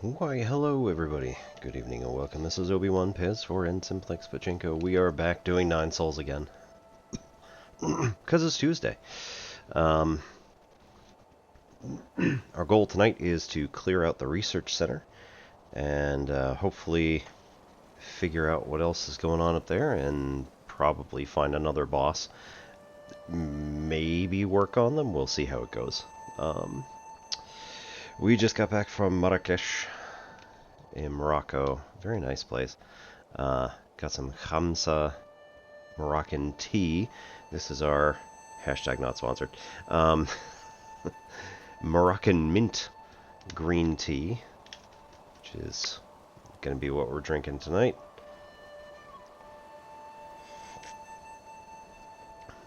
Why, hello everybody. Good evening and welcome. This is Obi-Wan Piz for Simplex Pachinko. We are back doing 9 Souls again. Because it's Tuesday. Our goal tonight is to clear out the research center and hopefully figure out what else is going on up there and probably find another boss. Maybe work on them. We'll see how it goes. We just got back from Marrakesh in Morocco. Very nice place. Got some Khamsa Moroccan tea. This is our hashtag not sponsored. Moroccan mint green tea, which is going to be what we're drinking tonight.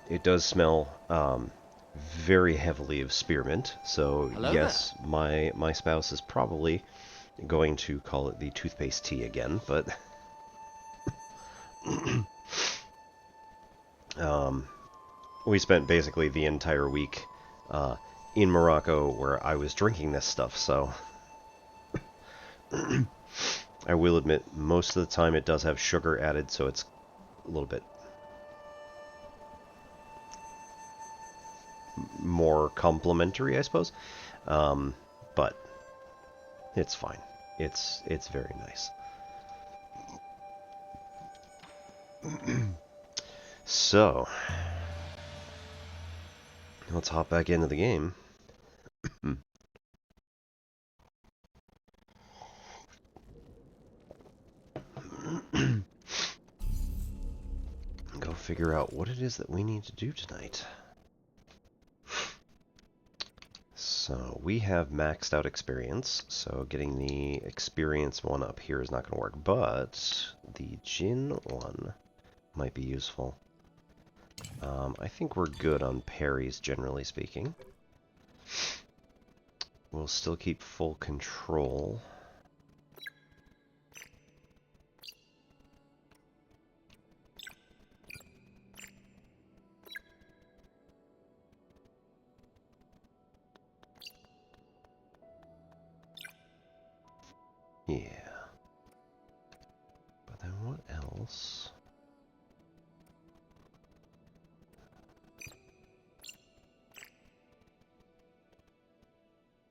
It does smell very heavily of spearmint, so Hello yes, my spouse is probably going to call it the toothpaste tea again, but we spent basically the entire week in Morocco where I was drinking this stuff, so I will admit most of the time it does have sugar added, so it's a little bit more complimentary, I suppose. But it's fine. It's very nice. So let's hop back into the game. Go figure out what it is that we need to do tonight. So we have maxed out experience, so getting the experience one up here is not going to work, but the Jin one might be useful. I think we're good on parries, generally speaking. We'll still keep full control. Yeah. But then what else?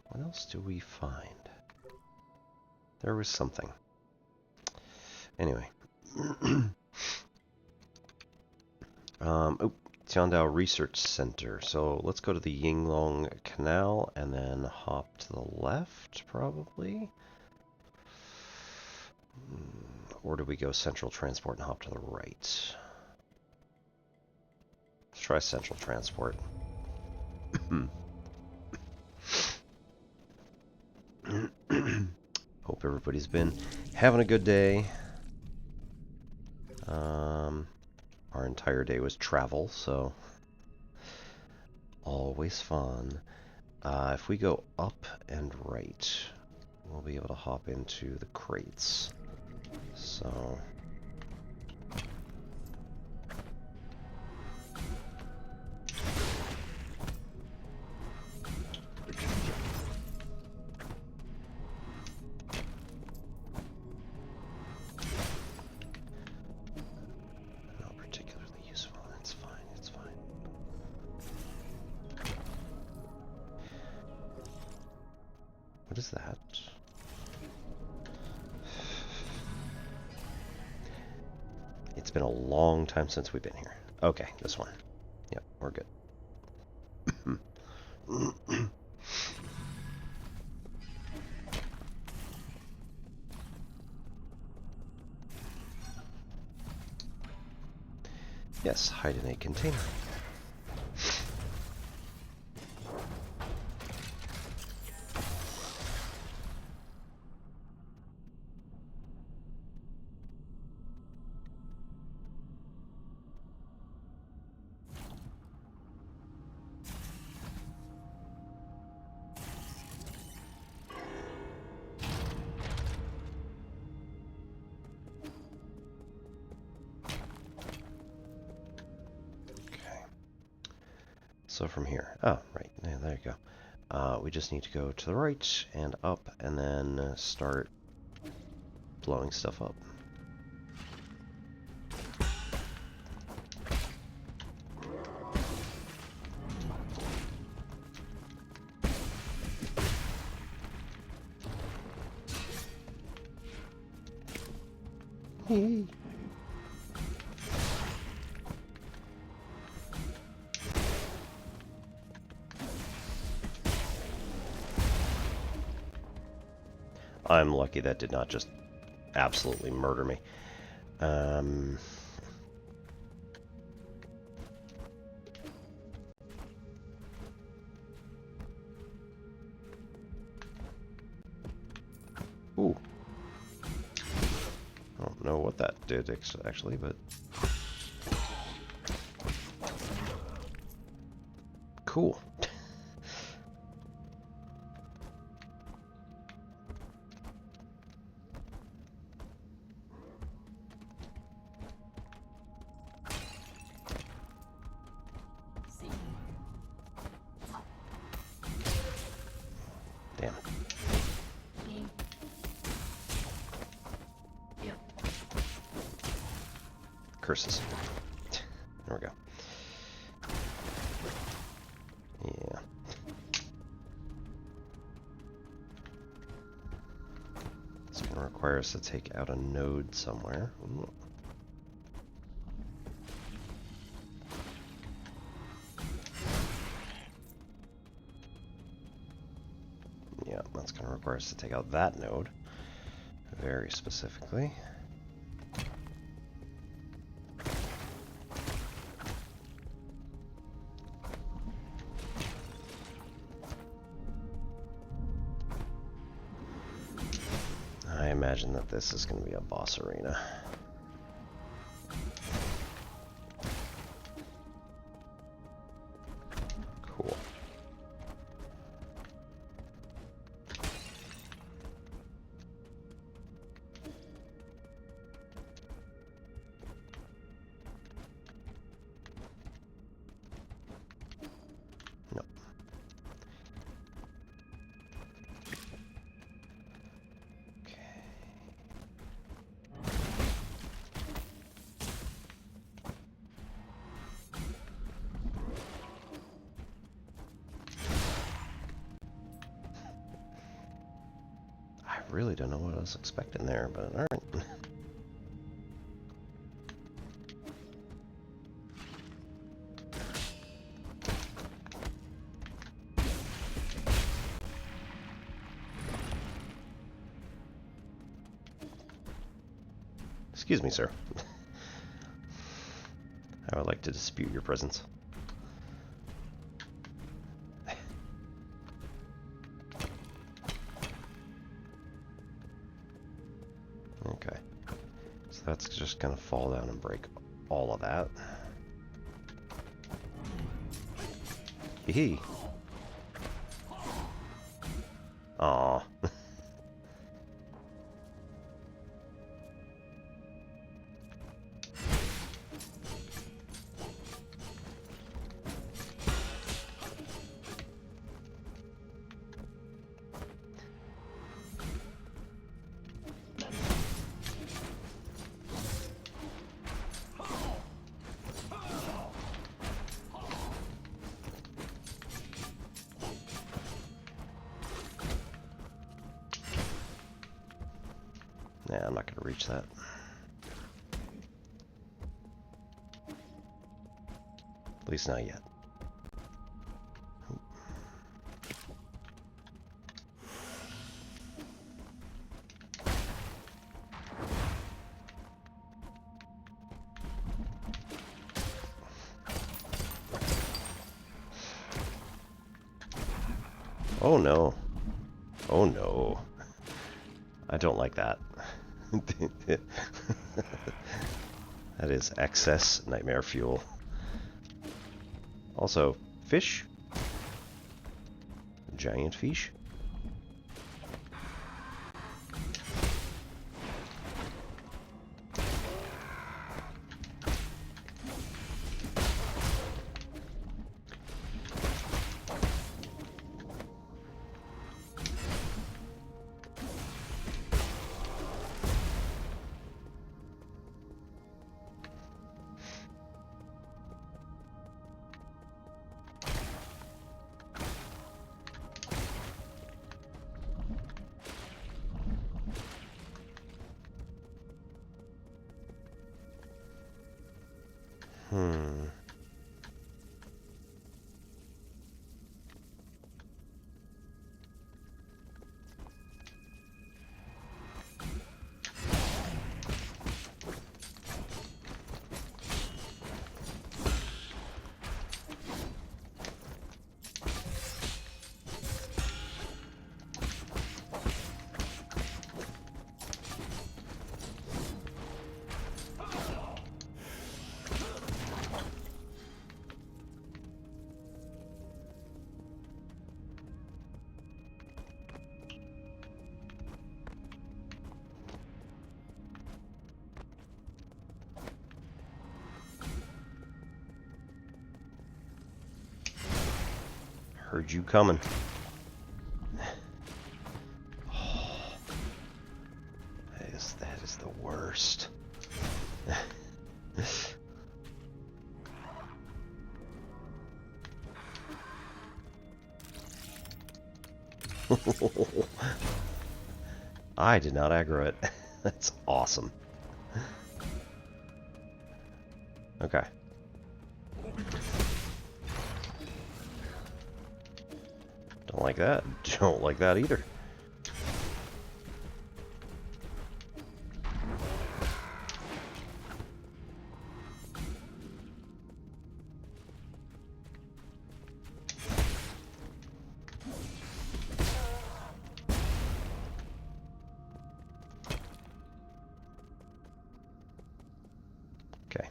What else do we find? There was something. Anyway. Oh, Tiandao Research Center. So let's go to the Yinglong Canal and then hop to the left, probably. Or do we go Central Transport and hop to the right? Let's try Central Transport. Hope everybody's been having a good day. Our entire day was travel, so always fun. If we go up and right, we'll be able to hop into the crates. So not particularly useful. It's fine. It's fine. What is that? It's been a long time since we've been here. Okay, this one. Yep, we're good. Yes, hide in a container. So from here, oh, right, yeah, there you go. We just need to go to the right and up, and then start blowing stuff up. I'm lucky that did not just absolutely murder me. Ooh. I don't know what that did actually, but... Cool. Damn. Curses. There we go. Yeah. It's going to require us to take out a node somewhere. Ooh. Yeah, that's going to require us to take out that node very specifically. I imagine that this is going to be a boss arena. Cool. Nope. I really don't know what I was expecting there, but alright. Excuse me, sir. I would like to dispute your presence. Okay. So that's just gonna fall down and break all of that. Hee. Aww. Yeah, I'm not going to reach that. At least not yet. Oh no. Oh no. I don't like that. That is excess nightmare fuel. Also, fish? Giant fish? Hmm. Heard you coming. Oh, that is the worst. I did not aggro it. That's awesome. Okay. Don't like that. Don't like that either. Okay.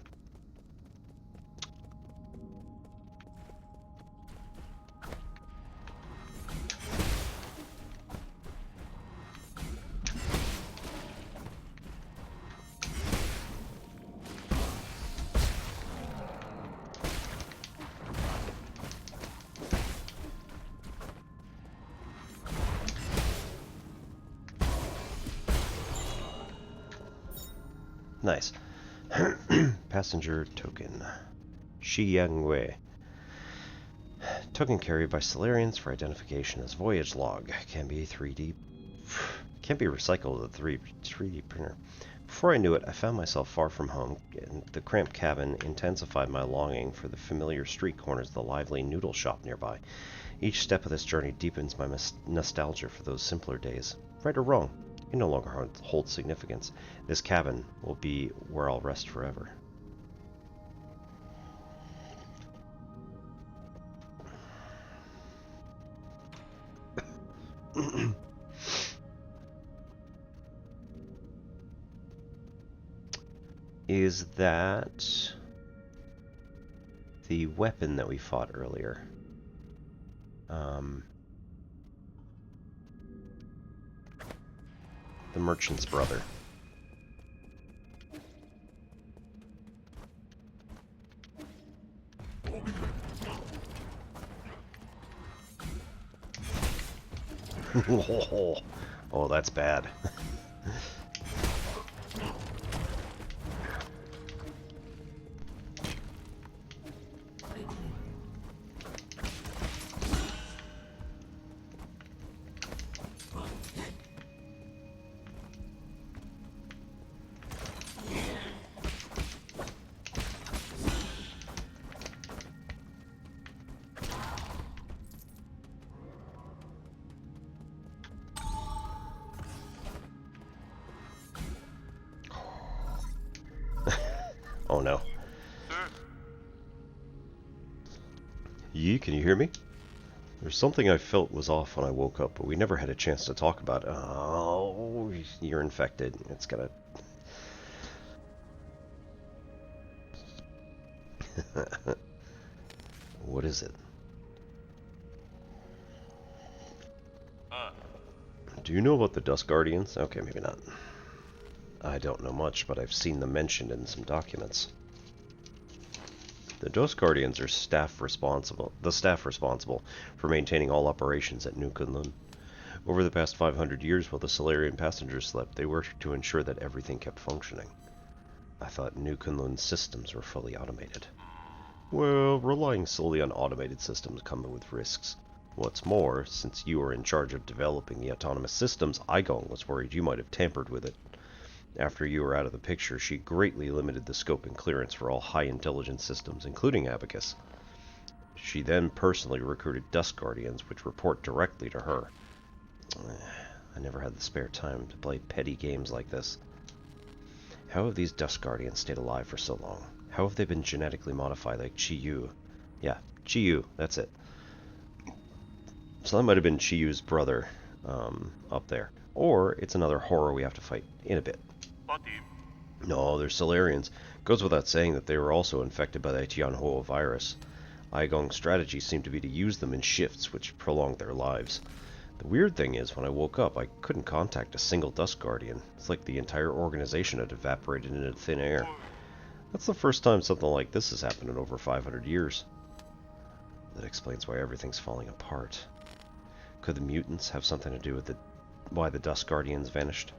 Nice. Passenger token. Shiyangwei. Token carried by Solarians for identification as voyage log. Can be recycled with a 3D printer. Before I knew it, I found myself far from home, and the cramped cabin intensified my longing for the familiar street corners of the lively noodle shop nearby. Each step of this journey deepens my nostalgia for those simpler days. Right or wrong, it no longer holds significance. This cabin will be where I'll rest forever. Is that the weapon that we fought earlier? The merchant's brother. Oh, that's bad. Oh no. Yee, can you hear me? There's something I felt was off when I woke up, but we never had a chance to talk about it. Oh, you're infected. It's gonna... What is it? Do you know about the Dust Guardians? Okay, maybe not. I don't know much, but I've seen them mentioned in some documents. The Dust Guardians are the staff responsible for maintaining all operations at New Kunlun. Over the past 500 years, while the Solarian passengers slept, they worked to ensure that everything kept functioning. I thought New Kunlun's systems were fully automated. Well, relying solely on automated systems comes with risks. What's more, since you were in charge of developing the autonomous systems, Eigong was worried you might have tampered with it. After you were out of the picture, she greatly limited the scope and clearance for all high intelligence systems, including Abacus. She then personally recruited Dust Guardians, which report directly to her. I never had the spare time to play petty games like this. How have these Dust Guardians stayed alive for so long? How have they been genetically modified like Chi-Yu? Yeah, Chi-Yu, that's it. So that might have been Chi-Yu's brother up there. Or it's another horror we have to fight in a bit. No, they're Solarians. Goes without saying that they were also infected by the Tianhuo virus. Eigong's strategy seemed to be to use them in shifts, which prolonged their lives. The weird thing is, when I woke up, I couldn't contact a single Dust Guardian. It's like the entire organization had evaporated into thin air. That's the first time something like this has happened in over 500 years. That explains why everything's falling apart. Could the mutants have something to do with why the Dust Guardians vanished?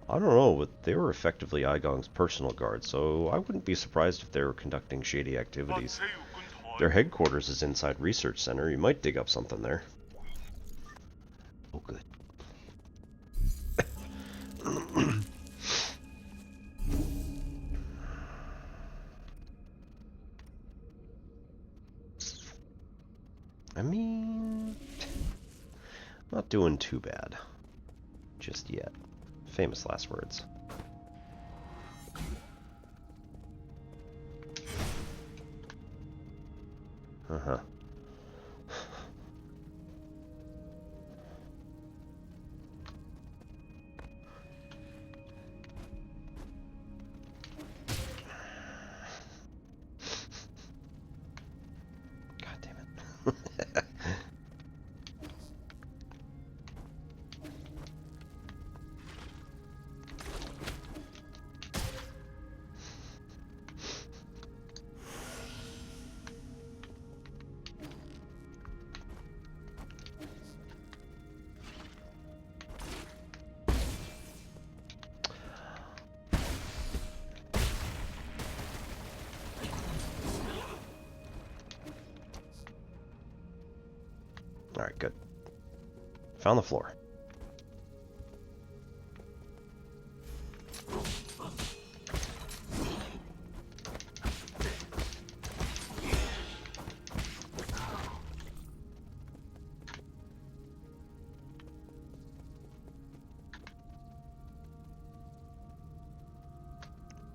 I don't know, but they were effectively Eigong's personal guard, so I wouldn't be surprised if they were conducting shady activities. Their headquarters is inside Research Center. You might dig up something there. Oh, good. I mean, not doing too bad just yet. Famous last words. Uh-huh. God damn it. Alright, good. Found the floor.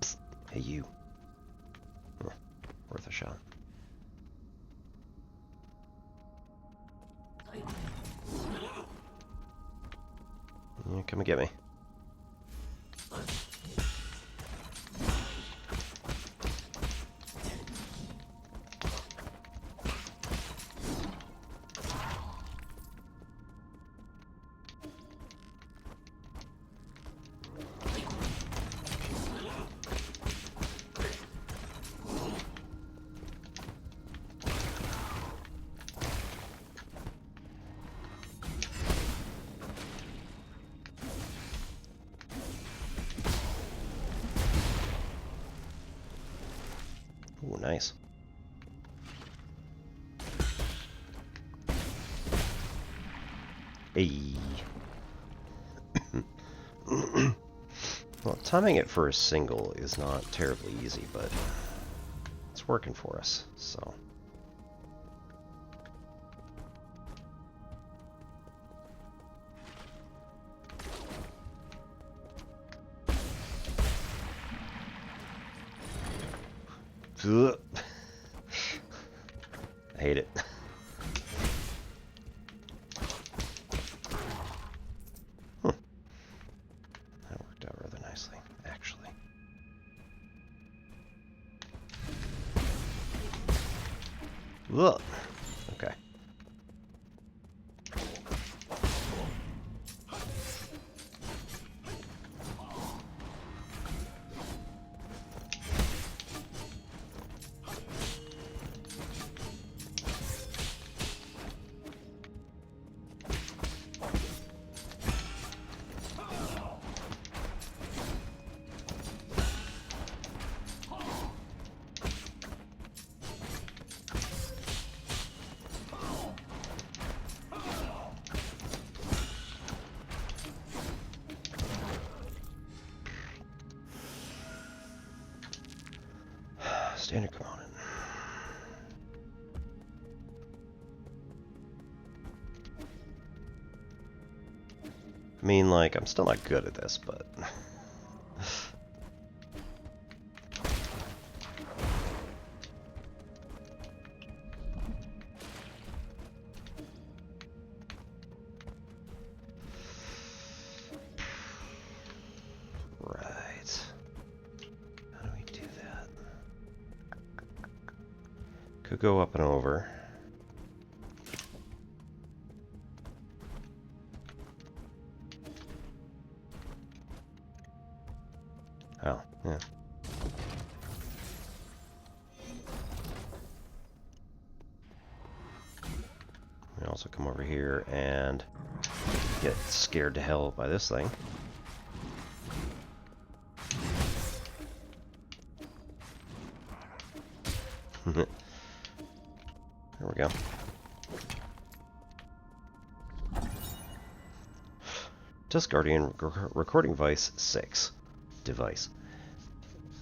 Psst. Hey, you. Oh, worth a shot. Yeah, come and get me. Ooh, nice. Hey. Well, timing it for a single is not terribly easy, but it's working for us, so. I hate it. That worked out rather nicely, actually. Ugh. Okay. Standard component. I mean, like, I'm still not good at this, but... Right. How do we do that? Could go up and over. Oh, yeah. We also come over here and get scared to hell by this thing. There we go. Dusk Guardian recording device 6.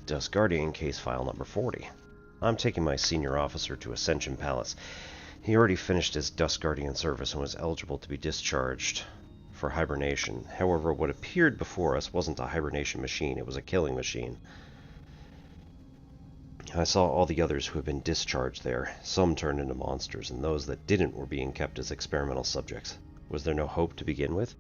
Dusk Guardian case file number 40. I'm taking my senior officer to Ascension Palace. He already finished his Dusk Guardian service and was eligible to be discharged for hibernation. However, what appeared before us wasn't a hibernation machine, it was a killing machine. I saw all the others who had been discharged there. Some turned into monsters, and those that didn't were being kept as experimental subjects. Was there no hope to begin with?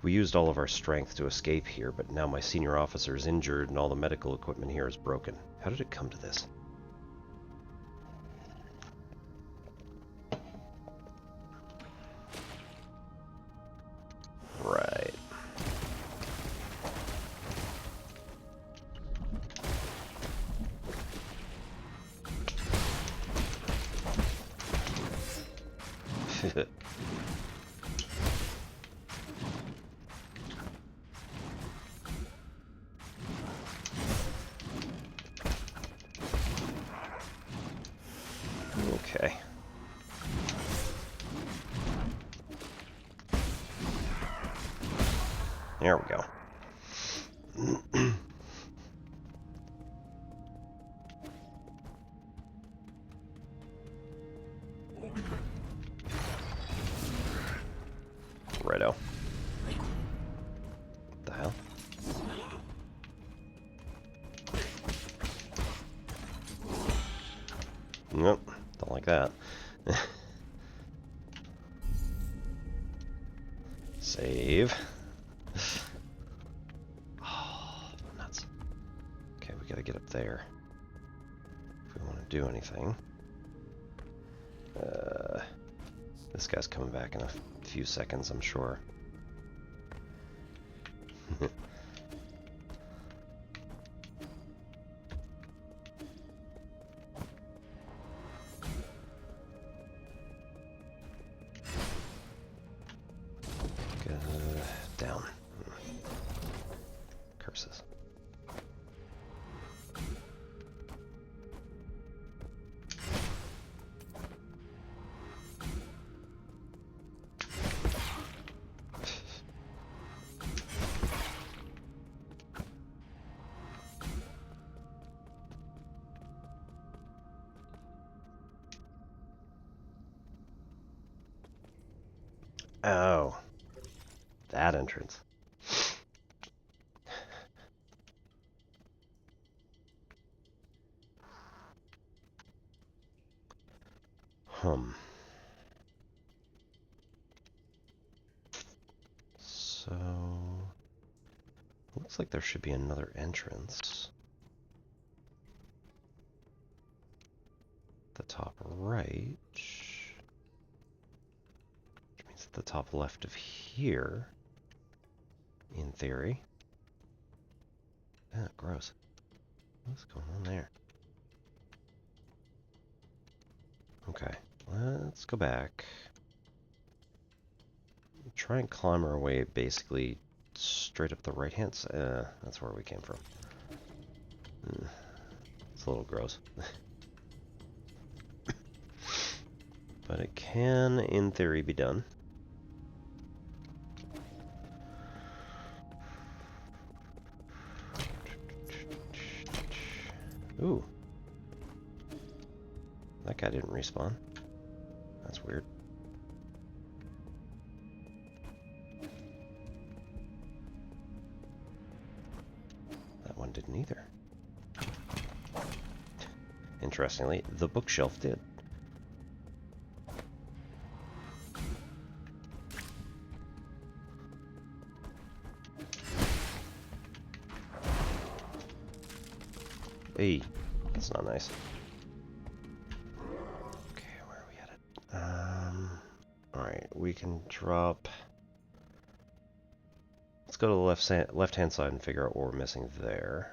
We used all of our strength to escape here, but now my senior officer is injured and all the medical equipment here is broken. How did it come to this? Right. Okay. There we go. Righto. What the hell? Nope, don't like that. Save. Oh, nuts. Okay, we gotta get up there if we want to do anything. This guy's coming back in a few seconds, I'm sure. Down. Curses. Oh, that entrance. So, looks like there should be another entrance. The top right, which means at the top left of here, in theory. Ah, gross. What's going on there? Okay, let's go back. Try and climb our way basically straight up the right hand side. That's where we came from. It's a little gross. But it can, in theory, be done. Ooh. That guy didn't respawn. That's weird. That one didn't either. Interestingly, the bookshelf did. Hey, that's not nice. Okay, where are we at it? Alright, we can drop... Let's go to the left-hand side and figure out what we're missing there.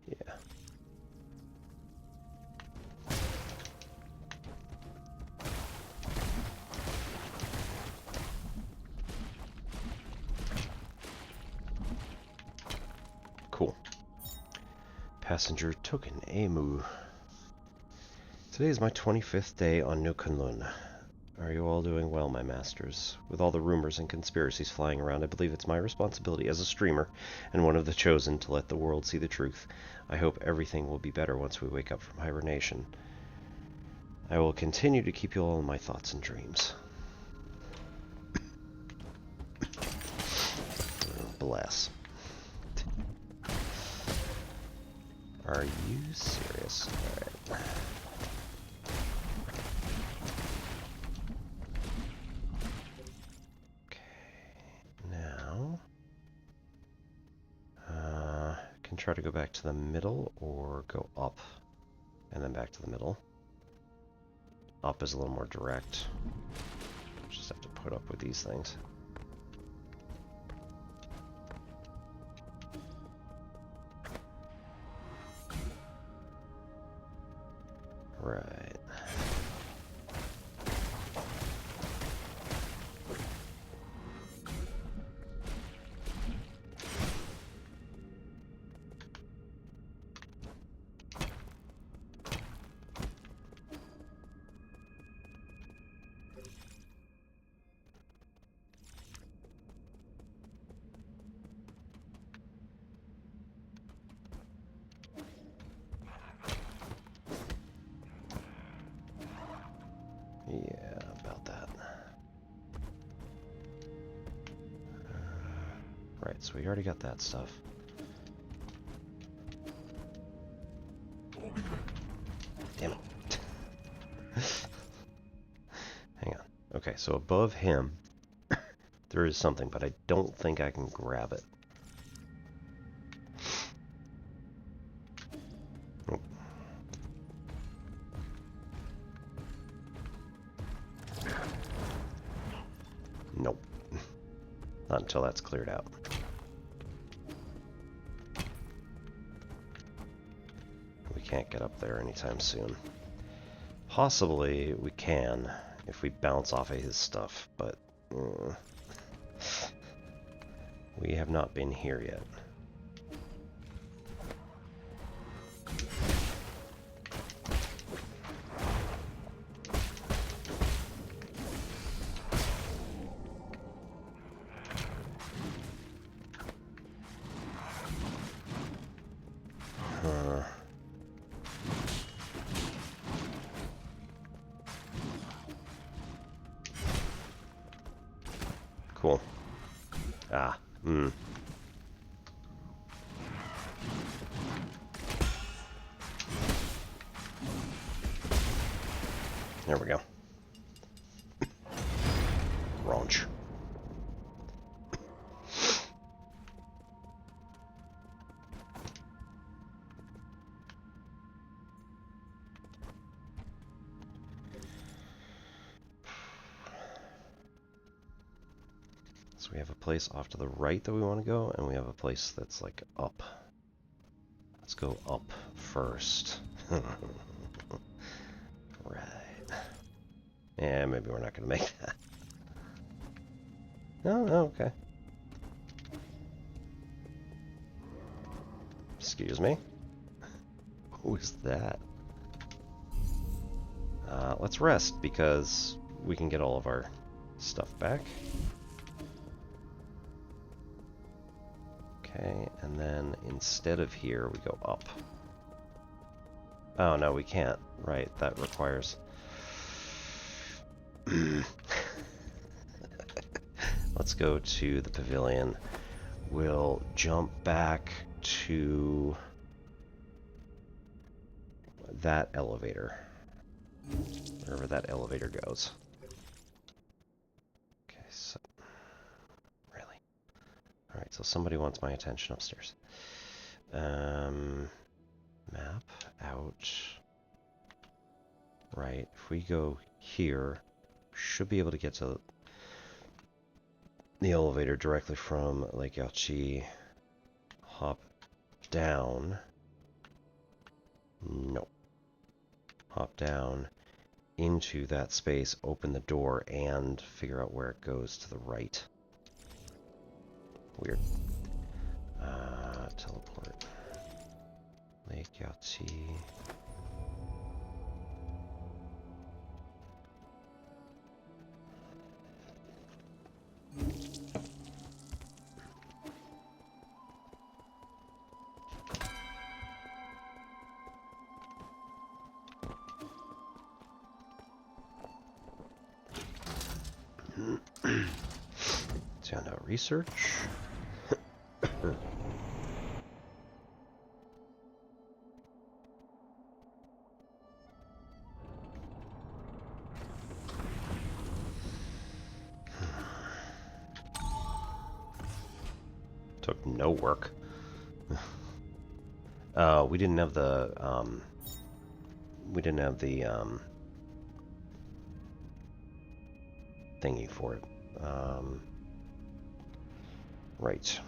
Yeah. Cool. Passenger token, Emu. Today is my 25th day on New Kunlun. Are you all doing well, my masters? With all the rumors and conspiracies flying around, I believe it's my responsibility as a streamer and one of the chosen to let the world see the truth. I hope everything will be better once we wake up from hibernation. I will continue to keep you all in my thoughts and dreams. Bless. Are you serious? Alright. Can try to go back to the middle or go up and then back to the middle. Up is a little more direct. Just have to put up with these things. Right. Yeah, about that. Right, so we already got that stuff. Damn it. Hang on. Okay, so above him, there is something, but I don't think I can grab it. Oh. Nope. Not until that's cleared out. We can't get up there anytime soon. Possibly we can if we bounce off of his stuff, but we have not been here yet. Cool. Ah, There we go. Raunch. So we have a place off to the right that we want to go, and we have a place that's like up. Let's go up first. Right. Yeah, maybe we're not going to make that. No, okay. Excuse me? Who is that? Let's rest, because we can get all of our stuff back. Okay, and then instead of here, we go up. Oh, no, we can't. Right, that requires... Let's go to the pavilion. We'll jump back to that elevator. Wherever that elevator goes. Okay, so... Really? Alright, so somebody wants my attention upstairs. Map out. Right, if we go here, should be able to get to the elevator directly from Lake Yaoqi. Hop down. Nope. Hop down into that space, open the door, and figure out where it goes to the right. Weird. Teleport. Lake Yaoqi. Found out research. Took no work. We didn't have the thingy for it. Right.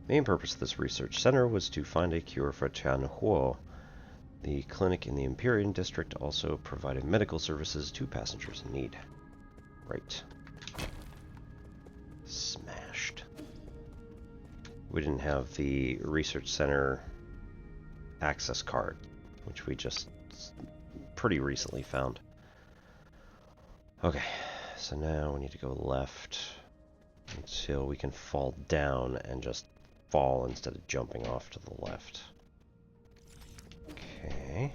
Main purpose of this research center was to find a cure for Tianhuo. The clinic in the Empyrean district also provided medical services to passengers in need. Right. Smashed. We didn't have the research center access card, which we just pretty recently found. Okay, so now we need to go left until we can fall down and just fall instead of jumping off to the left. Okay.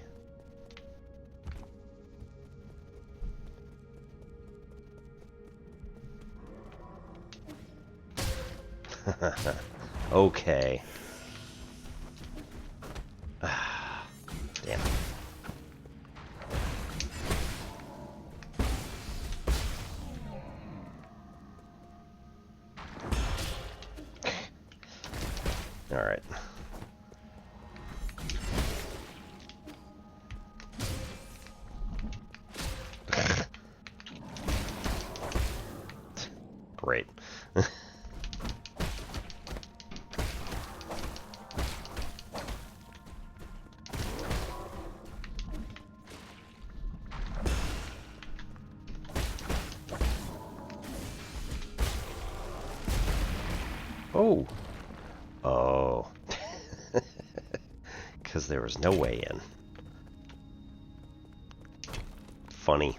Okay. Damn. All right. Great. Oh. Oh. Because there was no way in. Funny.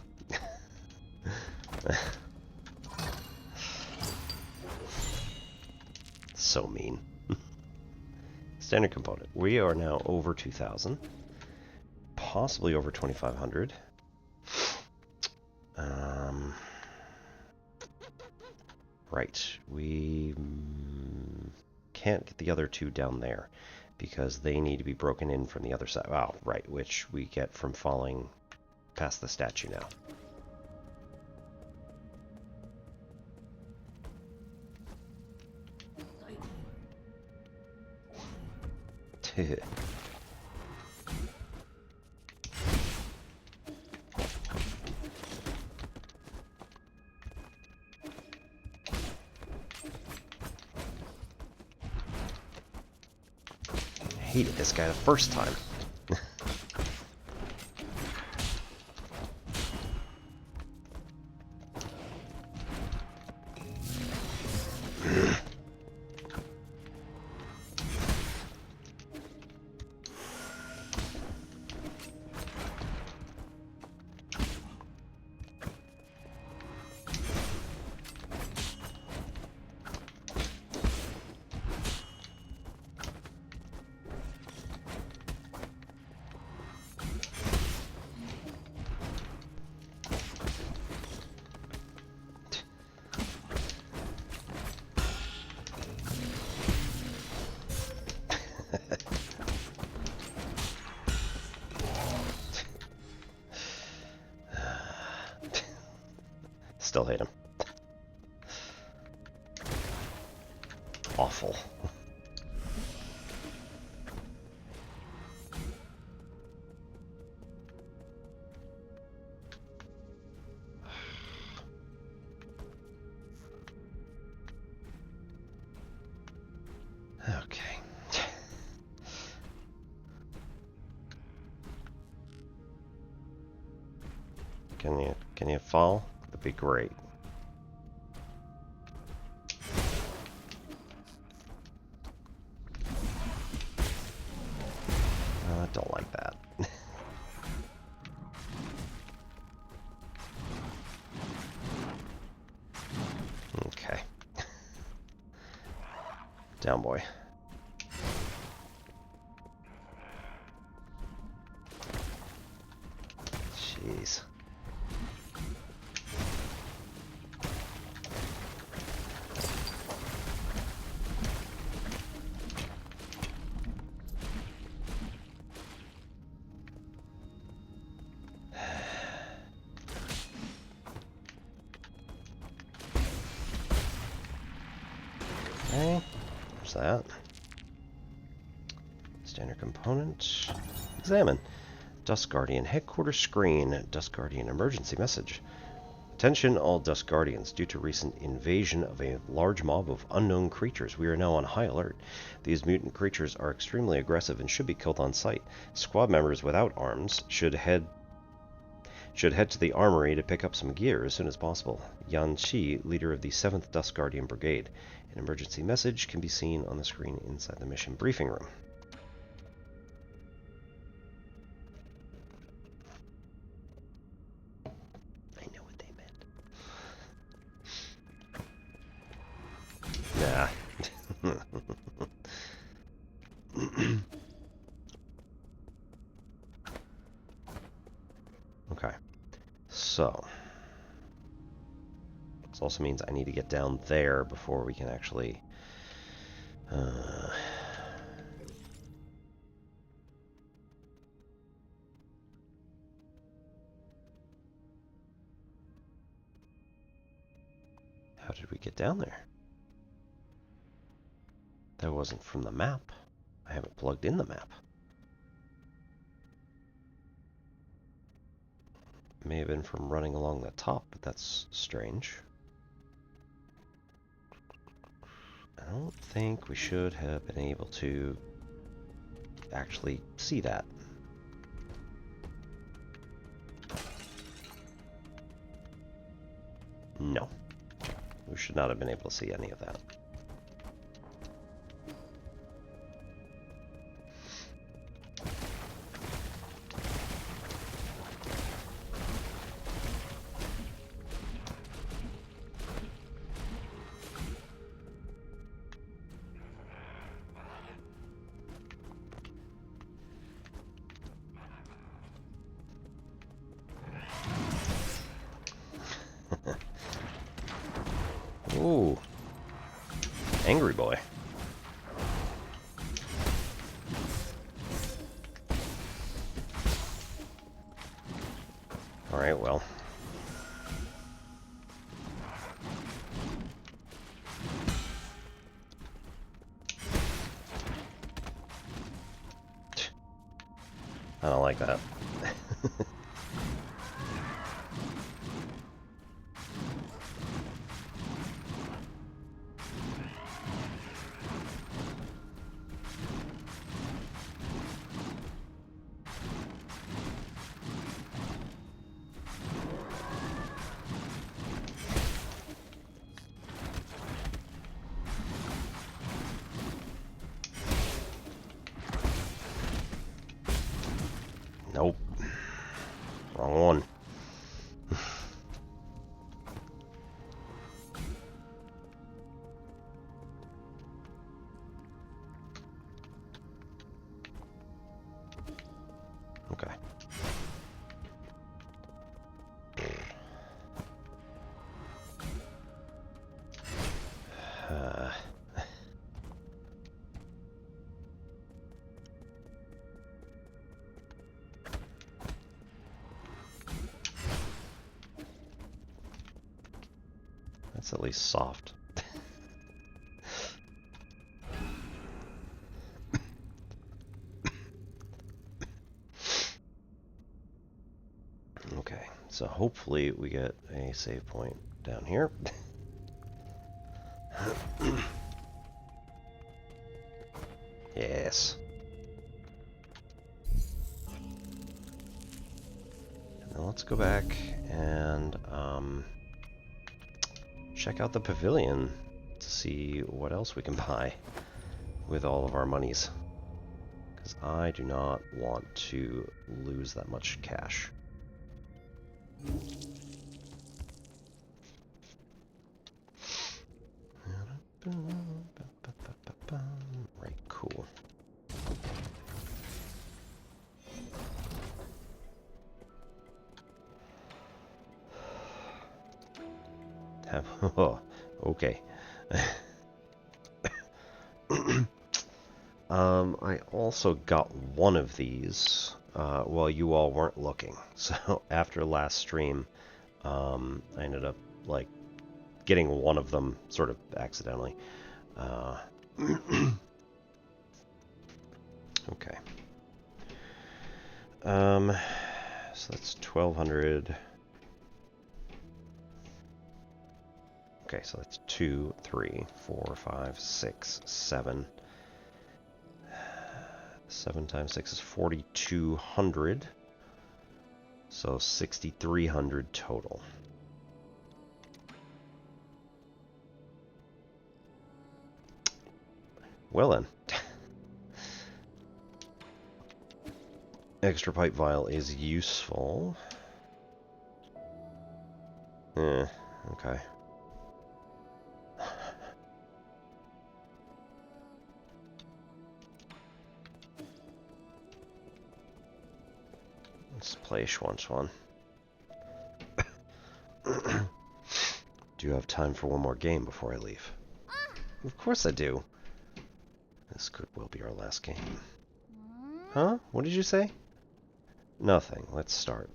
So mean. Standard component. We are now over 2,000. Possibly over 2,500. Right. We can't get the other two down there because they need to be broken in from the other side. Oh, right, which we get from falling past the statue now. I hated this guy the first time. still hate him. Awful. Okay. Can you fall? That'd be great. I don't like that. Okay. Down, boy. Jeez. Okay, there's that. Standard component. Examine. Dust Guardian headquarters screen. Dust Guardian emergency message. Attention all Dust Guardians. Due to recent invasion of a large mob of unknown creatures, we are now on high alert. These mutant creatures are extremely aggressive and should be killed on sight. Squad members without arms should head to the armory to pick up some gear as soon as possible. Yan Qi, leader of the 7th Dust Guardian Brigade. An emergency message can be seen on the screen inside the mission briefing room. I know what they meant. Nah. Okay. So, this also means I need to get down there before we can actually... How did we get down there? That wasn't from the map. I haven't plugged in the map. May have been from running along the top, but that's strange. I don't think we should have been able to actually see that. No. We should not have been able to see any of that. Ooh. Angry boy. Alright, well. I don't like that. Nope. Wrong one. Okay. That's at least soft. Okay, so hopefully we get a save point down here. Yes. Now let's go back and check out the pavilion to see what else we can buy with all of our monies. Because I do not want to lose that much cash. Right, cool. Oh, okay. I also got one of these while you all weren't looking. So after last stream, I ended up like getting one of them sort of accidentally. Okay. So that's 1,200. Okay, so that's 2, 3, 4, 5, 6, 7. 7 times 6 is 4,200. So 6,300 total. Well then. Extra pipe vial is useful. Okay. Let's play Chuan Chuan. Do you have time for one more game before I leave? Of course I do. This could well be our last game. Huh? What did you say? Nothing. Let's start.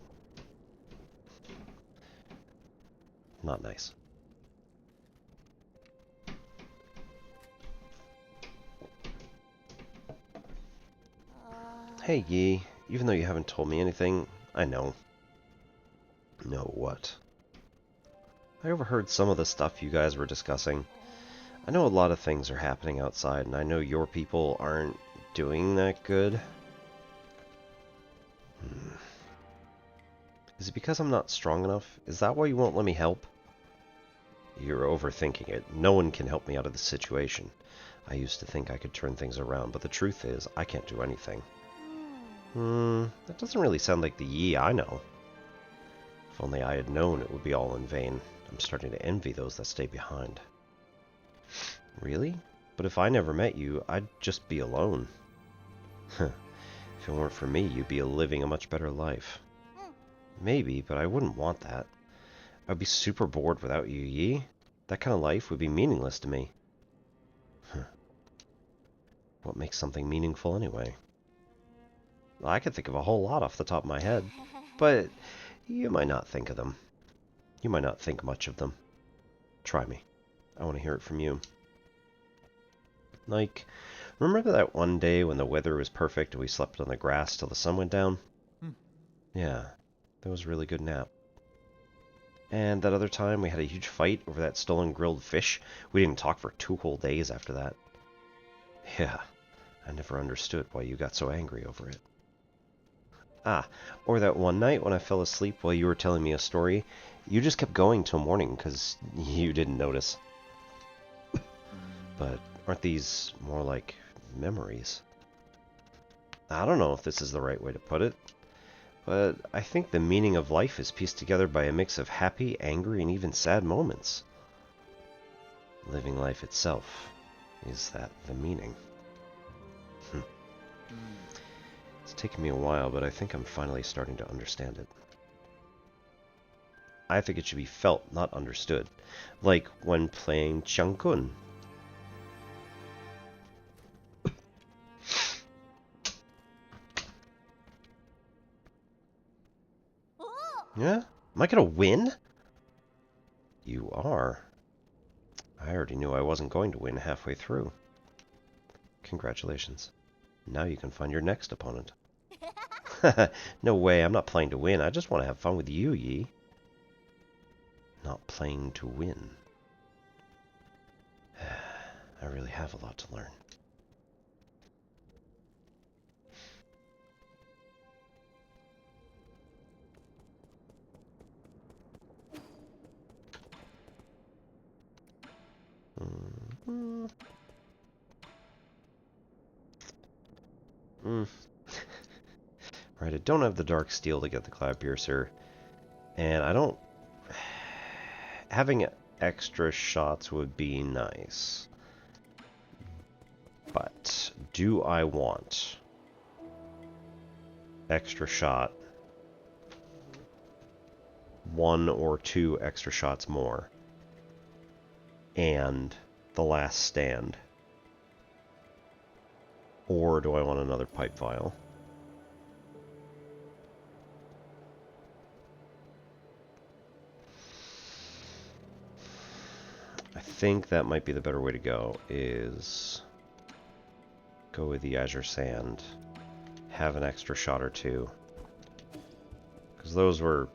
Not nice. Hey, Yi. Even though you haven't told me anything, I know. Know what? I overheard some of the stuff you guys were discussing. I know a lot of things are happening outside, and I know your people aren't doing that good. Is it because I'm not strong enough? Is that why you won't let me help? You're overthinking it. No one can help me out of this situation. I used to think I could turn things around, but the truth is, I can't do anything. That doesn't really sound like the Yi I know. If only I had known it would be all in vain. I'm starting to envy those that stay behind. Really? But if I never met you, I'd just be alone. If it weren't for me, you'd be living a much better life. Maybe, but I wouldn't want that. I'd be super bored without you, Yi. That kind of life would be meaningless to me. What makes something meaningful anyway? I could think of a whole lot off the top of my head, but you might not think of them. You might not think much of them. Try me. I want to hear it from you. Like, remember that one day when the weather was perfect and we slept on the grass till the sun went down? Yeah, that was a really good nap. And that other time we had a huge fight over that stolen grilled fish. We didn't talk for 2 whole days after that. Yeah, I never understood why you got so angry over it. Ah, or that one night when I fell asleep while you were telling me a story. You just kept going till morning because you didn't notice. But aren't these more like memories? I don't know if this is the right way to put it, but I think the meaning of life is pieced together by a mix of happy, angry, and even sad moments. Living life itself, is that the meaning? It's taken me a while, but I think I'm finally starting to understand it. I think it should be felt, not understood. Like when playing Changgun. Yeah? Am I gonna win? You are. I already knew I wasn't going to win halfway through. Congratulations. Now you can find your next opponent. No way, I'm not playing to win. I just want to have fun with you, Yi. Not playing to win. I really have a lot to learn. Right, I don't have the dark steel to get the Cloud Piercer, and I don't... Having extra shots would be nice. But do I want extra shot, 1 or 2 extra shots more, and the last stand? Or do I want another pipe vial? I think that might be the better way to go, is go with the Azure Sand, have an extra shot or 2, because those were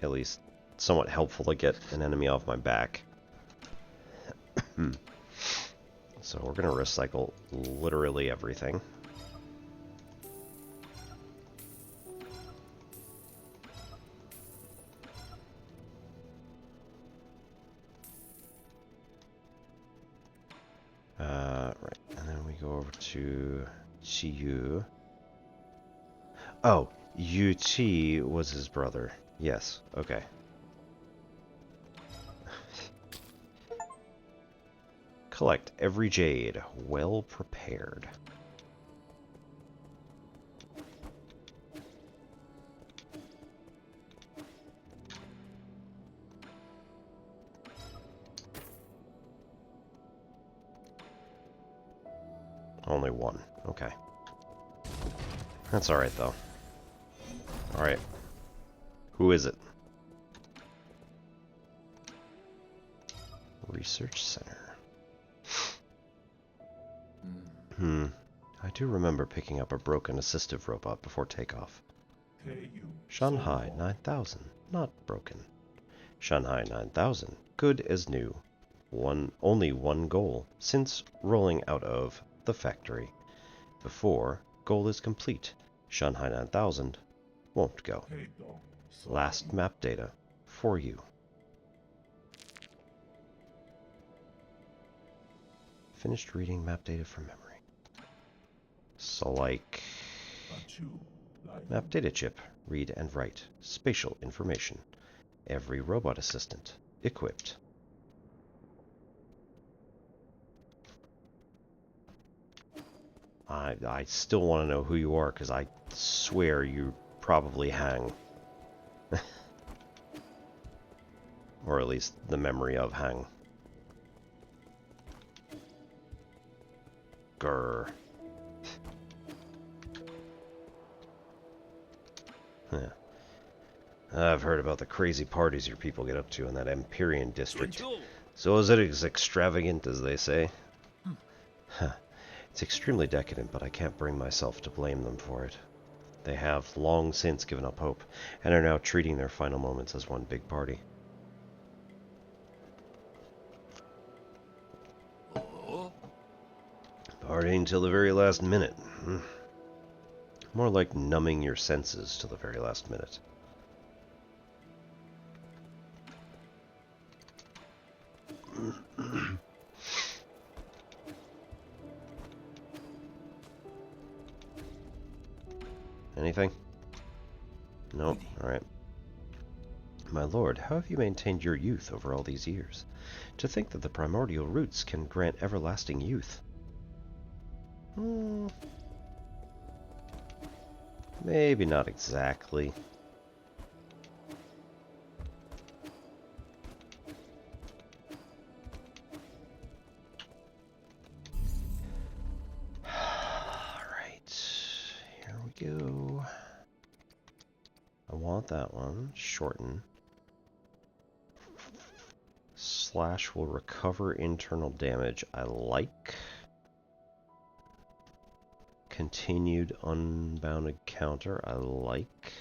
at least somewhat helpful to get an enemy off my back. So we're going to recycle literally everything. Right, and then we go over to Qiyu. Oh, Yu Qi was his brother. Yes, okay. Collect every jade, well prepared. Only 1, okay. That's alright though. Alright. Who is it? Research Center. I do remember picking up a broken assistive robot before takeoff. Shanghai 9000, not broken. Shanghai 9000, good as new. Only one goal, since rolling out of the factory. Before goal is complete, Shanghai 9000 won't go. Last map data for you. Finished reading map data from memory. So like... Map data chip. Read and write. Spatial information. Every robot assistant. Equipped. I still want to know who you are, because I swear you probably hang. Or at least the memory of hang. Grr. Yeah. I've heard about the crazy parties your people get up to in that Empyrean district. So is it as extravagant as they say? Huh. It's extremely decadent, but I can't bring myself to blame them for it. They have long since given up hope, and are now treating their final moments as one big party. Partying till the very last minute. More like numbing your senses till the very last minute. Anything? Nope. Alright. My lord, how have you maintained your youth over all these years? To think that the primordial roots can grant everlasting youth. Maybe not exactly. Alright, here we go. I want that one. Shorten. slash will recover internal damage. I like. Continued unbounded counter. I like.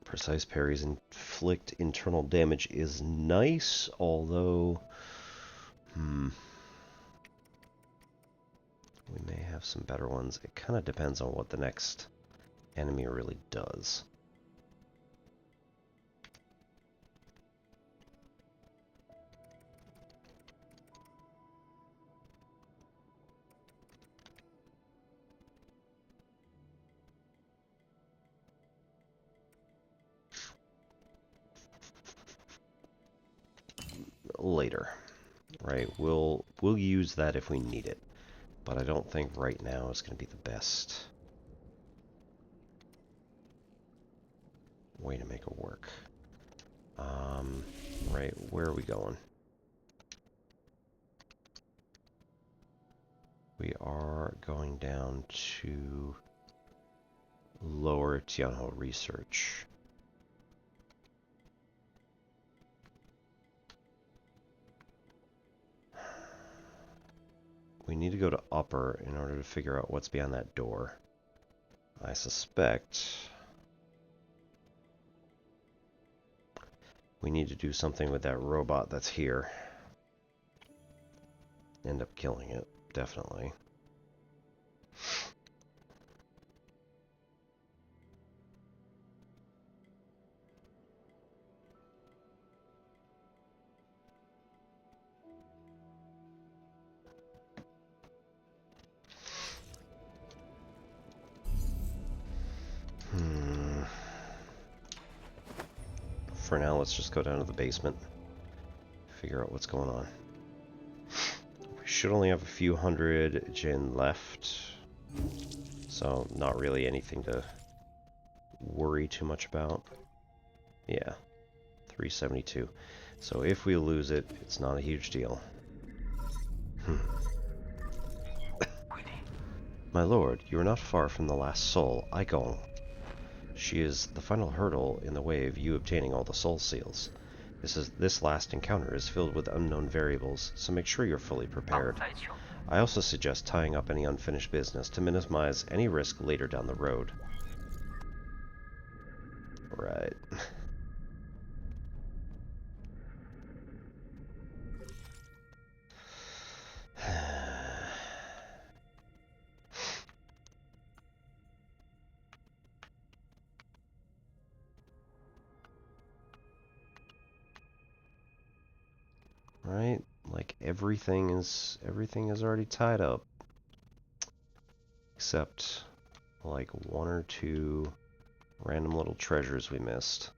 Precise parries inflict internal damage is nice, although... we may have some better ones. It kind of depends on what the next enemy really does. Later, right? We'll use that if we need it, but I don't think right now is going to be the best way to make it work. Right, where are we going? We are going down to Lower Tianho Research. We need to go to Upper in order to figure out what's behind that door. I suspect we need to do something with that robot that's here. End up killing it, definitely. For now, let's just go down to the basement, figure out what's going on. We should only have a few hundred Jin left, so not really anything to worry too much about. Yeah, 372. So if we lose it, it's not a huge deal. My lord, you are not far from the last soul, Eigong. She is the final hurdle in the way of you obtaining all the soul seals. This last encounter is filled with unknown variables, so make sure you're fully prepared. I also suggest tying up any unfinished business to minimize any risk later down the road. Right. Right? Like everything is already tied up. Except like one or two random little treasures we missed.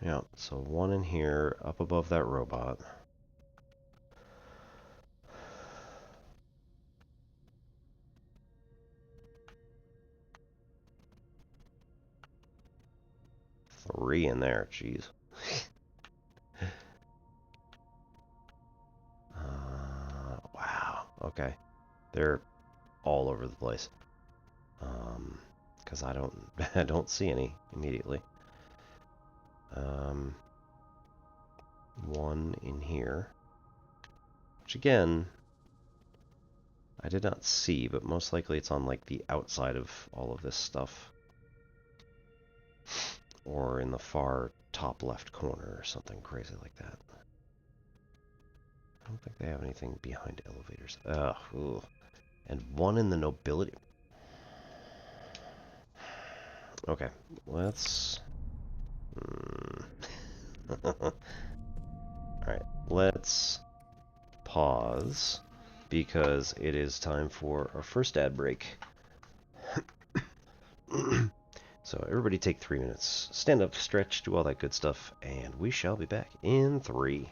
Yeah, so one in here, up above that robot. Three in there, jeez. Wow, okay. They're all over the place. Because I don't see any immediately. One in here. Which again, I did not see, but most likely it's on like the outside of all of this stuff. Or in the far top left corner or something crazy like that. I don't think they have anything behind elevators. Ugh. And one in the nobility. Okay, let's... Alright, let's pause because it is time for our first ad break. So everybody take 3 minutes. Stand up, stretch, do all that good stuff, and we shall be back in 3.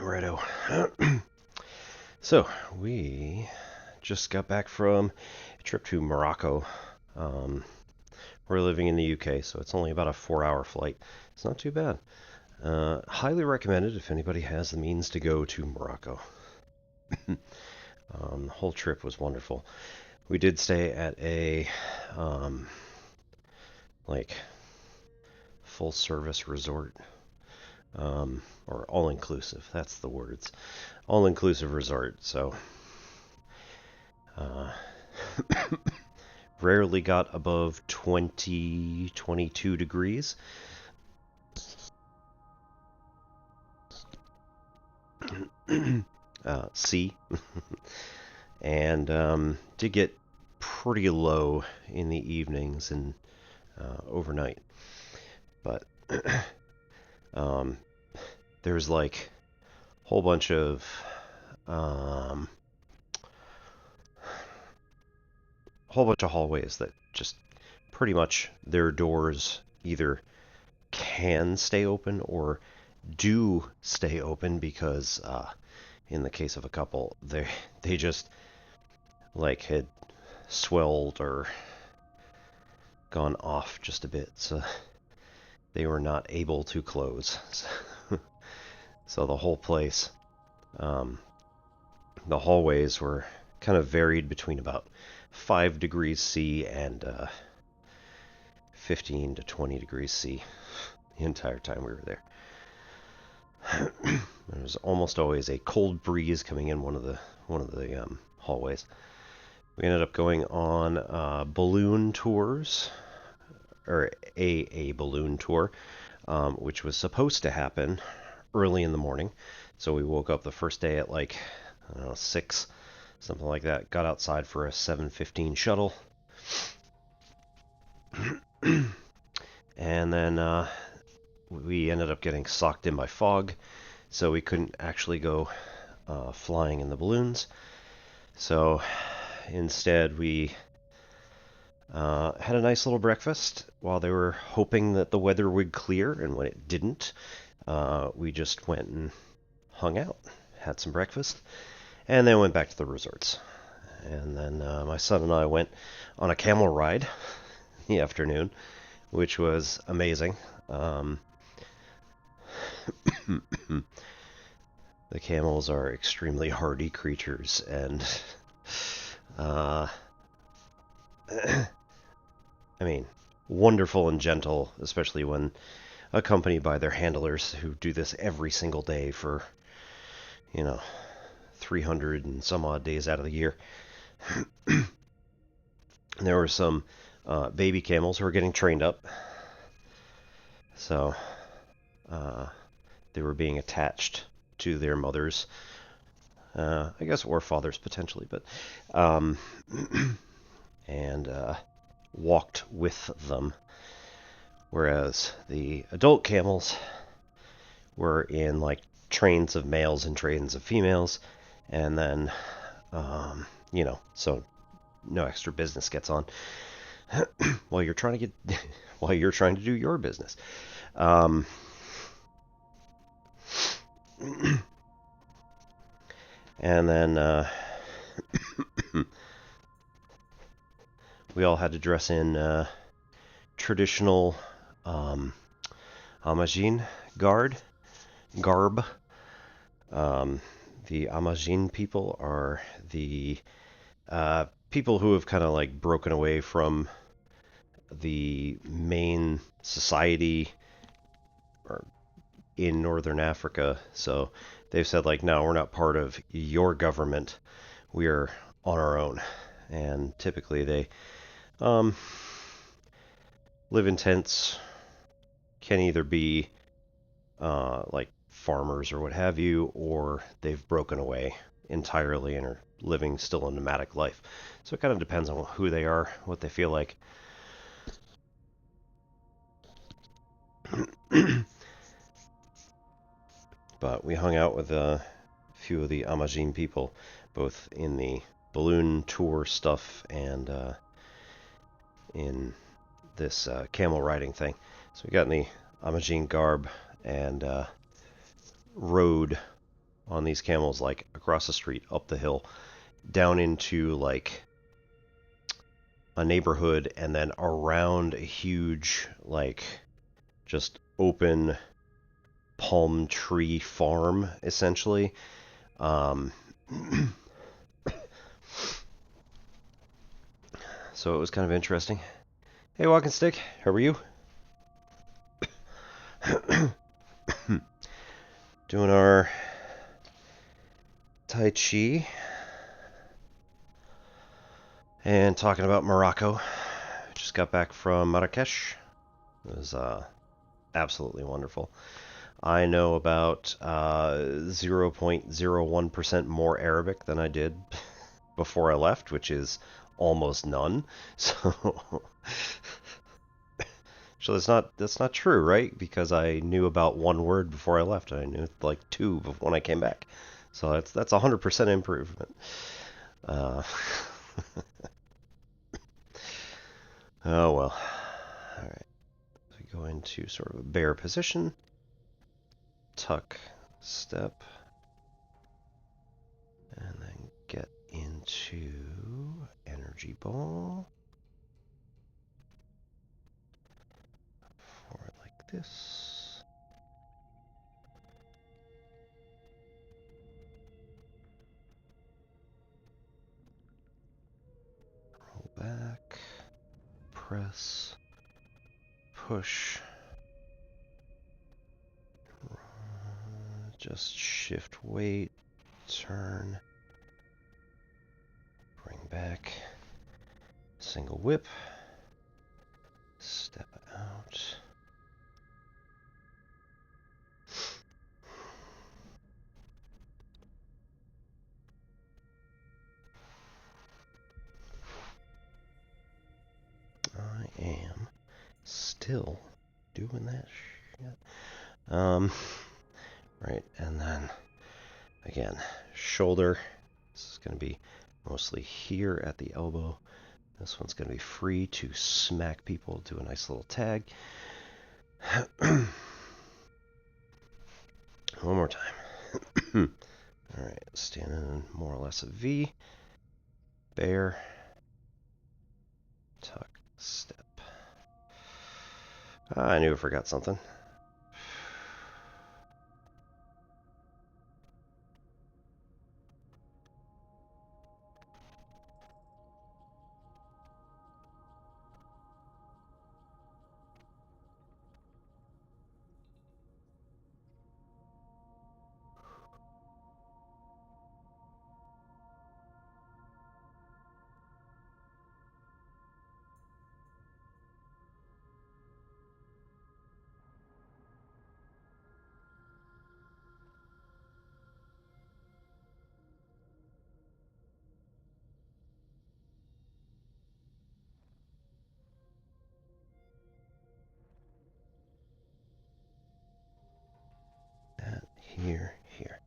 Righto. So, we just got back from a trip to Morocco. We're living in the UK, so it's only about a 4-hour flight. It's not too bad. Highly recommended if anybody has the means to go to Morocco. The whole trip was wonderful. We did stay at a like full-service resort, or all-inclusive. That's the words. All-inclusive resort. So rarely got above 20, 22 degrees. C. And did get pretty low in the evenings and overnight. But there's like a whole bunch of hallways that just pretty much their doors either can stay open or do stay open because in the case of a couple, they just like had swelled or gone off just a bit, so they were not able to close. So the whole place, the hallways were kind of varied between about 5 degrees C and 15 to 20 degrees C the entire time we were there. There was almost always a cold breeze coming in one of the hallways. We ended up going on balloon tours, or a balloon tour, which was supposed to happen early in the morning. So we woke up the first day at like, I don't know, 6, something like that. Got outside for a 7:15 shuttle. And then we ended up getting socked in by fog, so we couldn't actually go flying in the balloons. So instead we had a nice little breakfast while they were hoping that the weather would clear, and when it didn't, we just went and hung out, had some breakfast, and then went back to the resorts. And then my son and I went on a camel ride in the afternoon, which was amazing. The camels are extremely hardy creatures, and I mean, wonderful and gentle, especially when accompanied by their handlers who do this every single day for, 300 and some odd days out of the year. There were some baby camels who were getting trained up. So they were being attached to their mothers, I guess, or fathers potentially, but and walked with them, whereas the adult camels were in like trains of males and trains of females, and then so no extra business gets on while you're trying to do your business. And then we all had to dress in traditional Amazigh garb. The Amazigh people are the people who have kind of like broken away from the main society in northern Africa. So they've said like, no, we're not part of your government. We are on our own. And typically they live in tents, can either be like farmers or what have you, or they've broken away entirely and are living still a nomadic life. So it kind of depends on who they are, what they feel like. But we hung out with a few of the Amazigh people, both in the balloon tour stuff and in this camel riding thing. So we got in the Amazigh garb and rode on these camels, like across the street, up the hill, down into like a neighborhood, and then around a huge, like, just open palm tree farm, essentially. So it was kind of interesting. Hey, Walking Stick, how are you? Doing our Tai Chi and talking about Morocco. Just got back from Marrakesh. It was absolutely wonderful. I know about 0.01% more Arabic than I did before I left, which is almost none. So that's not true, right? Because I knew about one word before I left, and I knew like two when I came back. So that's 100% improvement. Oh well. All right. So we go into sort of a bear position. Tuck, step, and then get into energy ball. Forward like this. Roll back, press, push. Just shift weight, turn, bring back, single whip, step out. I am still doing that shit. Right, and then again, shoulder. This is going to be mostly here at the elbow. This one's going to be free to smack people, do a nice little tag. One more time. Alright, standing in more or less a V. Bear. Tuck, step. I knew I forgot something. That, here, here.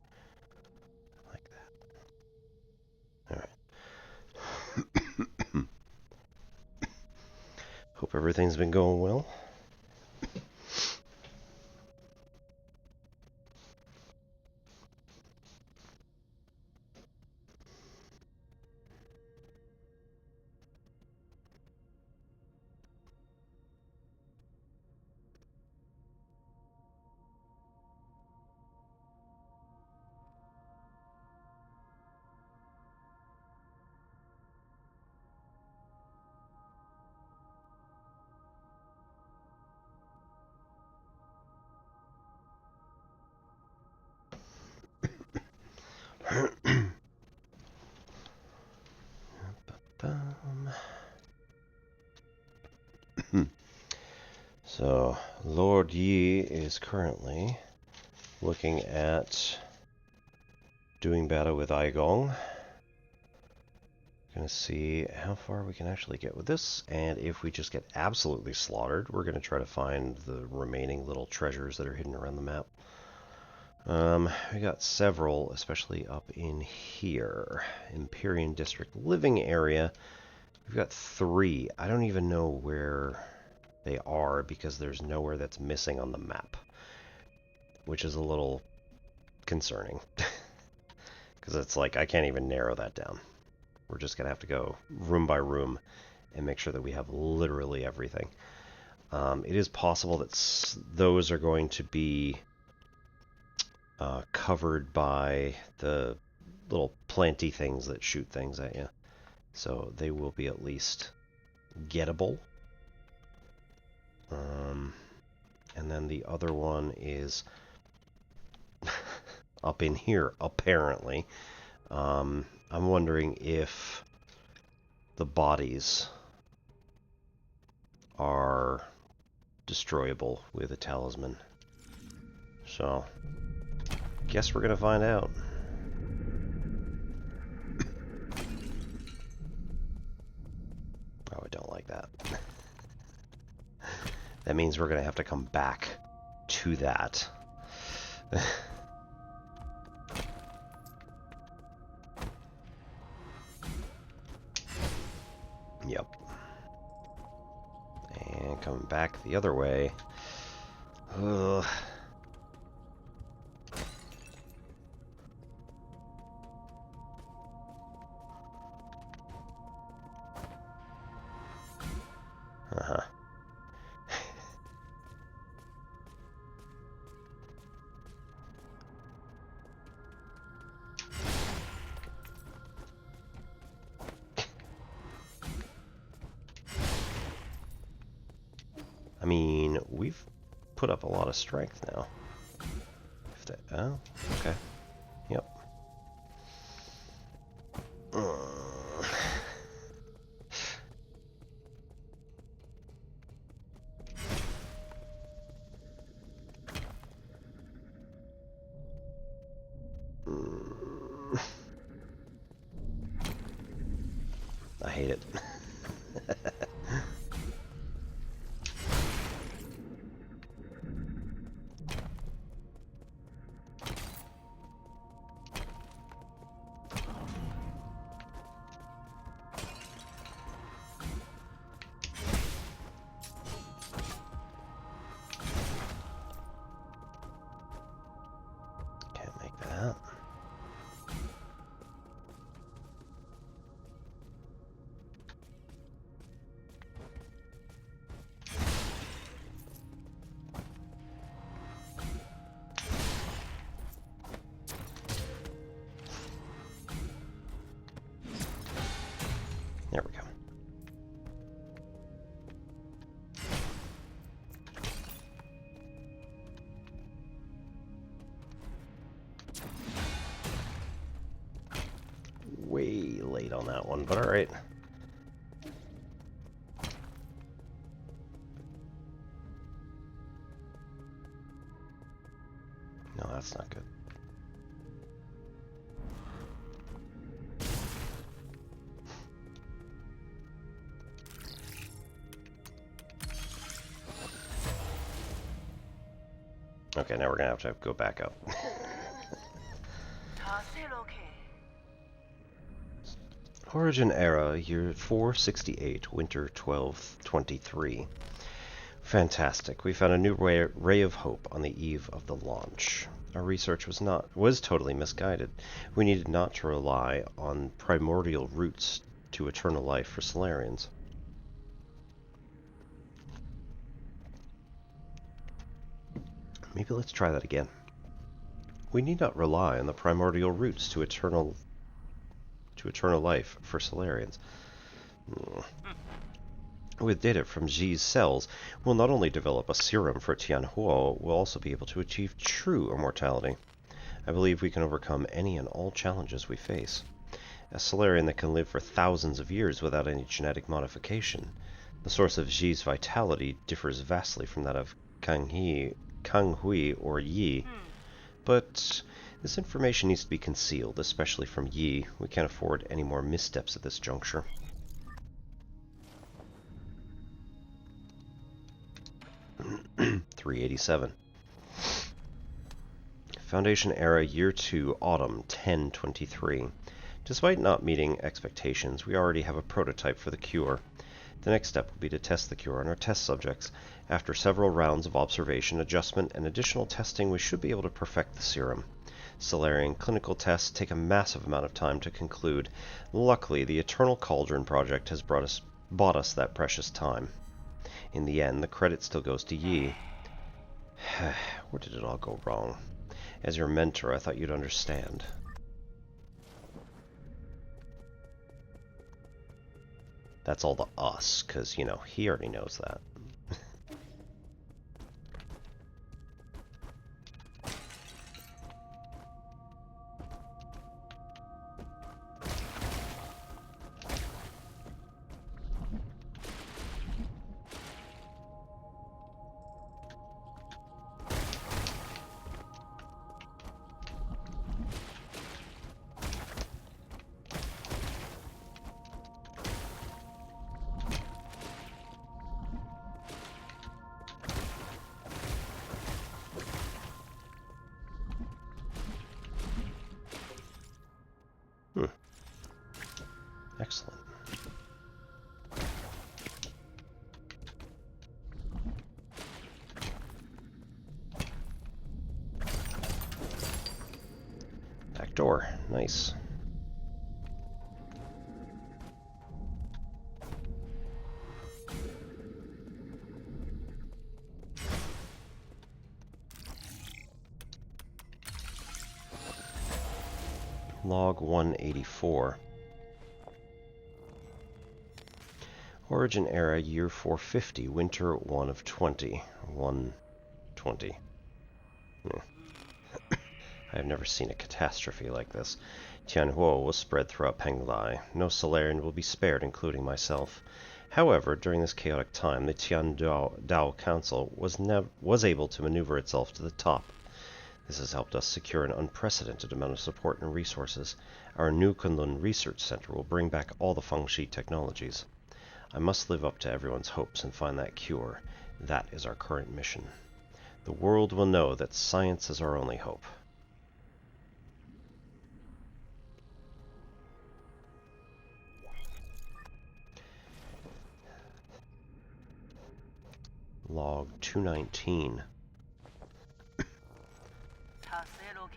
Like that. Alright. Hope everything's been going well. So, Lord Yi is currently looking at doing battle with Eigong. Gonna see how far we can actually get with this, and if we just get absolutely slaughtered, we're gonna try to find the remaining little treasures that are hidden around the map. We got several, especially up in here. Empyrean District living area. We've got 3. I don't even know where they are because there's nowhere that's missing on the map, which is a little concerning. Because it's like, I can't even narrow that down. We're just going to have to go room by room and make sure that we have literally everything. It is possible that those are going to be covered by the little planty things that shoot things at you. So they will be at least gettable. And then the other one is up in here, apparently. I'm wondering if the bodies are destroyable with a talisman. So, guess we're gonna find out. Oh, I don't like that. That means we're gonna have to come back to that. Yep. And coming back the other way. Ugh. Uh-huh. I mean, we've put up a lot of strength now. If that, oh, okay. Yep. I hate it. Can't make that. There we go. Way late on that one, but alright. No, that's not good. Okay, now we're gonna have to go back up. Origin era, year 468, winter 1223. Fantastic. We found a new ray of hope on the eve of the launch. Our research was totally misguided. We needed not to rely on primordial roots to eternal life for Solarians. Maybe let's try that again. We need not rely on the primordial roots to eternal life for Solarians. With data from Xi's cells, we'll not only develop a serum for Tianhuo, we'll also be able to achieve true immortality. I believe we can overcome any and all challenges we face. A Solarian that can live for thousands of years without any genetic modification. The source of Xi's vitality differs vastly from that of Kang Hui or Yi. But this information needs to be concealed, especially from Yi. We can't afford any more missteps at this juncture. .387. Foundation era, year 2, autumn 1023. Despite not meeting expectations, we already have a prototype for the cure. The next step will be to test the cure on our test subjects. After several rounds of observation, adjustment, and additional testing, we should be able to perfect the serum. Solarian clinical tests take a massive amount of time to conclude. Luckily, the Eternal Cauldron project has bought us that precious time. In the end, the credit still goes to Yi. Where did it all go wrong? As your mentor, I thought you'd understand. That's all the us, because, you know, he already knows that. Excellent. Back door. Nice. Log 184. Origin era, year 450, winter 1 of 20. 120. I have never seen a catastrophe like this. Tianhuo was spread throughout Penglai. No Solarian will be spared, including myself. However, during this chaotic time, the Tiandao Council was able to maneuver itself to the top. This has helped us secure an unprecedented amount of support and resources. Our new Kunlun Research Center will bring back all the Fengshi technologies. I must live up to everyone's hopes and find that cure. That is our current mission. The world will know that science is our only hope. Log 219.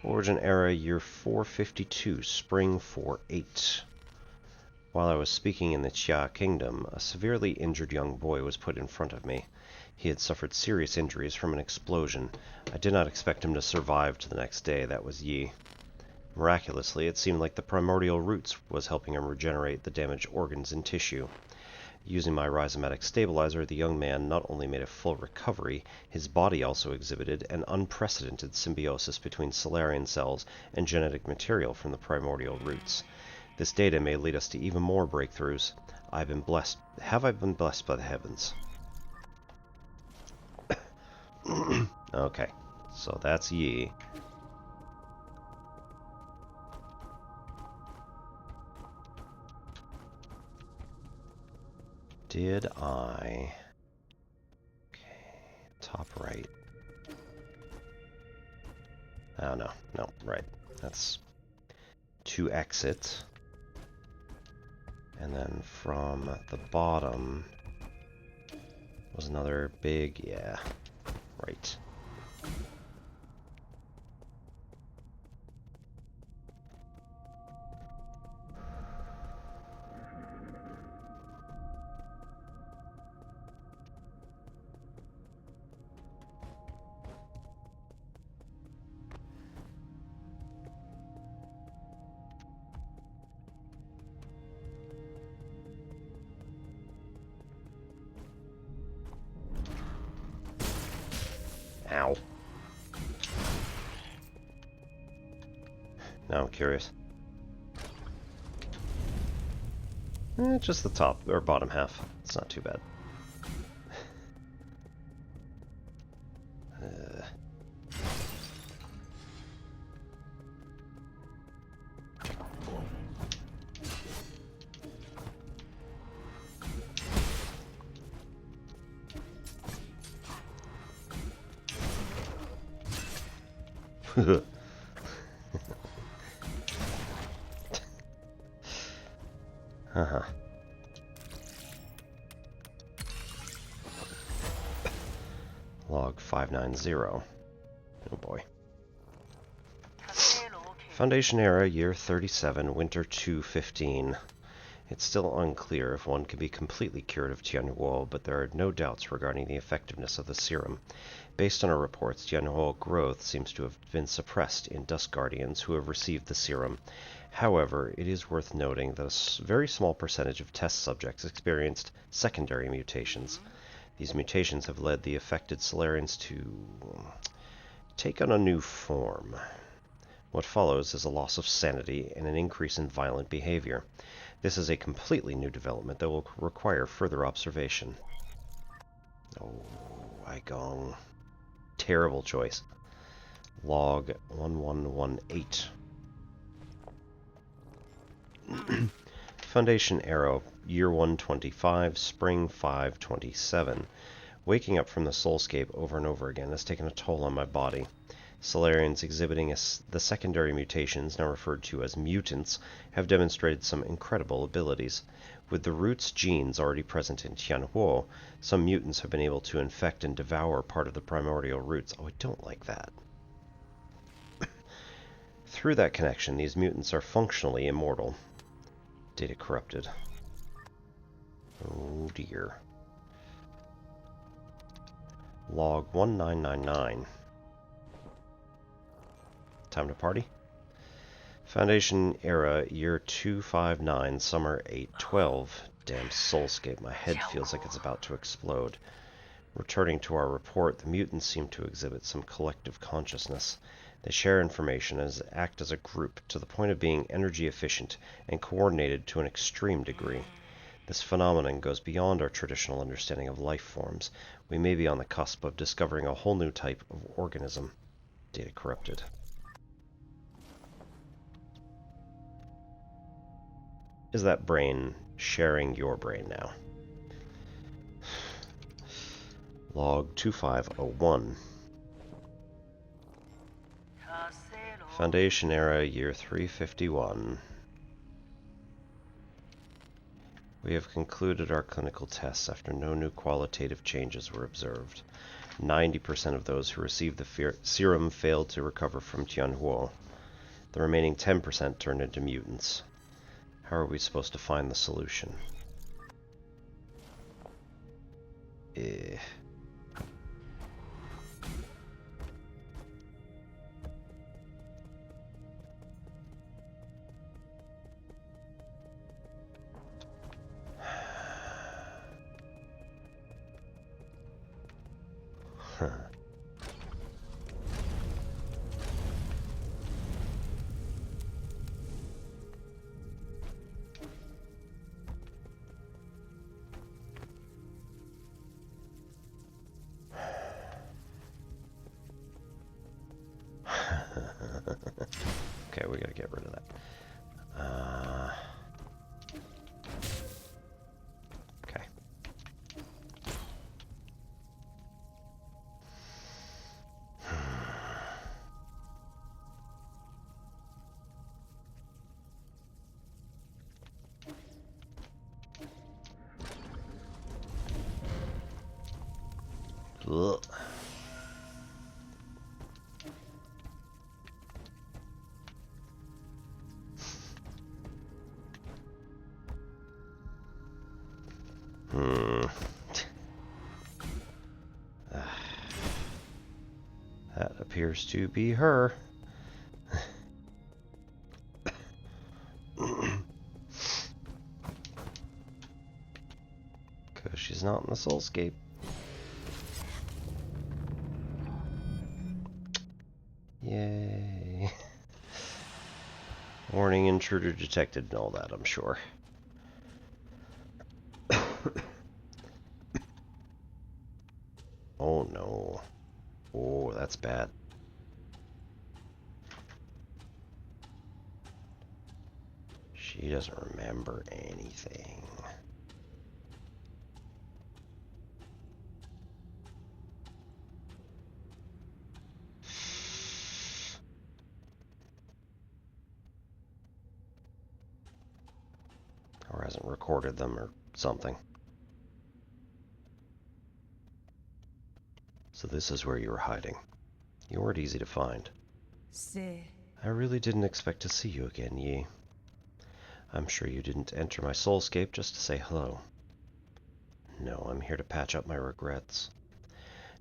Origin era, year 452, spring 48. While I was speaking in the Xia Kingdom, a severely injured young boy was put in front of me. He had suffered serious injuries from an explosion. I did not expect him to survive to the next day. That was Yi. Miraculously, it seemed like the primordial roots was helping him regenerate the damaged organs and tissue. Using my rhizomatic stabilizer, the young man not only made a full recovery, his body also exhibited an unprecedented symbiosis between Solarian cells and genetic material from the primordial roots. This data may lead us to even more breakthroughs. Have I been blessed by the heavens? Okay, so that's Yi. Did I... Okay, top right. Oh, no. No, right. That's to exit. And then from the bottom was another big... Yeah, right. Ow. Now I'm curious. Just the top, or bottom half. It's not too bad. Uh-huh. Log 590. Oh boy. Foundation Era, Year 37, Winter 215. It's still unclear if one can be completely cured of Tianhuo, but there are no doubts regarding the effectiveness of the serum. Based on our reports, Tianhuo growth seems to have been suppressed in Dusk Guardians who have received the serum. However, it is worth noting that a very small percentage of test subjects experienced secondary mutations. These mutations have led the affected Solarians to take on a new form. What follows is a loss of sanity and an increase in violent behavior. This is a completely new development that will require further observation. Oh, Eigong. Terrible choice. Log 1118. Foundation Arrow, Year 125, Spring 527. Waking up from the soulscape over and over again has taken a toll on my body. Solarians exhibiting the secondary mutations, now referred to as mutants, have demonstrated some incredible abilities. With the root's genes already present in Tianhuo, some mutants have been able to infect and devour part of the primordial roots. Oh, I don't like that. Through that connection, these mutants are functionally immortal. Data corrupted. Oh dear. Log 1999. Time to party? Foundation Era, Year 259, Summer 812. Damn soulscape, my head feels like it's about to explode. Returning to our report, the mutants seem to exhibit some collective consciousness. They share information and act as a group to the point of being energy efficient and coordinated to an extreme degree. This phenomenon goes beyond our traditional understanding of life forms. We may be on the cusp of discovering a whole new type of organism. Data corrupted. Is that brain sharing your brain now? Log 2501. Foundation Era, Year 351. We have concluded our clinical tests after no new qualitative changes were observed. 90% of those who received the serum failed to recover from Tianhuo. The remaining 10% turned into mutants. How are we supposed to find the solution? Huh. Okay, we gotta get rid of that. Okay. Ugh. That appears to be her. Because she's not in the soulscape. Yay. Warning, intruder detected and all that, I'm sure. Oh no. Oh, that's bad. She doesn't remember anything. Or hasn't recorded them or something. So this is where you were hiding. You weren't easy to find. I really didn't expect to see you again, Yi. I'm sure you didn't enter my soulscape just to say hello. No, I'm here to patch up my regrets.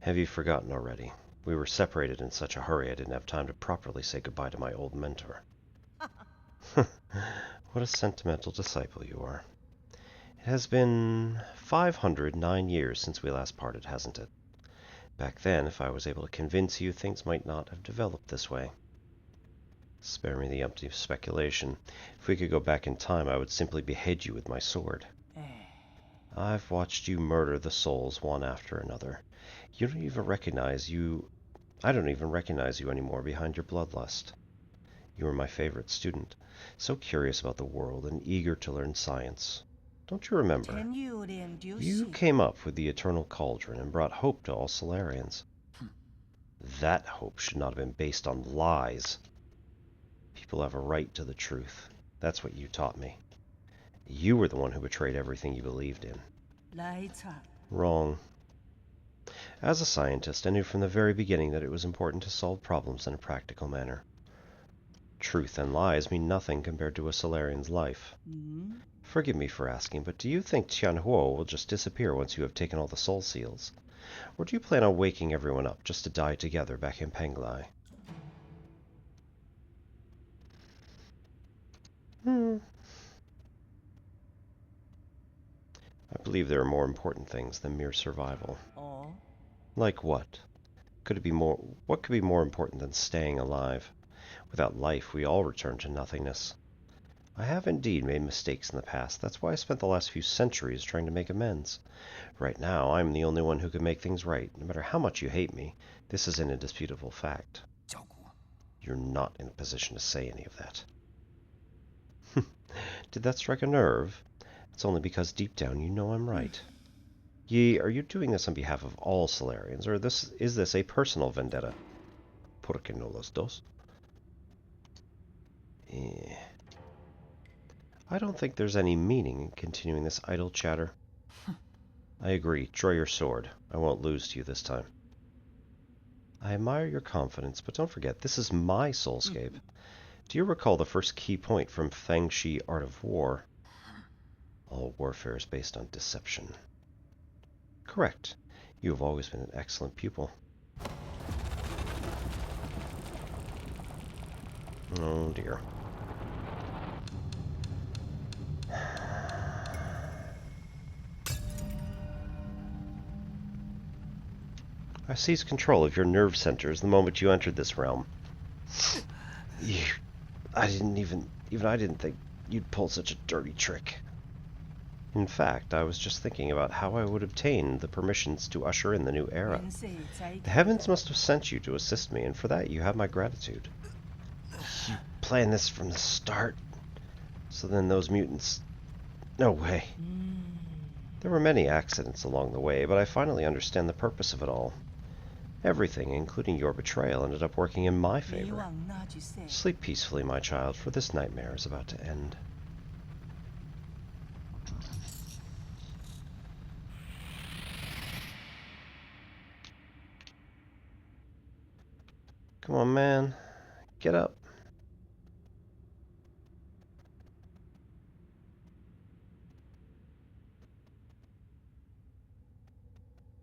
Have you forgotten already? We were separated in such a hurry I didn't have time to properly say goodbye to my old mentor. What a sentimental disciple you are. It has been 509 years since we last parted, hasn't it? Back then, if I was able to convince you, things might not have developed this way. Spare me the empty speculation. If we could go back in time, I would simply behead you with my sword. I've watched you murder the souls one after another. You don't even recognize you... I don't even recognize you anymore behind your bloodlust. You were my favorite student, so curious about the world and eager to learn science. Don't you remember? You came up with the eternal cauldron and brought hope to all Solarians. That hope should not have been based on lies. People have a right to the truth. That's what you taught me. You were the one who betrayed everything you believed in. Wrong. As a scientist, I knew from the very beginning that it was important to solve problems in a practical manner. Truth and lies mean nothing compared to a Solarian's life. Forgive me for asking, but do you think Tianhuo will just disappear once you have taken all the soul seals? Or do you plan on waking everyone up just to die together back in Penglai? I believe there are more important things than mere survival. Like what? What could be more important than staying alive? Without life, we all return to nothingness. I have indeed made mistakes in the past. That's why I spent the last few centuries trying to make amends. Right now, I'm the only one who can make things right. No matter how much you hate me, this is an indisputable fact. You're not in a position to say any of that. Did that strike a nerve? It's only because deep down you know I'm right. Yi, are you doing this on behalf of all Solarians, or is this a personal vendetta? ¿Por qué no los dos? I don't think there's any meaning in continuing this idle chatter. I agree. Draw your sword. I won't lose to you this time. I admire your confidence, but don't forget, this is my soulscape. Do you recall the first key point from Feng Shi Art of War? All warfare is based on deception. Correct. You have always been an excellent pupil. Oh dear. I seized control of your nerve centers the moment you entered this realm. I didn't think you'd pull such a dirty trick. In fact, I was just thinking about how I would obtain the permissions to usher in the new era. The heavens must have sent you to assist me, and for that you have my gratitude. You planned this from the start? So then those mutants... No way. There were many accidents along the way, but I finally understand the purpose of it all. Everything, including your betrayal, ended up working in my favor. Sleep peacefully, my child, for this nightmare is about to end. Come on, man. Get up.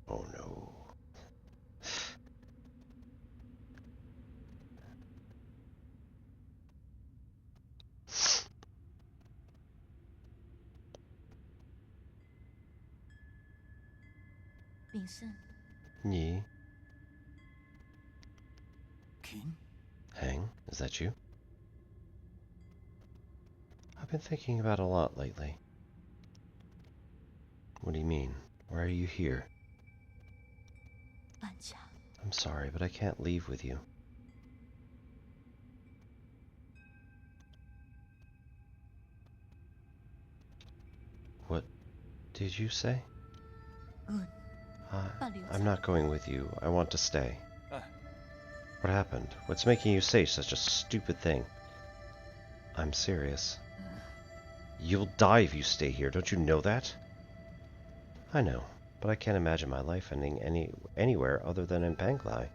Oh no. Yi. Hang, is that you? I've been thinking about a lot lately. What do you mean? Why are you here? I'm sorry, but I can't leave with you. What did you say? I'm not going with you. I want to stay. What happened? What's making you say such a stupid thing? I'm serious. You'll die if you stay here, don't you know that? I know, but I can't imagine my life ending anywhere other than in Penglai.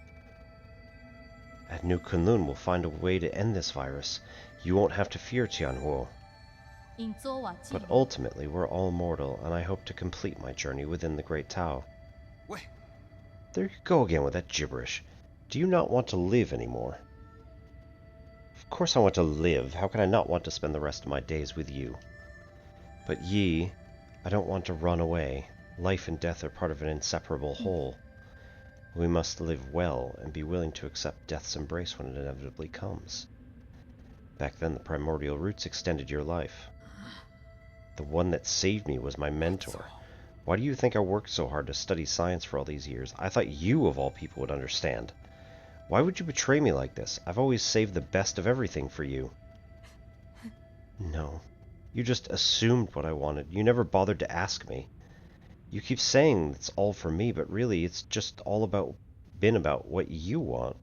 At New Kunlun, we'll find a way to end this virus. You won't have to fear Tianhuo. But ultimately, we're all mortal, and I hope to complete my journey within the Great Tao. Wait. There you go again with that gibberish. Do you not want to live anymore? Of course I want to live. How can I not want to spend the rest of my days with you? But Yi, I don't want to run away. Life and death are part of an inseparable whole. We must live well and be willing to accept death's embrace when it inevitably comes. Back then, the primordial roots extended your life. The one that saved me was my mentor. Why do you think I worked so hard to study science for all these years? I thought you, of all people, would understand. Why would you betray me like this? I've always saved the best of everything for you. No. You just assumed what I wanted. You never bothered to ask me. You keep saying it's all for me, but really it's just all been about what you want.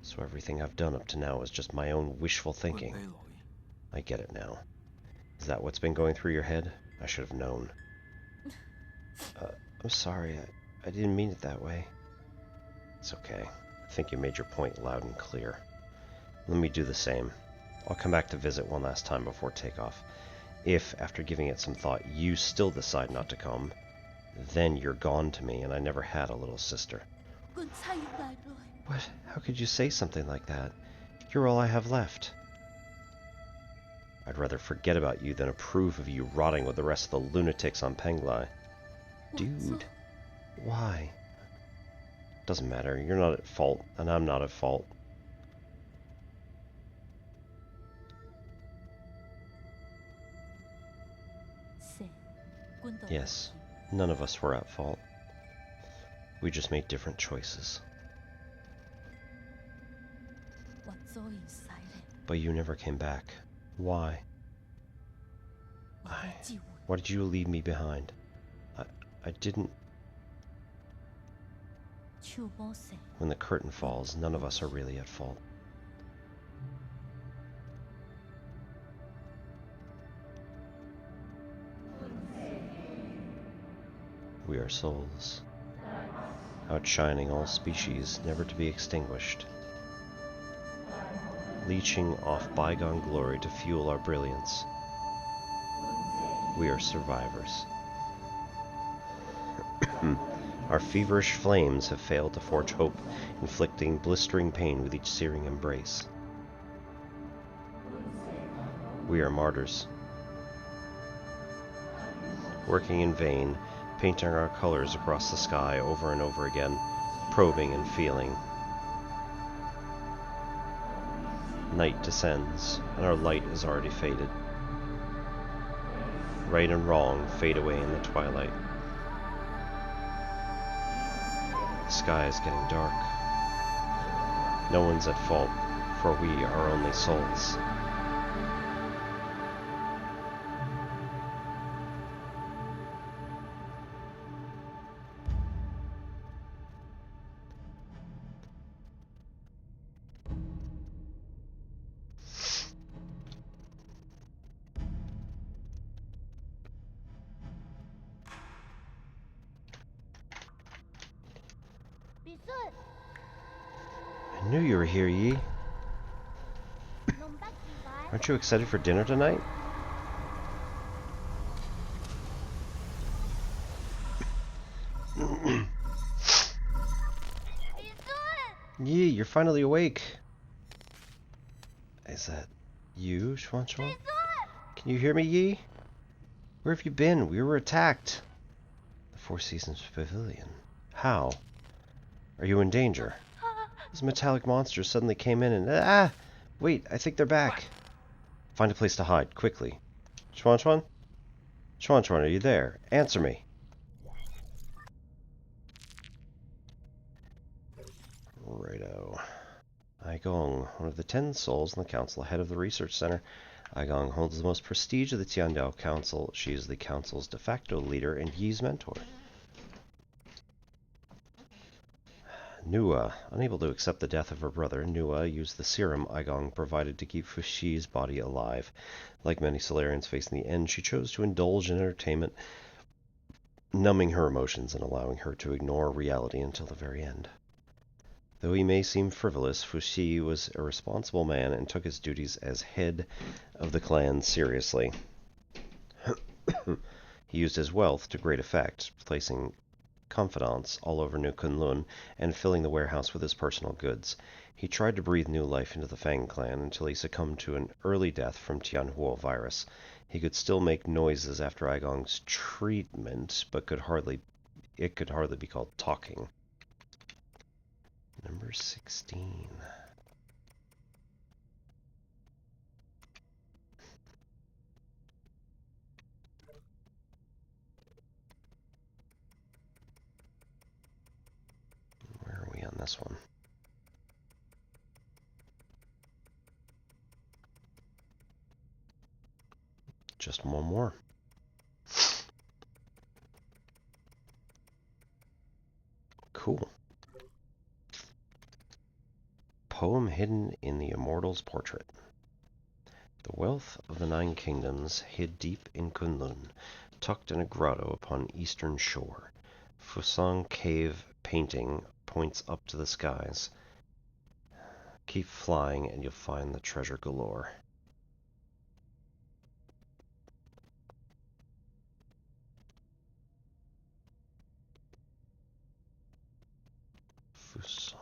So everything I've done up to now is just my own wishful thinking. I get it now. Is that what's been going through your head? I should have known. I'm sorry. I didn't mean it that way. It's okay. I think you made your point loud and clear. Let me do the same. I'll come back to visit one last time before takeoff. If, after giving it some thought, you still decide not to come, then you're gone to me, and I never had a little sister. What? How could you say something like that? You're all I have left. I'd rather forget about you than approve of you rotting with the rest of the lunatics on Penglai. Dude, why? Doesn't matter. You're not at fault, and I'm not at fault. Yes, none of us were at fault. We just made different choices. But you never came back. Why? Why did you leave me behind? I didn't... When the curtain falls, none of us are really at fault. We are souls, outshining all species, never to be extinguished, leeching off bygone glory to fuel our brilliance. We are survivors. Our feverish flames have failed to forge hope, inflicting blistering pain with each searing embrace. We are martyrs, working in vain, painting our colors across the sky over and over again, probing and feeling. Night descends, and our light is already faded. Right and wrong fade away in the twilight. The sky is getting dark. No one's at fault, for we are only souls. I knew you were here, Yi. Aren't you excited for dinner tonight? Yi, you're finally awake. Is that you, Chuan Chuan? Can you hear me, Yi? Where have you been? We were attacked. The Four Seasons Pavilion. How? Are you in danger? Those metallic monsters suddenly came in and... Ah! Wait, I think they're back. Find a place to hide, quickly. Chuan Chuan? Chuan Chuan, are you there? Answer me. Righto. Eigong, one of the 10 souls in the council, head of the research center. Eigong holds the most prestige of the Tiandao Council. She is the council's de facto leader and Yi's mentor. Nua, unable to accept the death of her brother, Nua used the serum Eigong provided to keep Fushi's body alive. Like many Solarians facing the end, she chose to indulge in entertainment numbing her emotions and allowing her to ignore reality until the very end. Though he may seem frivolous, Fuxi was a responsible man and took his duties as head of the clan seriously. He used his wealth to great effect, placing confidants all over New Kunlun and filling the warehouse with his personal goods. He tried to breathe new life into the Fang clan until he succumbed to an early death from Tianhuo virus. He could still make noises after Eigong's treatment, but it could hardly be called talking. Number 16. Where are we on this one? Just one more. Cool. Poem hidden in the immortal's portrait. The wealth of the Nine Kingdoms hid deep in Kunlun, tucked in a grotto upon eastern shore. Fusang cave painting points up to the skies. Keep flying and you'll find the treasure galore. Fusang.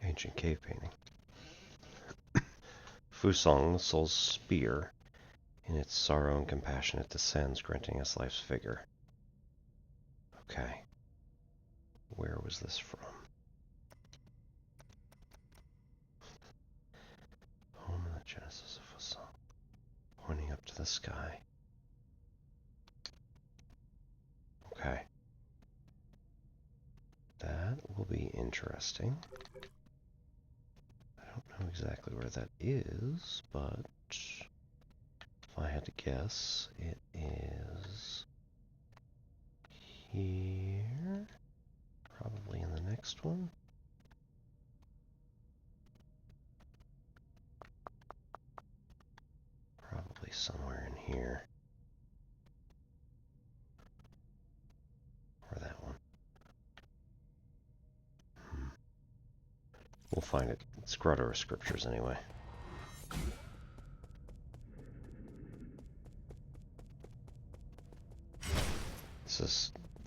Ancient cave painting. Fusang, the soul's spear, in its sorrow and compassion it descends, granting us life's vigor. Okay. Where was this from? Home of the Genesis of Fusang. Pointing up to the sky. Okay. That will be interesting. I don't know exactly where that is, but if I had to guess, it is here. Probably in the next one. Probably somewhere in here. Or that one. We'll find it. It's Grotto Scriptures anyway.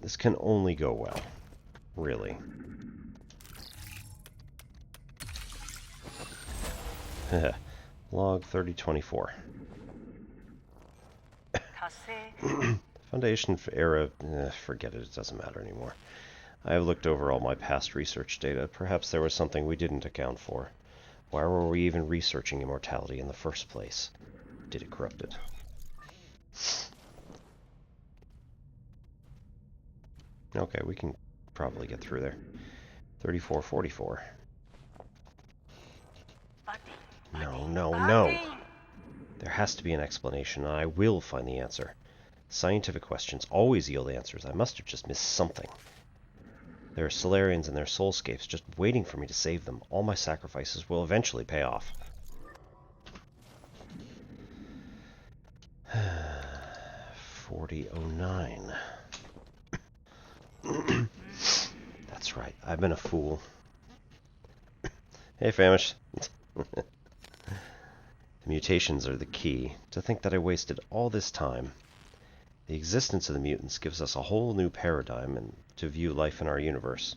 This can only go well. Really. Log 3024. Foundation era, forget it doesn't matter anymore. I have looked over all my past research data. Perhaps there was something we didn't account for. Why were we even researching immortality in the first place? Did it corrupt it? Okay, we can probably get through there. 3444. No, no, no! There has to be an explanation, and I will find the answer. Scientific questions always yield answers. I must have just missed something. There are Solarians and their soulscapes just waiting for me to save them. All my sacrifices will eventually pay off. 4009. I've been a fool. Hey, Famish. The mutations are the key. To think that I wasted all this time. The existence of the mutants gives us a whole new paradigm and to view life in our universe.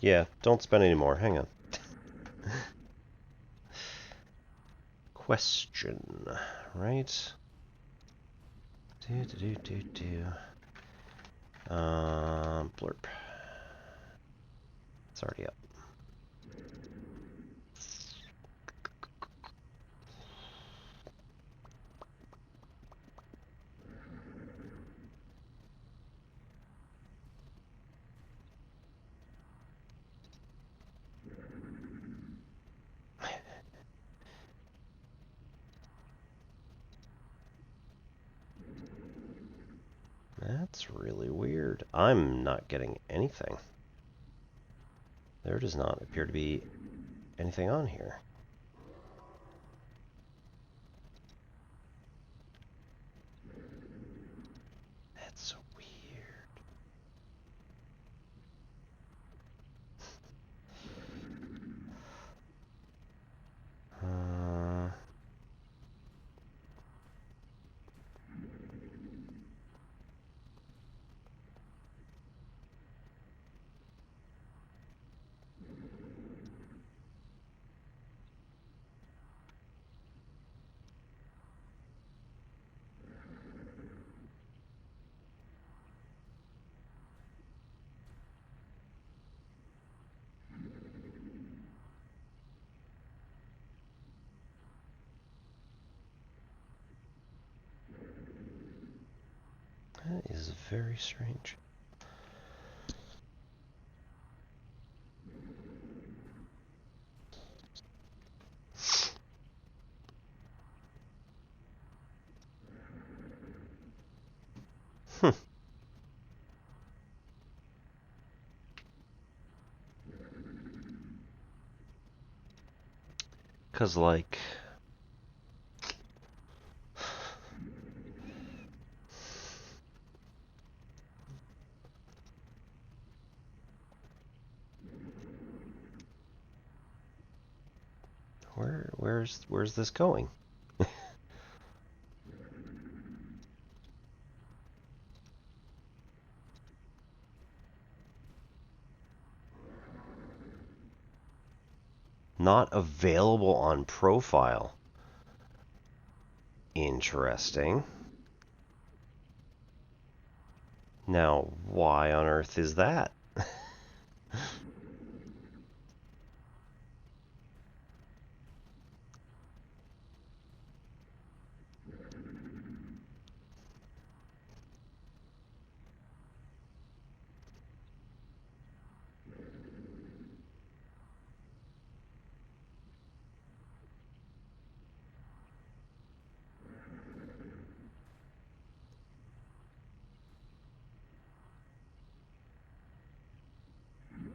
Yeah, don't spend any more. Hang on. Question, right? Blurp. It's already up. That's really weird. I'm not getting anything. There does not appear to be anything on here. That's so weird. That is very strange. Cause like where's this going? Not available on profile. Interesting. Now, why on earth is that?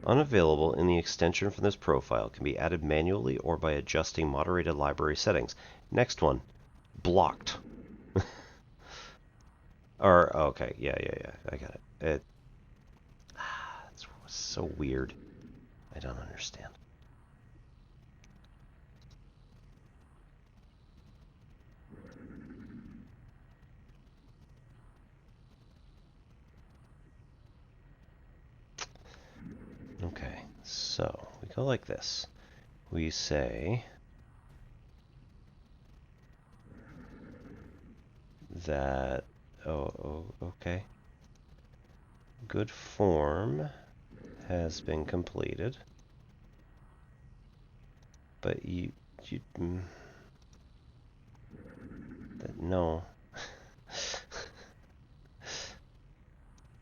Unavailable in the extension from this profile can be added manually or by adjusting moderated library settings. Next one, blocked. Or, okay, yeah, I got it. It's so weird. I don't understand. Okay, so we go like this. We say that, okay. Good form has been completed. But no.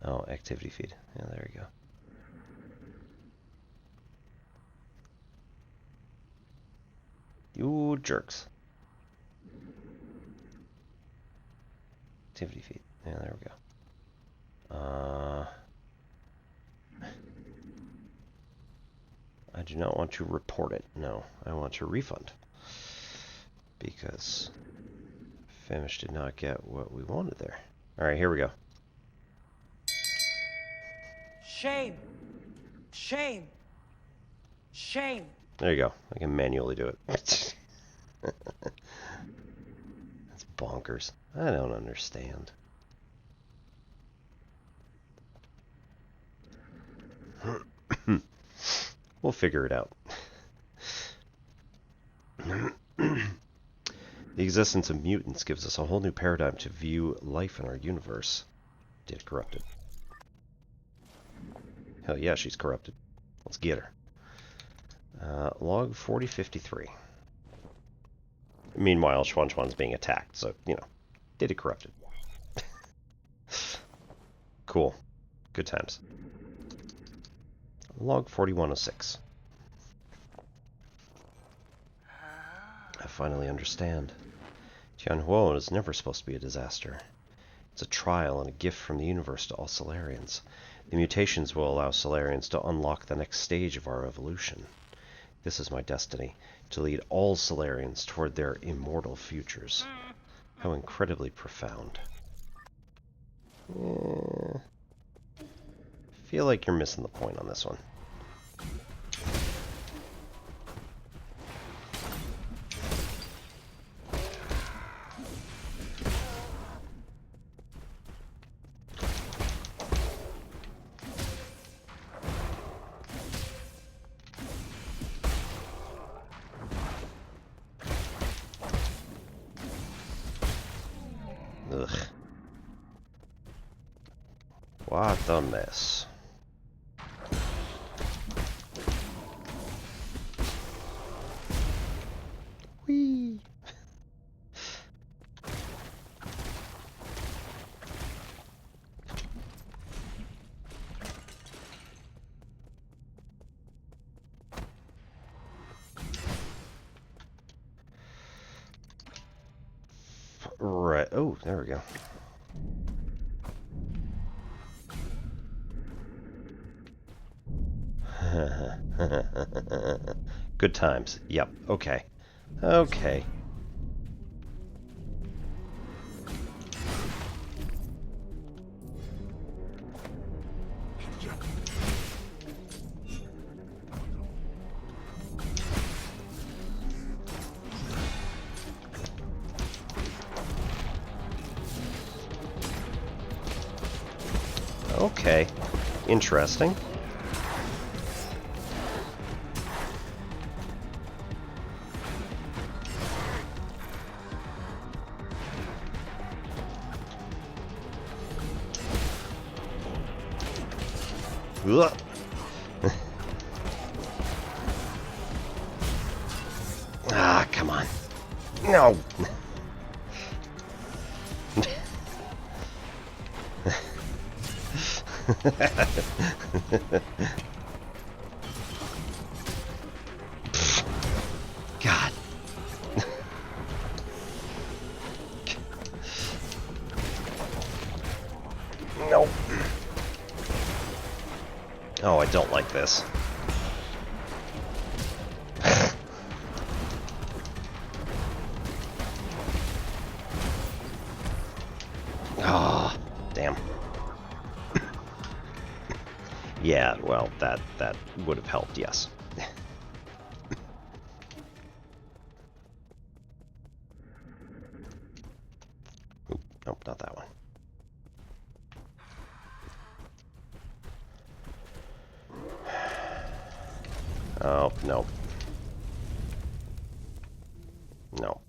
Oh, activity feed. Yeah, there we go. You jerks. Activity feed. Yeah, there we go. I do not want to report it. No, I want to refund. Because Famish did not get what we wanted there. Alright, here we go. Shame. Shame. Shame. There you go. I can manually do it. That's bonkers. I don't understand. We'll figure it out. The existence of mutants gives us a whole new paradigm to view life in our universe. Data corrupted. Hell yeah, she's corrupted. Let's get her. Log 4053. Meanwhile, Chuan's being attacked, so, you know, data corrupted. Cool. Good times. Log 4106. I finally understand. Tianhuo is never supposed to be a disaster. It's a trial and a gift from the universe to all Solarians. The mutations will allow Solarians to unlock the next stage of our evolution. This is my destiny, to lead all Solarians toward their immortal futures. How incredibly profound. Feel like you're missing the point on this one. Ugh. What a mess. Whee! Right. Oh, there we go. Good times. Yep. Okay. Okay. Okay. Interesting. Ugh. Ah, come on. No. God. No. Oh, I don't like this. Ah, oh, damn. Yeah, well, that would have helped, yes. Oop, nope, not that one. Oh, no. No.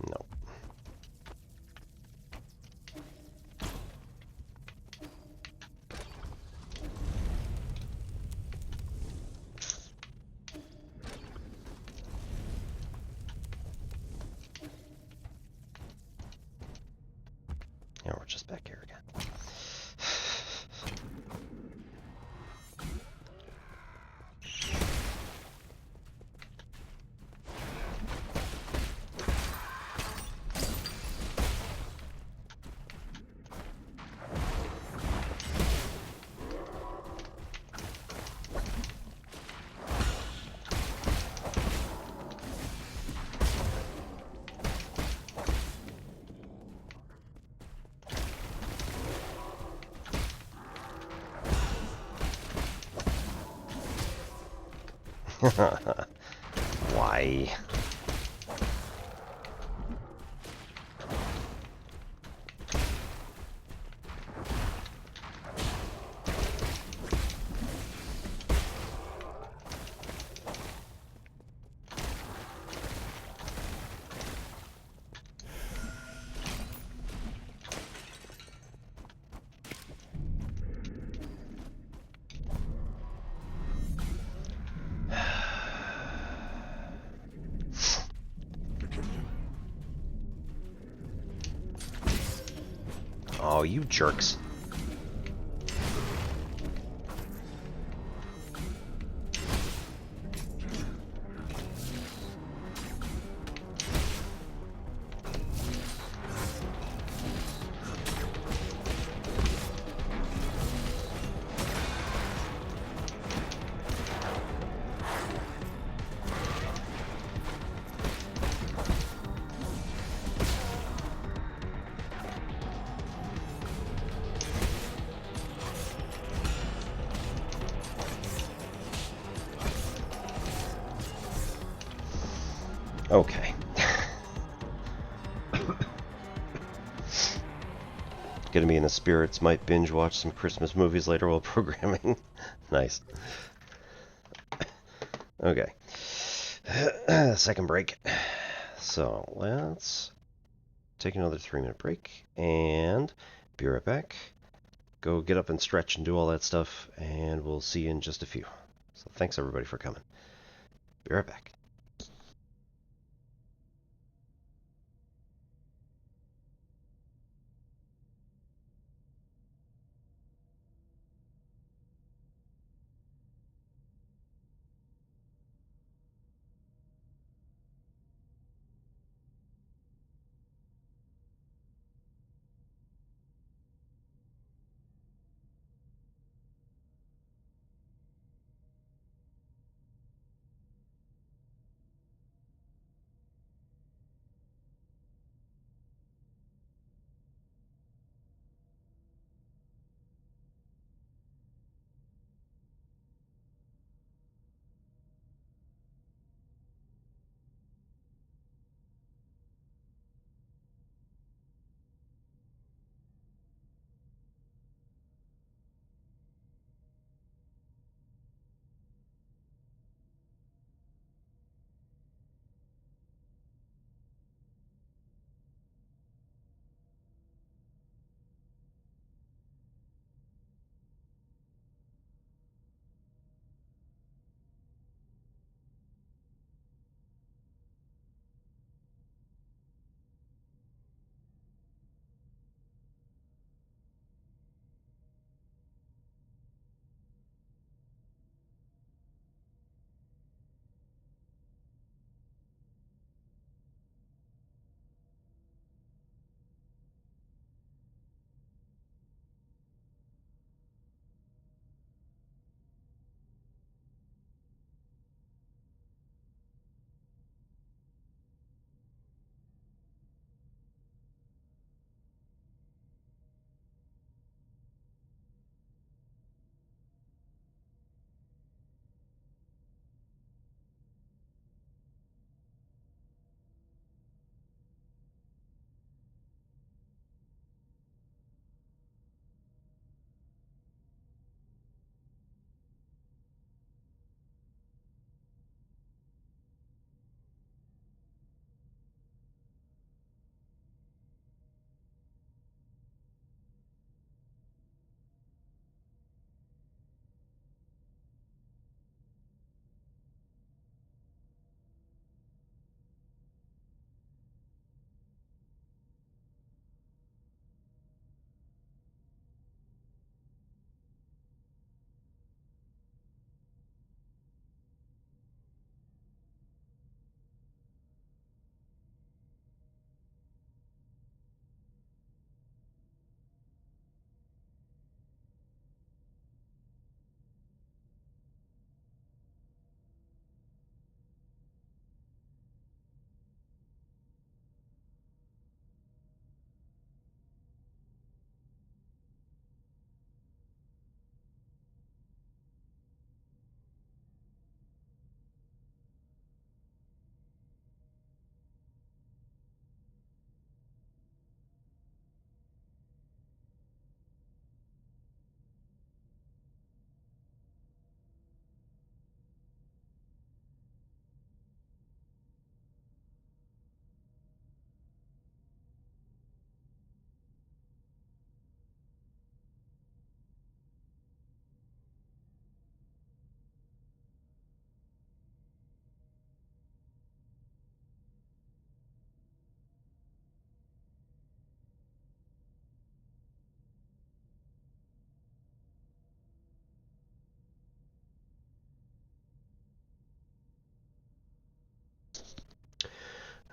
No. Yeah, we're just back here again. Why? Oh, you jerks. Okay. Gonna be in the spirits, might binge watch some Christmas movies later while programming. Nice. Okay. Second break. So let's take another 3-minute break and be right back. Go get up and stretch and do all that stuff, and we'll see you in just a few. So thanks everybody for coming. Be right back.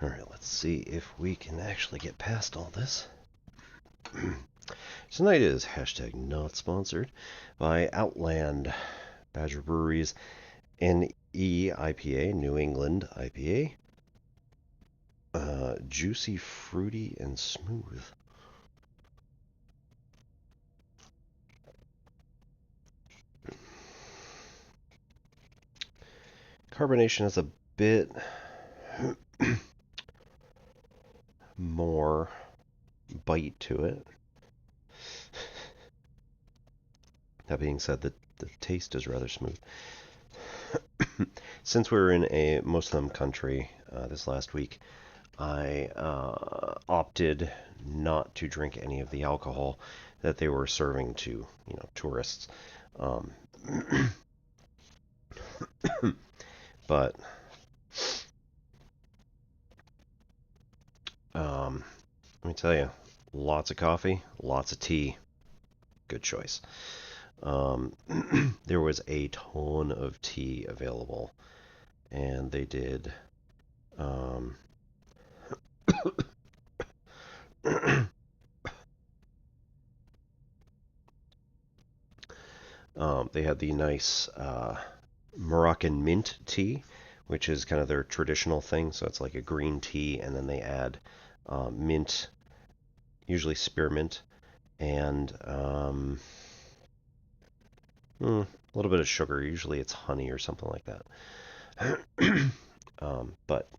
Alright, let's see if we can actually get past all this. Tonight is hashtag not sponsored by Outland Badger Brewery's NE IPA, New England IPA. Juicy, fruity, and smooth. Carbonation has a bit more bite to it. That being said, the taste is rather smooth. Since we were in a Muslim country this last week, I opted not to drink any of the alcohol that they were serving to, tourists. But let me tell you, lots of coffee, lots of tea. Good choice. There was a ton of tea available, and they did they had the nice Moroccan mint tea, which is kind of their traditional thing. So it's like a green tea, and then they add mint, usually spearmint, and a little bit of sugar. Usually it's honey or something like that. But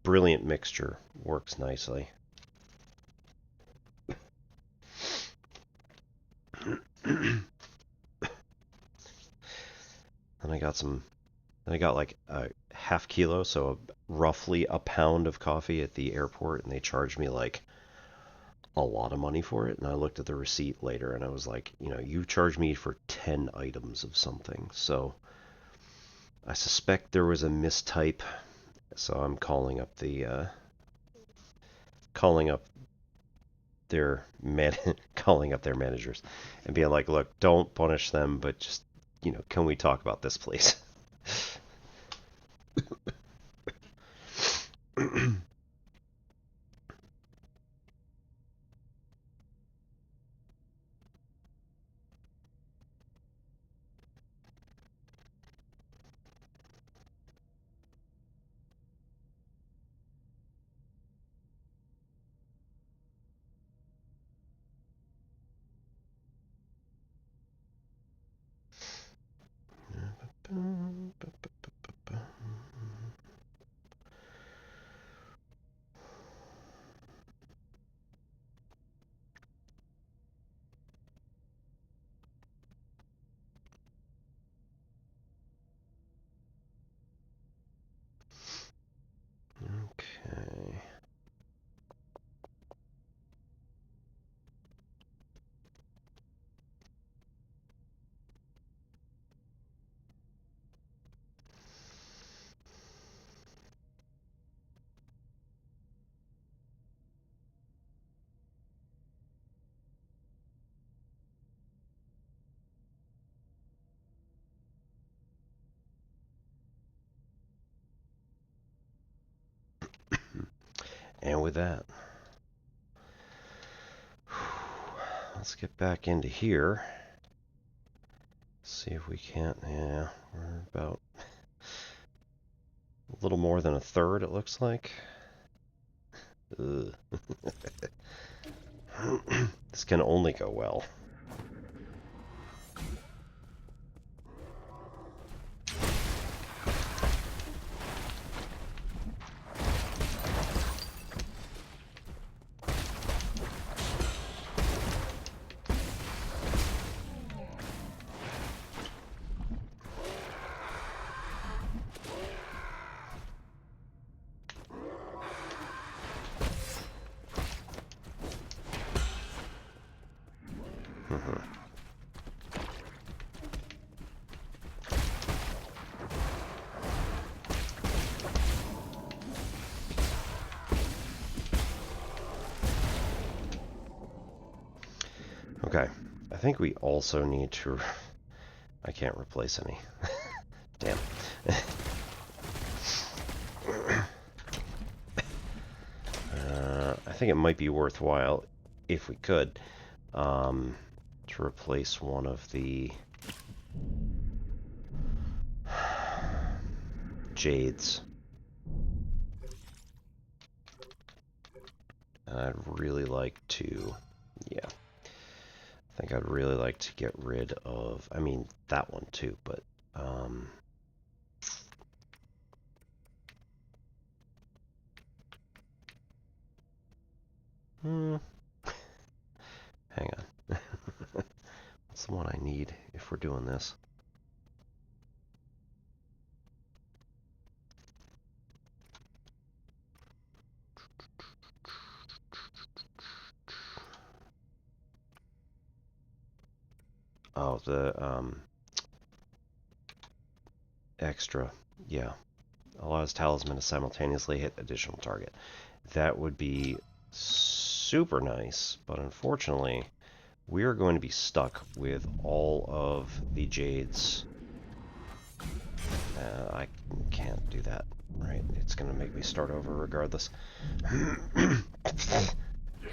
brilliant mixture, works nicely. And I got like a half kilo, so roughly a pound of coffee at the airport, and they charged me like a lot of money for it. And I looked at the receipt later, and I was like, you charged me for 10 items of something. So I suspect there was a mistype. So I'm calling up their managers and being like, look, don't punish them, but just, can we talk about this, please? Okay. And with that, let's get back into here. See if we can't. Yeah, we're about a little more than a third, it looks like. This can only go well. Okay, I think we also need to... I can't replace any. Damn. think it might be worthwhile, if we could, to replace one of the jades. And I'd really like to, yeah, I think I'd really like to get rid of, I mean, that one too, but, hang on. What's the one I need if we're doing this? Oh, the extra, yeah. Allows talisman to simultaneously hit additional target. That would be super nice, but unfortunately, we are going to be stuck with all of the jades. I can't do that, right? It's going to make me start over regardless.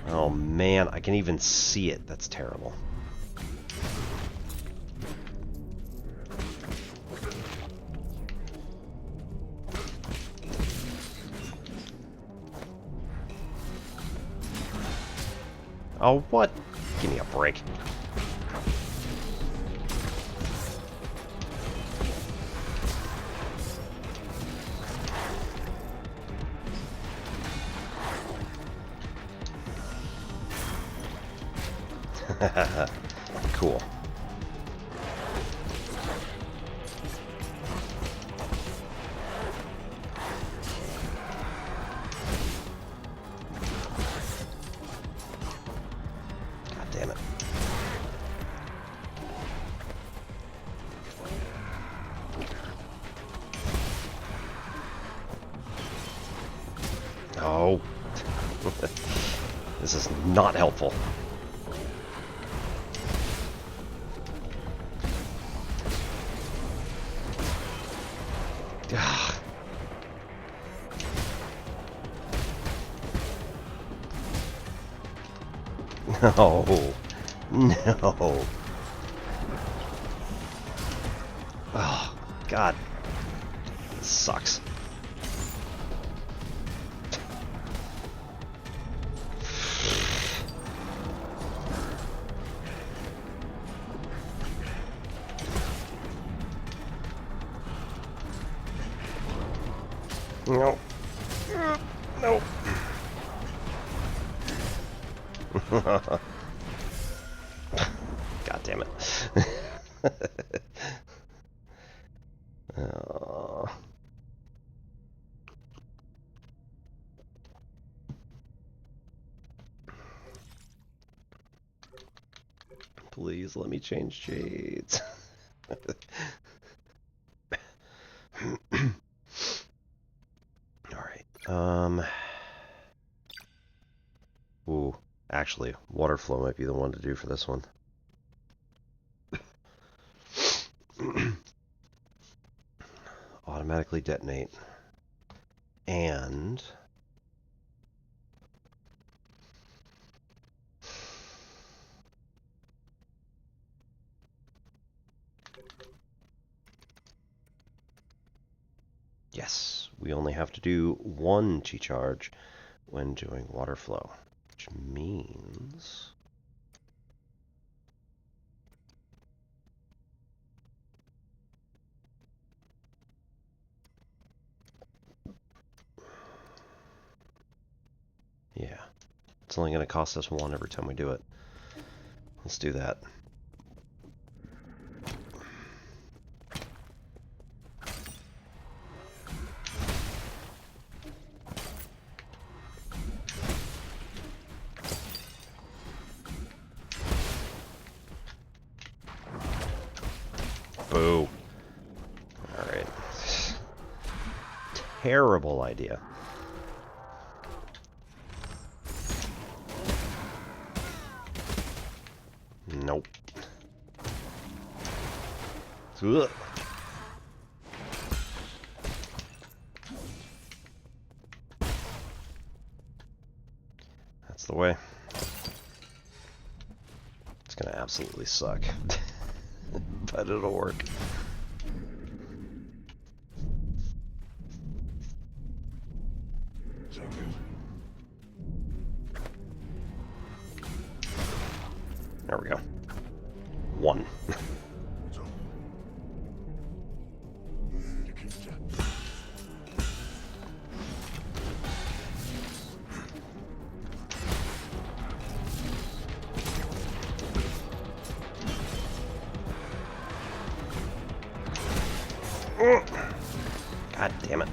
Oh man, I can even see it. That's terrible. Oh, what? Give me a break. Cool. God damn it. Oh. This is not helpful. No. No. Oh, God. This sucks. No. No. God damn it. Please let me change shades. Alright, ooh, actually, water flow might be the one to do for this one. Automatically detonate. And yes, we only have to do one chi charge when doing water flow, which means yeah, it's only going to cost us one every time we do it. Let's do that. Boo. Alright. Terrible idea. Nope. Ugh. That's the way. It's gonna absolutely suck. But it'll work. There we go. 1. God damn it.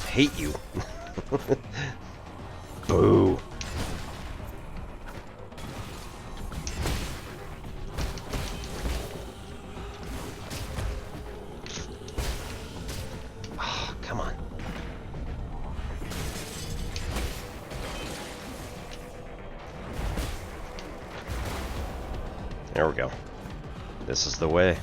Hate you. Boo. Oh, come on. There we go. This is the way.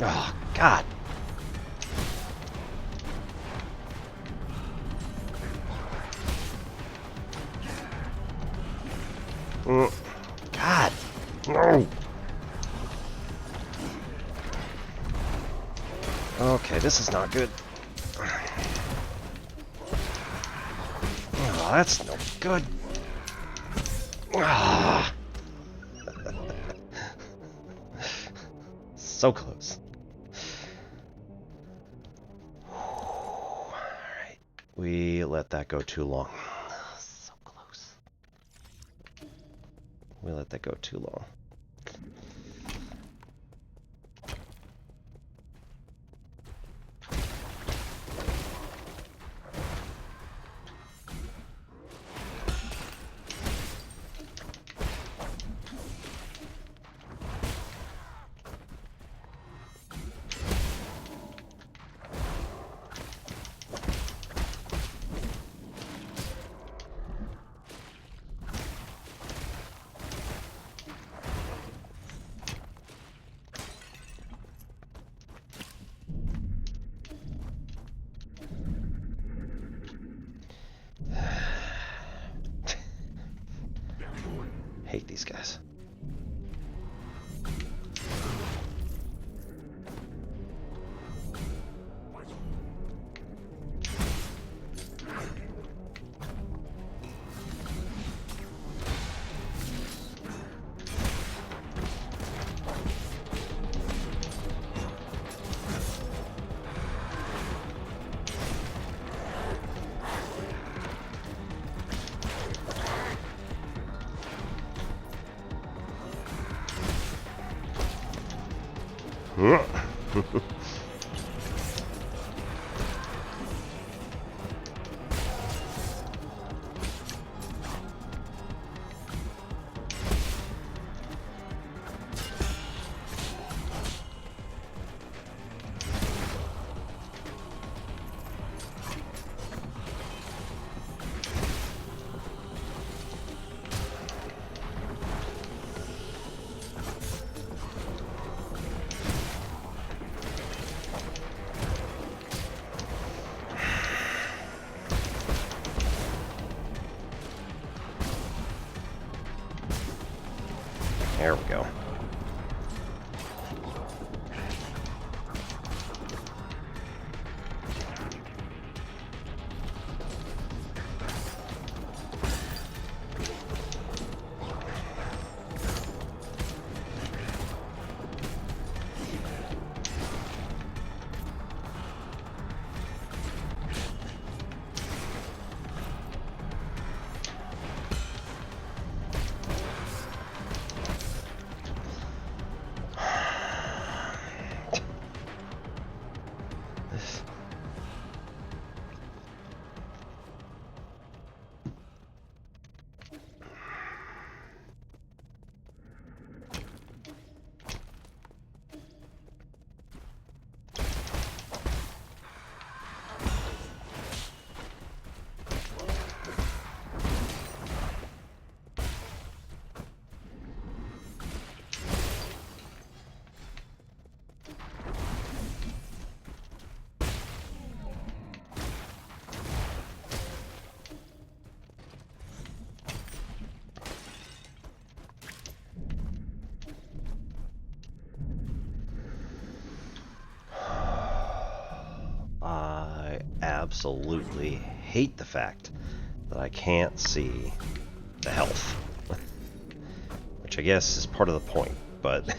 Oh, God. God. No. Okay, this is not good. Oh, that's no good. Ah. So close. Alright. We let that go too long. So close. We let that go too long. Hate these guys. There we go. absolutely hate the fact that I can't see the health. Which I guess is part of the point, but...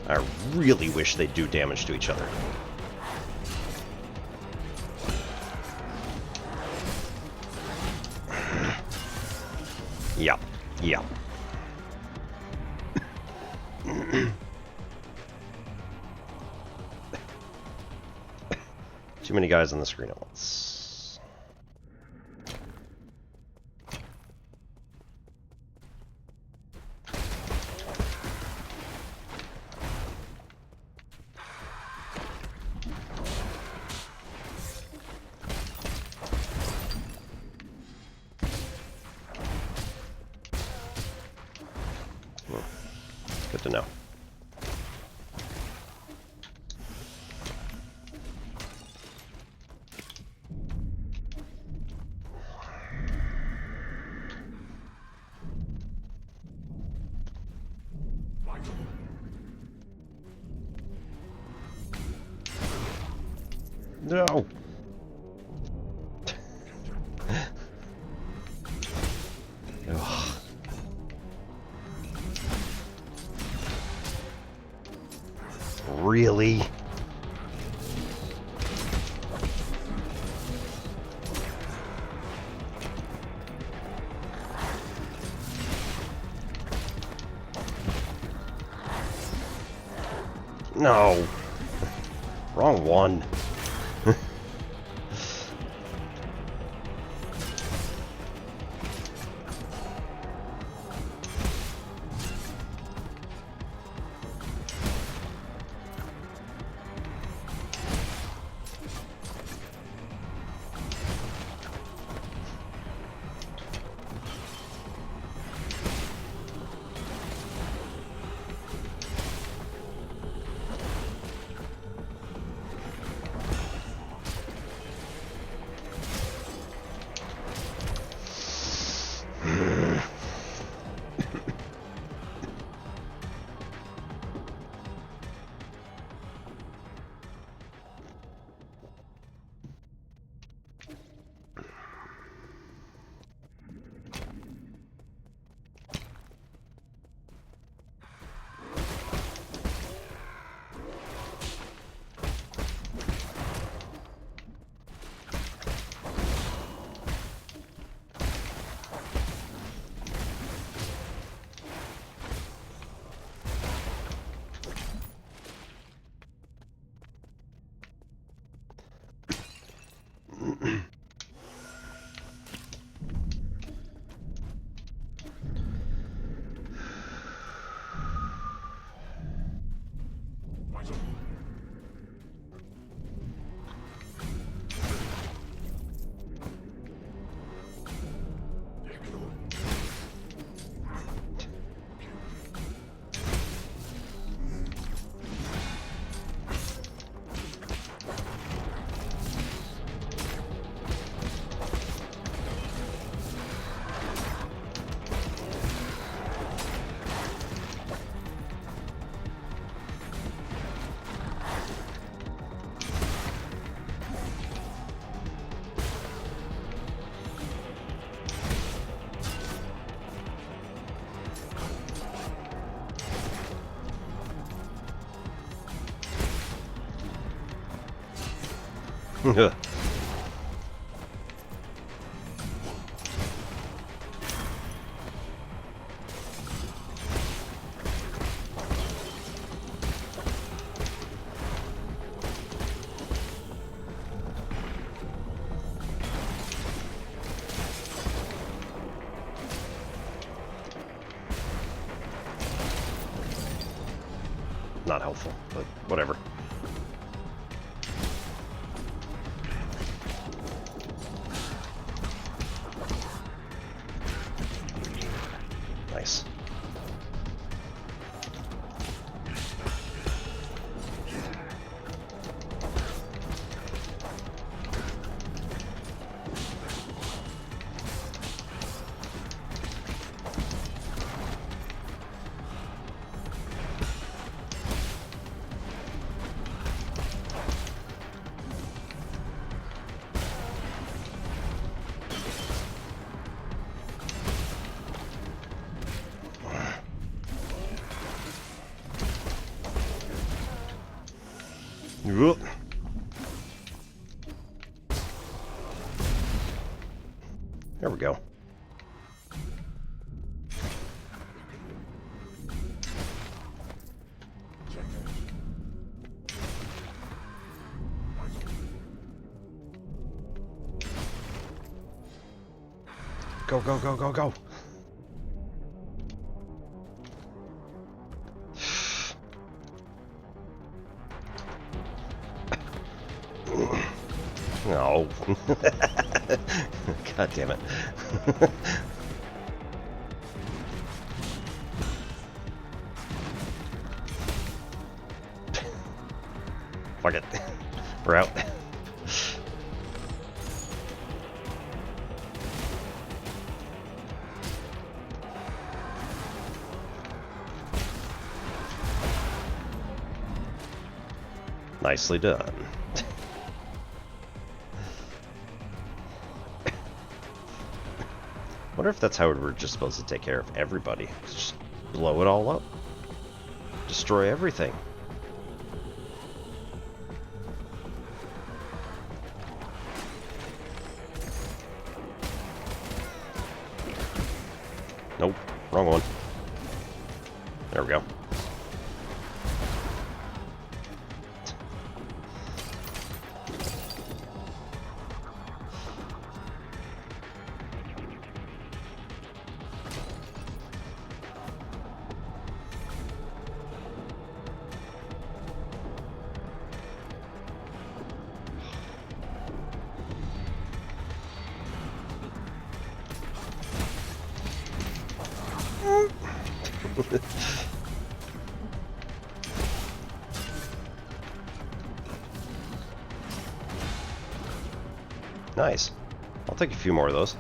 I really wish they'd do damage to each other. Yeah, yeah. Too many guys on the screen at once. Good to know. No. Ugh. Really? No. Wrong one. Not helpful, but whatever. Whoop. There we go. Go, go, go, go, go! No. God damn it. Fuck it. We're out. Nicely done. Wonder if that's how we're just supposed to take care of everybody. Just blow it all up. Destroy everything. Nope, wrong one. There we go. Nice. I'll take a few more of those.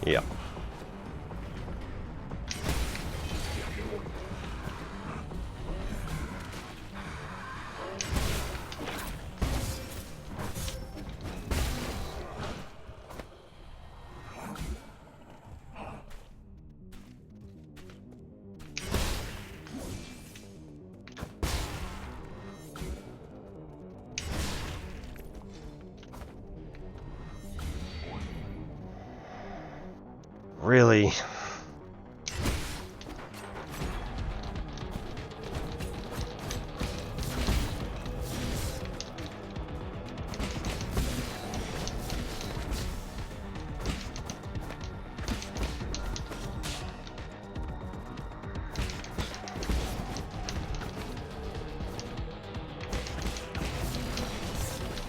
Yeah. Really?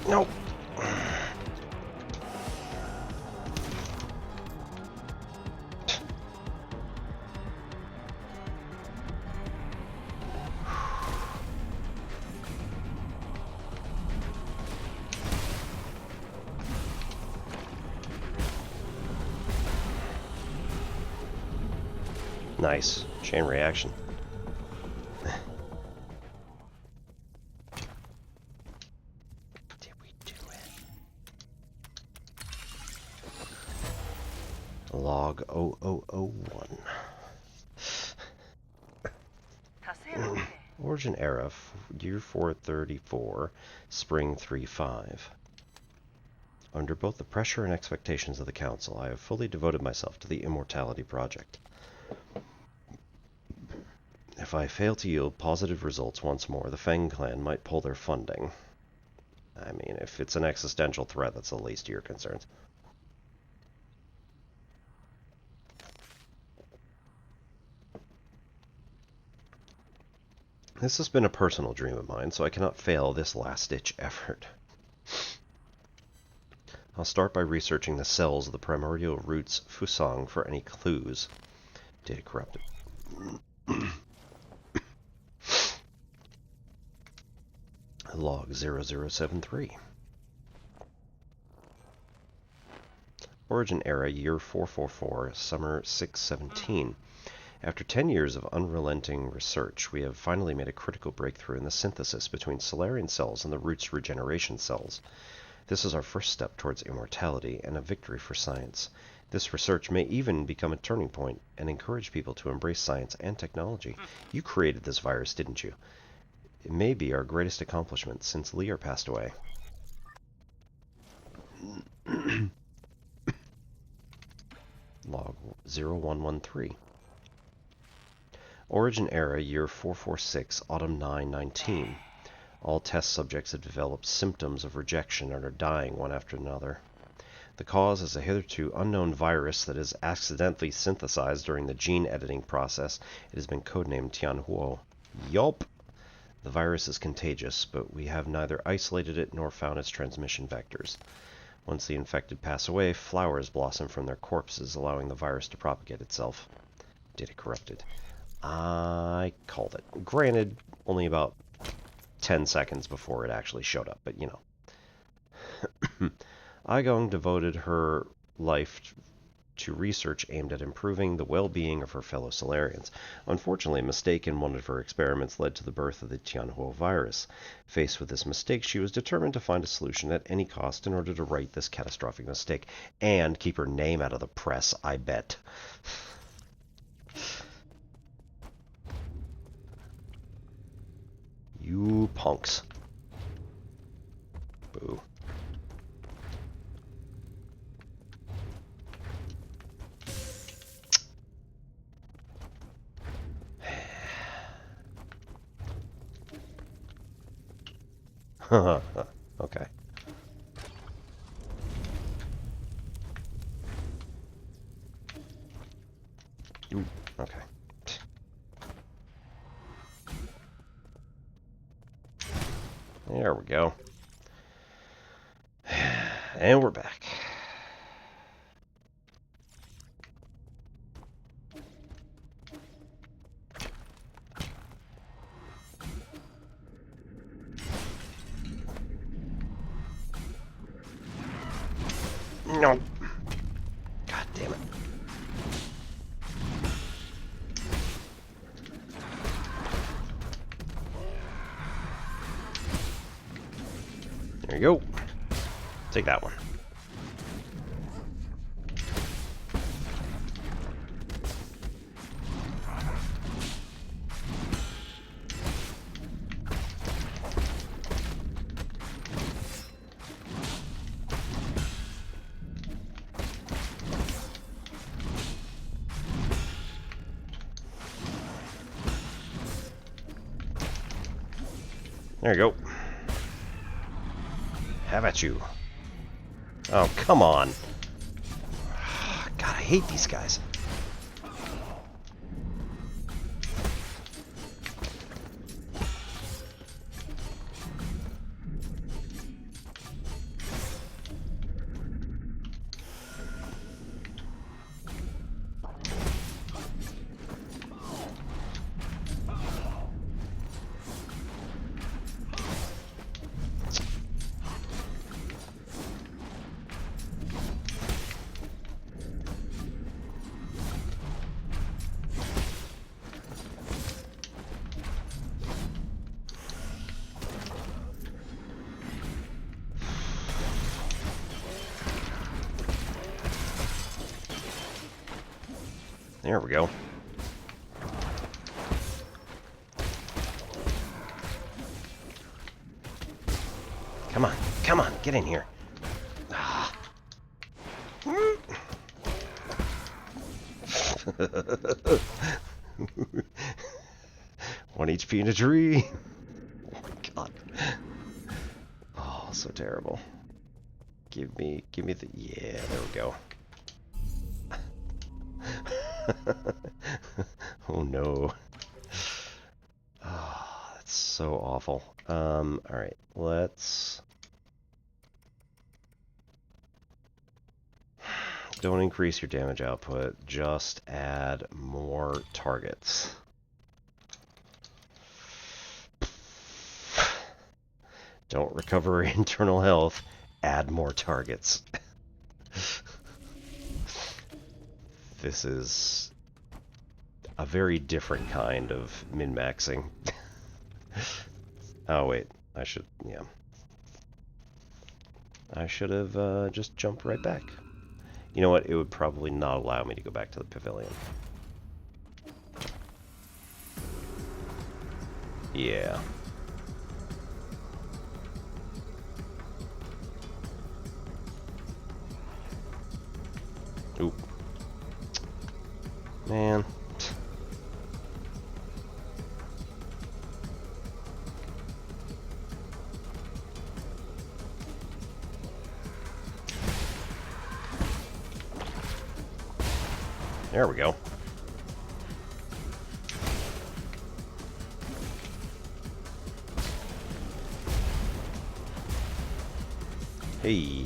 Nope. Nice. Chain reaction. Did we do it? Log 0001. Origin era, year 434, spring 35. Under both the pressure and expectations of the Council, I have fully devoted myself to the Immortality Project. If I fail to yield positive results once more, the Feng clan might pull their funding. I mean, if it's an existential threat, that's the least of your concerns. This has been a personal dream of mine, so I cannot fail this last-ditch effort. I'll start by researching the cells of the primordial roots Fusang for any clues. Data corrupted. Log 0073. Origin era, year 444, summer 617. After 10 years of unrelenting research, we have finally made a critical breakthrough in the synthesis between Solarian cells and the roots regeneration cells. This is our first step towards immortality and a victory for science. This research may even become a turning point and encourage people to embrace science and technology. You created this virus, didn't you? It may be our greatest accomplishment since Lair passed away. Log 0113. Origin era, year 446, autumn 919. All test subjects have developed symptoms of rejection and are dying one after another. The cause is a hitherto unknown virus that is accidentally synthesized during the gene editing process. It has been codenamed Tianhuo. Yup! The virus is contagious, but we have neither isolated it nor found its transmission vectors. Once the infected pass away, flowers blossom from their corpses, allowing the virus to propagate itself. Data corrupted. I called it. Granted, only about 10 seconds before it actually showed up, but you know. Eigong devoted her life to research aimed at improving the well-being of her fellow Solarians. Unfortunately, a mistake in one of her experiments led to the birth of the Tianhuo virus. Faced with this mistake, she was determined to find a solution at any cost in order to right this catastrophic mistake and keep her name out of the press, I bet. You punks. Boo. Okay. Ooh, okay. There we go. And we're back. No. God damn it. There you go. Take that one. There you go. Have at you. Oh, come on. God, I hate these guys. There we go. Come on, get in here. Ah. One HP in a tree. Oh, God. Oh, so terrible. Give me the, yeah, there we go. Oh no. Oh, that's so awful. Alright, let's... Don't increase your damage output, just add more targets. Don't recover internal health, add more targets. This is a very different kind of min-maxing. Oh wait, I should, yeah. I should have just jumped right back. You know what? It would probably not allow me to go back to the pavilion. Yeah. Oop. Man. There we go. Hey.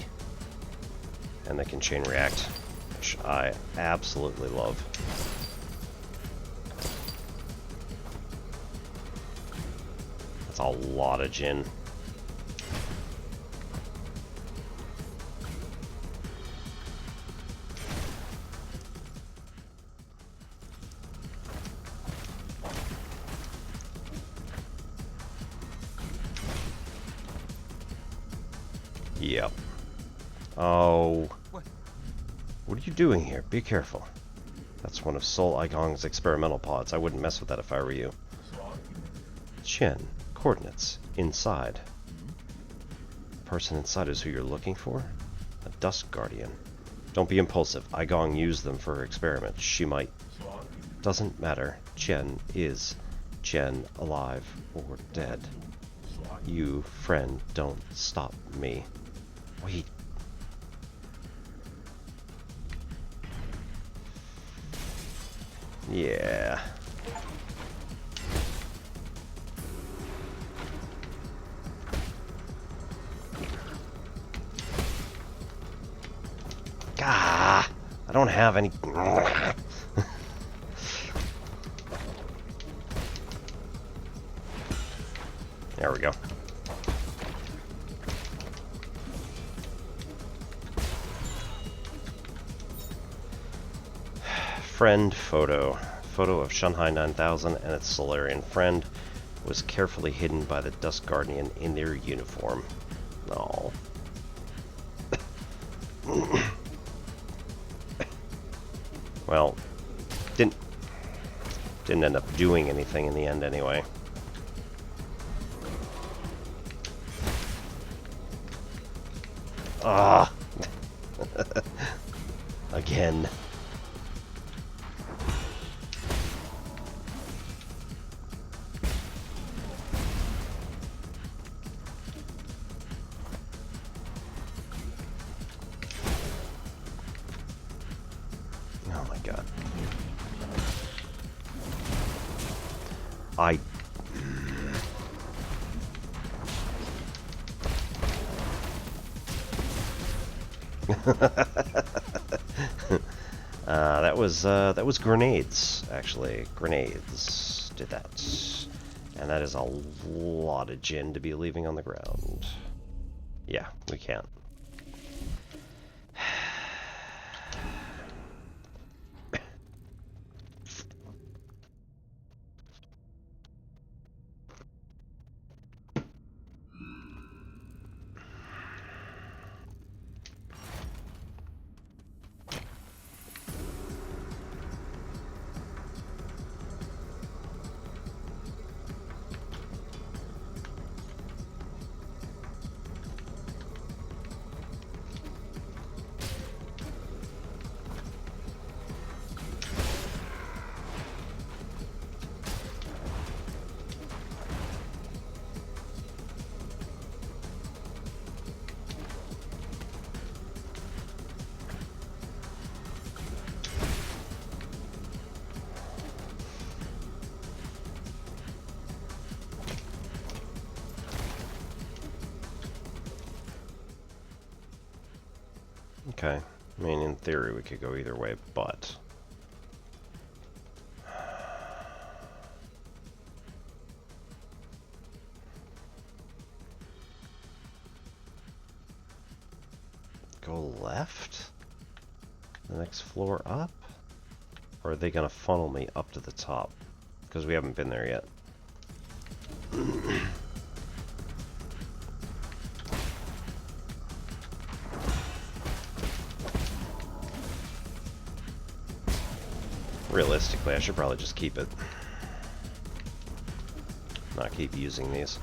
And they can chain react, which I absolutely love. That's a lot of Jin. Yep. Oh. What are you doing here? Be careful. That's one of Soul Eigong's experimental pods. I wouldn't mess with that if I were you. Chen. Coordinates. Inside. The person inside is who you're looking for? A Dusk Guardian. Don't be impulsive. Eigong used them for her experiments. She might... Doesn't matter. Chen is Chen, alive or dead. You, friend, don't stop me. Wait. Yeah. Gah! I don't have any... There we go. Friend photo. Photo of Shanghai 9000 and its Solarian friend was carefully hidden by the Dusk Guardian in their uniform. Oh. Well, didn't end up doing anything in the end anyway. Ah. Again. Oh my god. That was grenades, actually. Grenades did that. And that is a lot of Jin to be leaving on the ground. Yeah, we can't. Okay. I mean, in theory, we could go either way, but... Go left? The next floor up? Or are they gonna funnel me up to the top? Because we haven't been there yet. Realistically, I should probably just keep it. Not keep using these.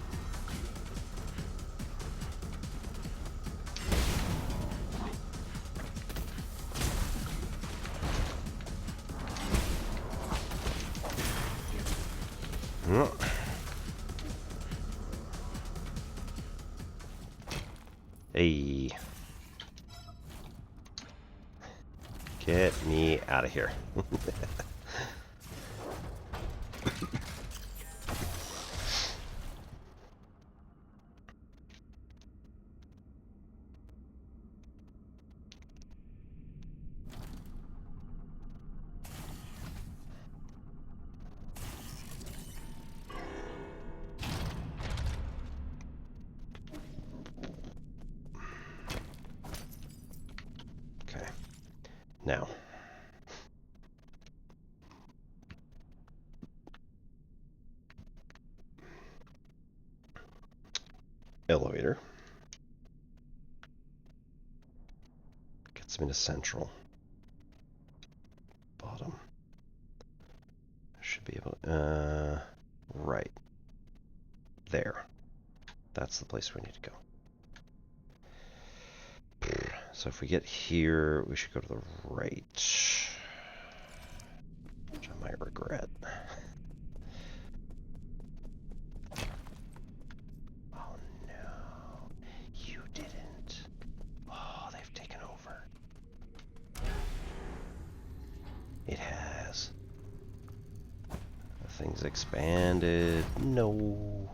Hey. Get me out of here. Okay. Now. Elevator. Gets me to central. Bottom. Should be able to, right. There. That's the place we need to go. So if we get here, we should go to the right. Which I might regret. Oh no. You didn't. Oh, they've taken over. It has. The thing's expanded. No.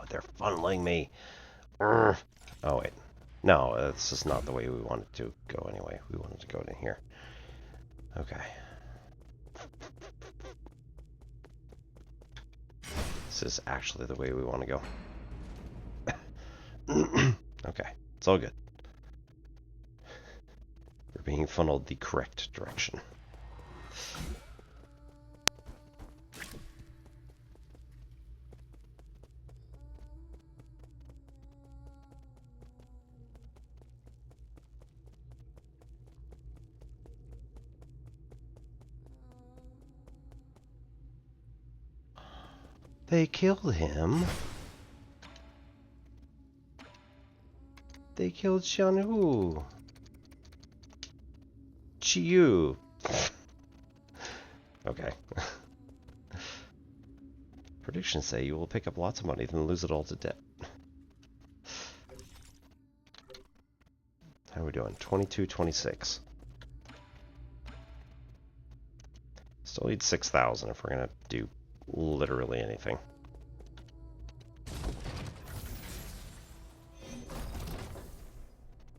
They're funneling me. Oh, wait. No, that's just not the way we wanted to go anyway. We wanted to go in here. Okay. This is actually the way we want to go. Okay, it's all good. We're being funneled the correct direction. They killed him. They killed Xianhu. Chiyu. Okay. Predictions say you will pick up lots of money, then lose it all to debt. How are we doing? 22-26. Still need 6,000 if we're gonna do literally anything.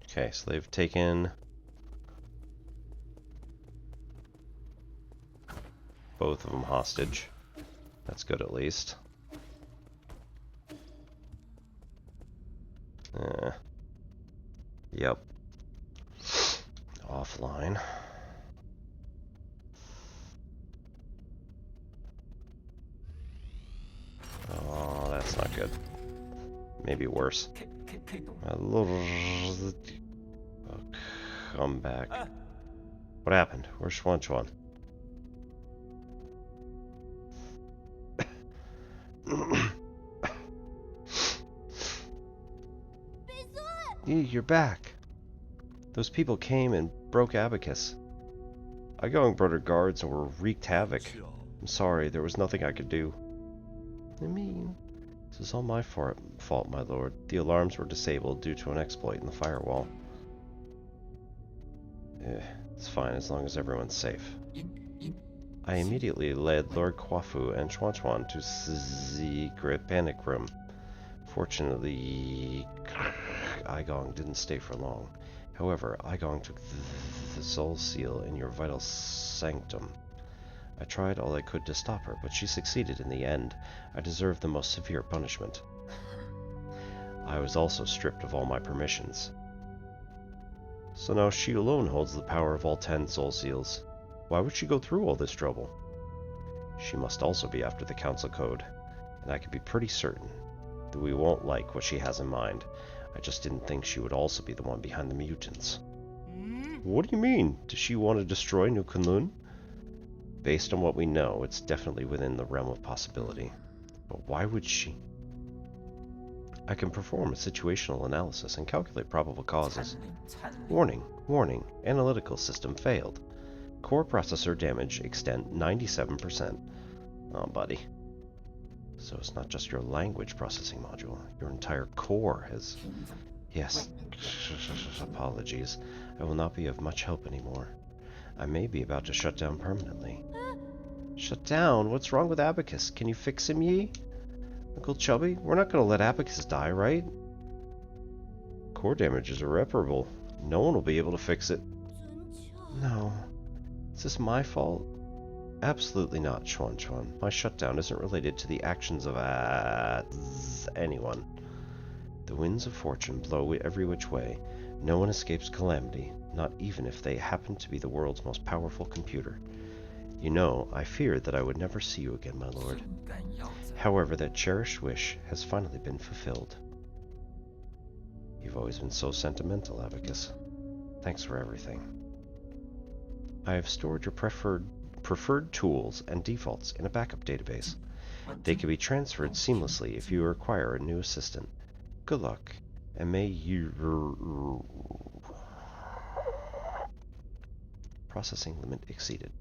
Okay, so they've taken both of them hostage. That's good at least. Yep. Offline. Oh, that's not good. Maybe worse. Oh, come back. What happened? Where's Chuan Chuan? You're back. Those people came and broke Abacus. Eigong brought her guards and wreaked havoc. I'm sorry, there was nothing I could do. I mean, this is all my fault, my lord. The alarms were disabled due to an exploit in the firewall. It's fine as long as everyone's safe. I immediately led Lord Kwafu and Chuan Chuan to secret panic room. Fortunately, Eigong didn't stay for long. However, Eigong took the soul seal in your vital sanctum. I tried all I could to stop her, but she succeeded in the end. I deserved the most severe punishment. I was also stripped of all my permissions. So now she alone holds the power of all 10 soul seals. Why would she go through all this trouble? She must also be after the council code, and I can be pretty certain that we won't like what she has in mind. I just didn't think she would also be the one behind the mutants. What do you mean? Does she want to destroy New Kunlun? Based on what we know, it's definitely within the realm of possibility. But why would she? I can perform a situational analysis and calculate probable causes. Warning, warning, analytical system failed. Core processor damage extent 97%. Oh, buddy. So it's not just your language processing module. Your entire core has... Yes. Apologies. I will not be of much help anymore. I may be about to shut down permanently. Shut down? What's wrong with Abacus? Can you fix him, Yi? Uncle Chubby, we're not going to let Abacus die, right? Core damage is irreparable. No one will be able to fix it. No. Is this my fault? Absolutely not, Chuan Chuan. My shutdown isn't related to the actions of anyone. The winds of fortune blow every which way. No one escapes calamity, not even if they happen to be the world's most powerful computer. You know, I feared that I would never see you again, my lord. However, that cherished wish has finally been fulfilled. You've always been so sentimental, Abacus. Thanks for everything. I have stored your preferred tools and defaults in a backup database. They can be transferred seamlessly if you require a new assistant. Good luck, and may you... Processing limit exceeded.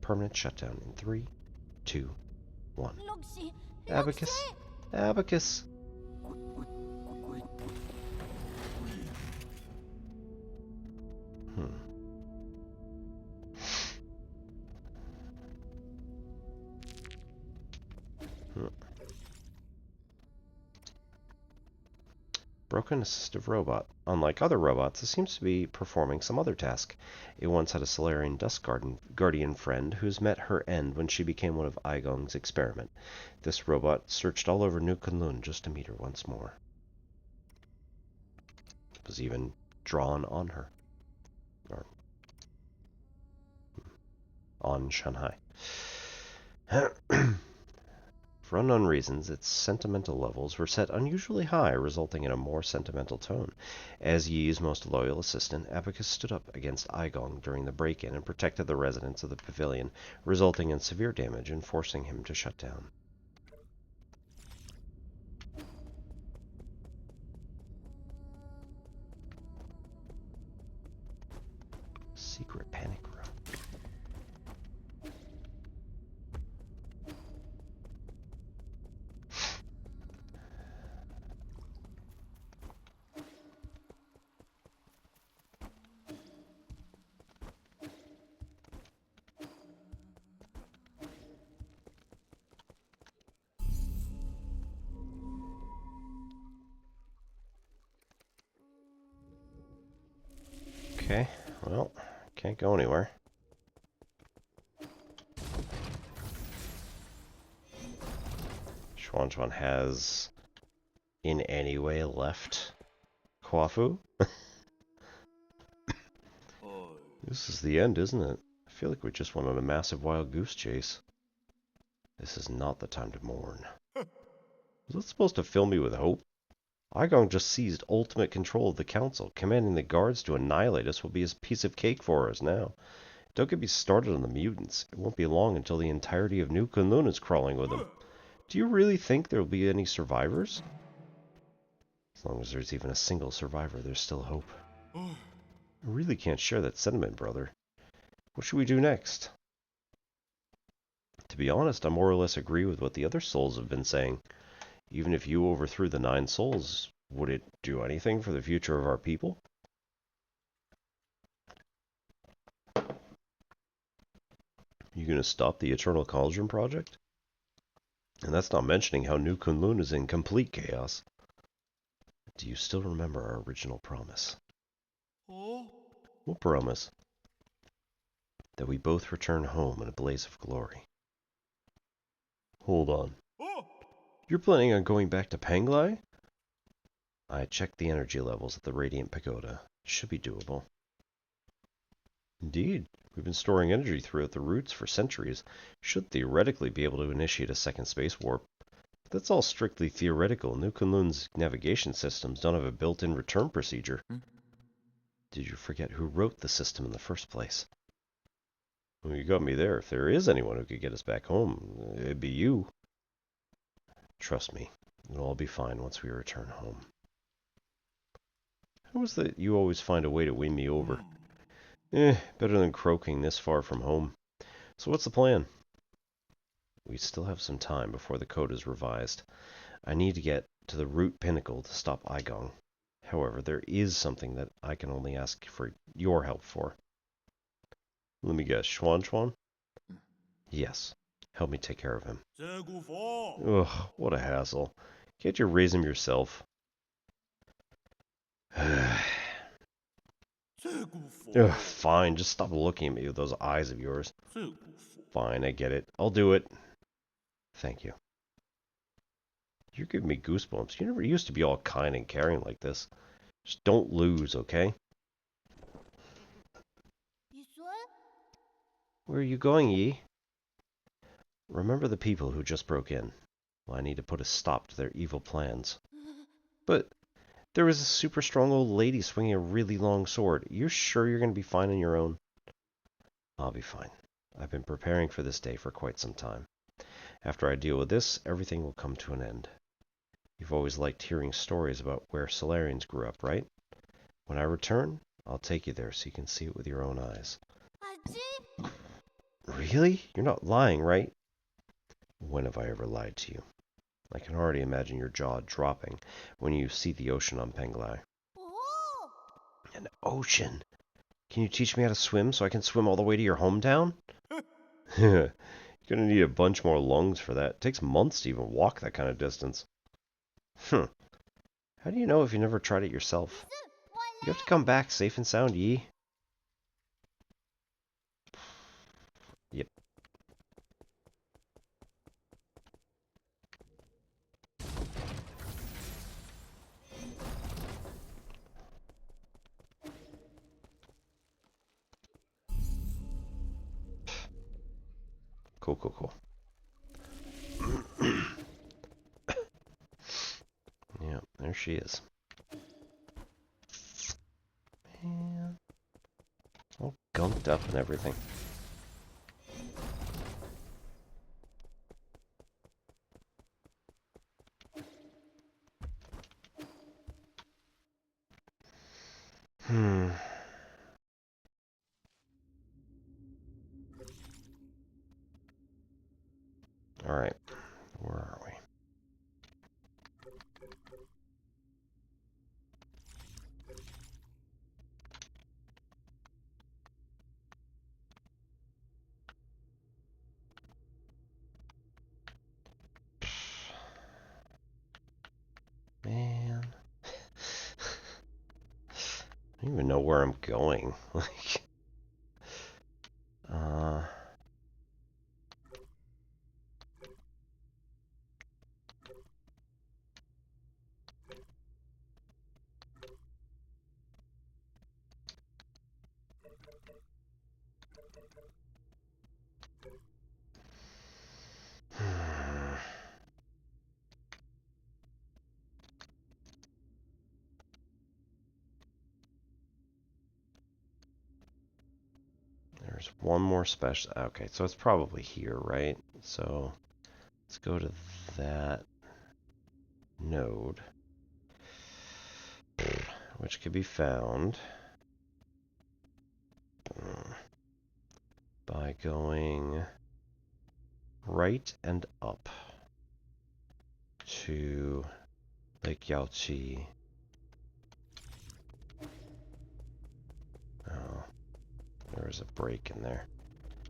Permanent shutdown in 3, 2, 1. Abacus! Abacus! Broken assistive robot. Unlike other robots, it seems to be performing some other task. It once had a Solarian Dust Guardian friend who's met her end when she became one of Eigong's experiment. This robot searched all over New Kunlun just to meet her once more. It was even drawn on her. Or on Shanghai. For unknown reasons, its sentimental levels were set unusually high, resulting in a more sentimental tone. As Yi's most loyal assistant, Abacus stood up against Eigong during the break-in and protected the residents of the pavilion, resulting in severe damage and forcing him to shut down. Secret panic room. Okay, well, can't go anywhere. Chuan Chuan has in any way left Kwafu? This is the end, isn't it? I feel like we just went on a massive wild goose chase. This is not the time to mourn. Was that supposed to fill me with hope? Eigong just seized ultimate control of the council. Commanding the guards to annihilate us will be a piece of cake for us now. Don't get me started on the mutants. It won't be long until the entirety of New Kunlun is crawling with them. Do you really think there will be any survivors? As long as there's even a single survivor, there's still hope. I really can't share that sentiment, brother. What should we do next? To be honest, I more or less agree with what the other souls have been saying. Even if you overthrew the 9 souls, would it do anything for the future of our people? You gonna stop the Eternal Cauldron project? And that's not mentioning how New Kunlun is in complete chaos. Do you still remember our original promise? What promise? That we both return home in a blaze of glory. Hold on. You're planning on going back to Panglai? I checked the energy levels at the Radiant Pagoda. Should be doable. Indeed. We've been storing energy throughout the routes for centuries. Should theoretically be able to initiate a second space warp. But that's all strictly theoretical. New Kunlun's navigation systems don't have a built-in return procedure. Did you forget who wrote the system in the first place? Well, you got me there. If there is anyone who could get us back home, it'd be you. Trust me, it'll all be fine once we return home. How is that you always find a way to win me over? Better than croaking this far from home. So what's the plan? We still have some time before the code is revised. I need to get to the root pinnacle to stop Eigong. However, there is something that I can only ask for your help for. Let me guess, Chuan Chuan? Yes. Help me take care of him. Ugh, what a hassle. Can't you raise him yourself? Ugh, fine, just stop looking at me with those eyes of yours. Fine, I get it. I'll do it. Thank you. You're giving me goosebumps. You never used to be all kind and caring like this. Just don't lose, okay? Where are you going, Yi? Remember the people who just broke in. Well, I need to put a stop to their evil plans. But there was a super strong old lady swinging a really long sword. You're sure you're going to be fine on your own? I'll be fine. I've been preparing for this day for quite some time. After I deal with this, everything will come to an end. You've always liked hearing stories about where Solarians grew up, right? When I return, I'll take you there so you can see it with your own eyes. Really? You're not lying, right? When have I ever lied to you? I can already imagine your jaw dropping when you see the ocean on Penglai. An ocean? Can you teach me how to swim so I can swim all the way to your hometown? You're gonna need a bunch more lungs for that. It takes months to even walk that kind of distance. How do you know if you never tried it yourself? You have to come back safe and sound, Yi. Yep. Cool, cool, cool. Yeah, there she is. Man. All gunked up and everything. Alright. Where are we? Man. I don't even know where I'm going. Like, there's one more special. Okay, so it's probably here, right? So let's go to that node, which could be found by going right and up to Lake Yaoqi. Oh, there was a break in there.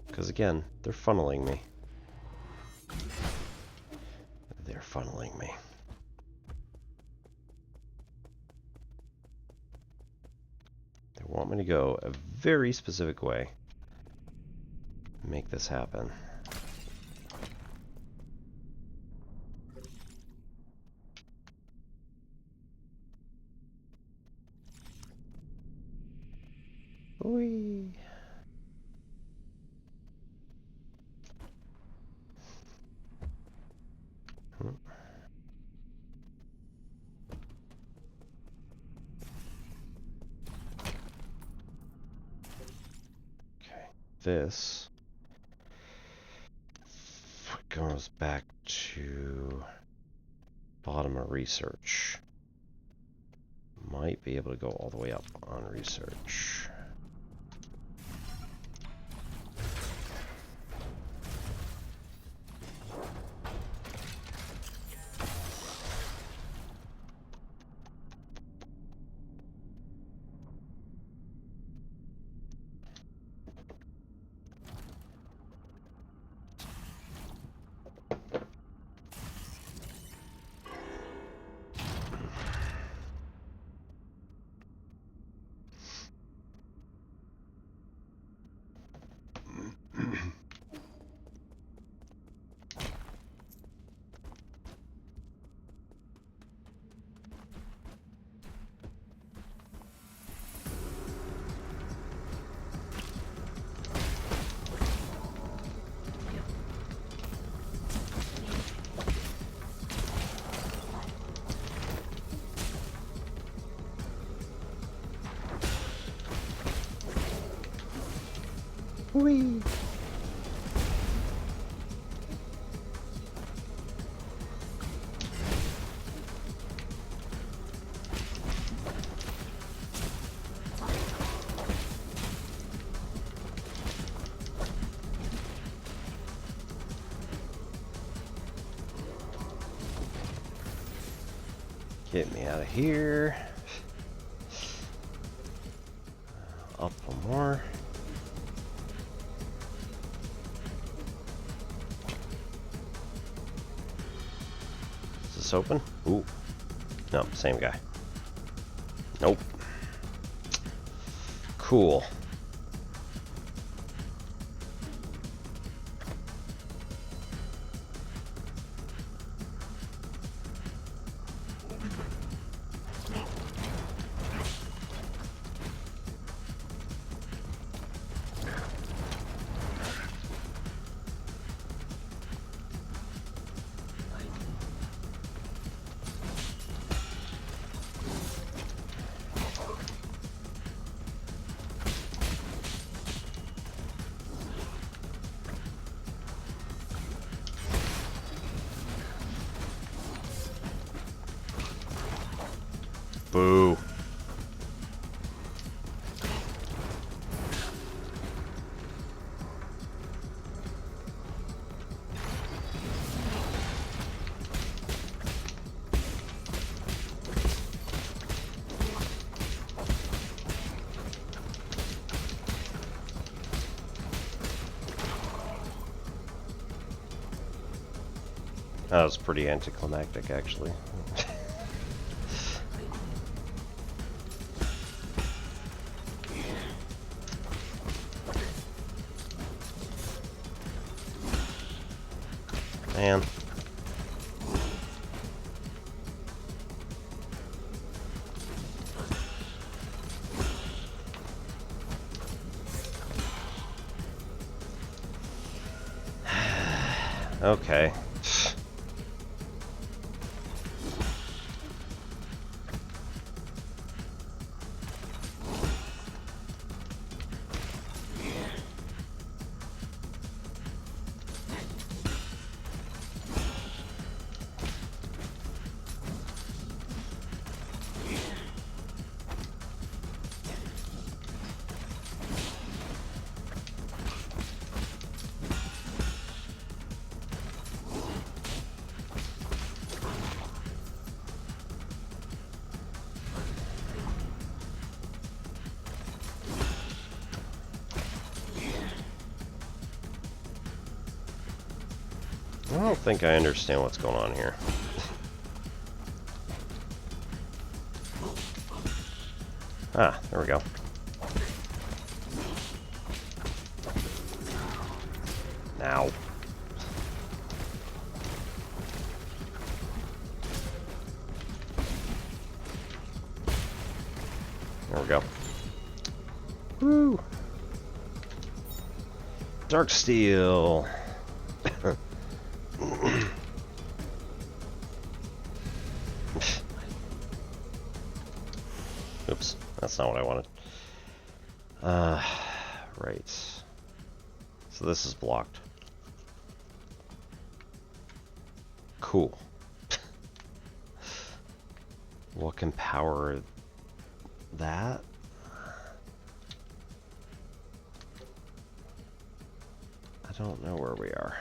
Because again, they're funneling me. They're funneling me. They want me to go a very specific way. Make this happen. Whee! this goes back to bottom of research. Might be able to go all the way up on research. Whee! Get me out of here. Up one more. Is this open? Ooh. No, same guy. Nope. Cool. Boo. That was pretty anticlimactic, actually. Man. Okay. I don't think I understand what's going on here. Ah, there we go. Now. There we go. Woo! Dark steel. Oops, that's not what I wanted. Right. So this is blocked. Cool. What can power that? I don't know where we are.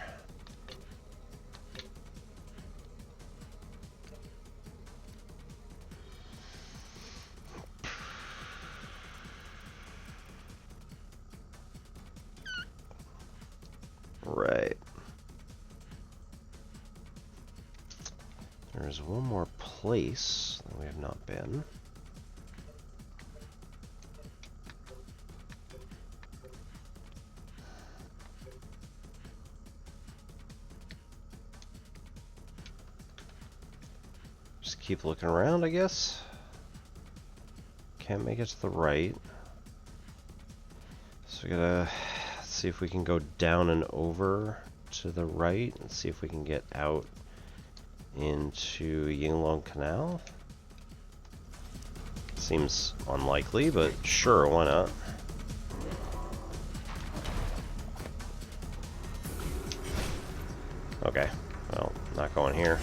Right. There's one more place that we have not been. Just keep looking around, I guess. Can't make it to the right. So we gotta see if we can go down and over to the right and see if we can get out into Yinglong Canal. Seems unlikely, but sure, why not? Okay, well, not going here.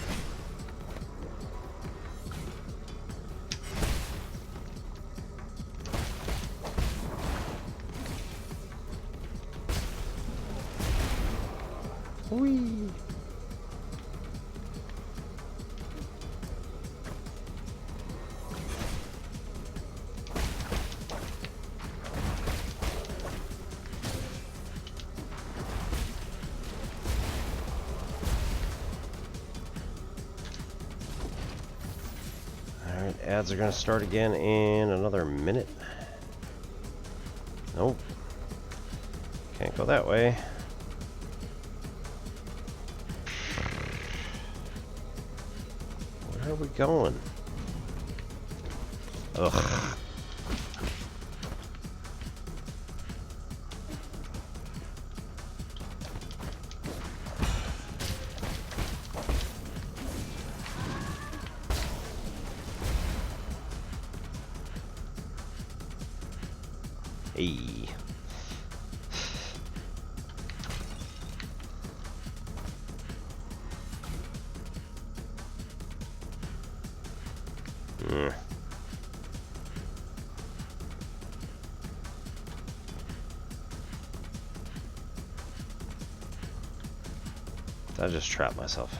Whee! Alright, ads are gonna start again in another minute. Nope. Can't go that way. Where are we going? Ugh. Hey. I just trapped myself.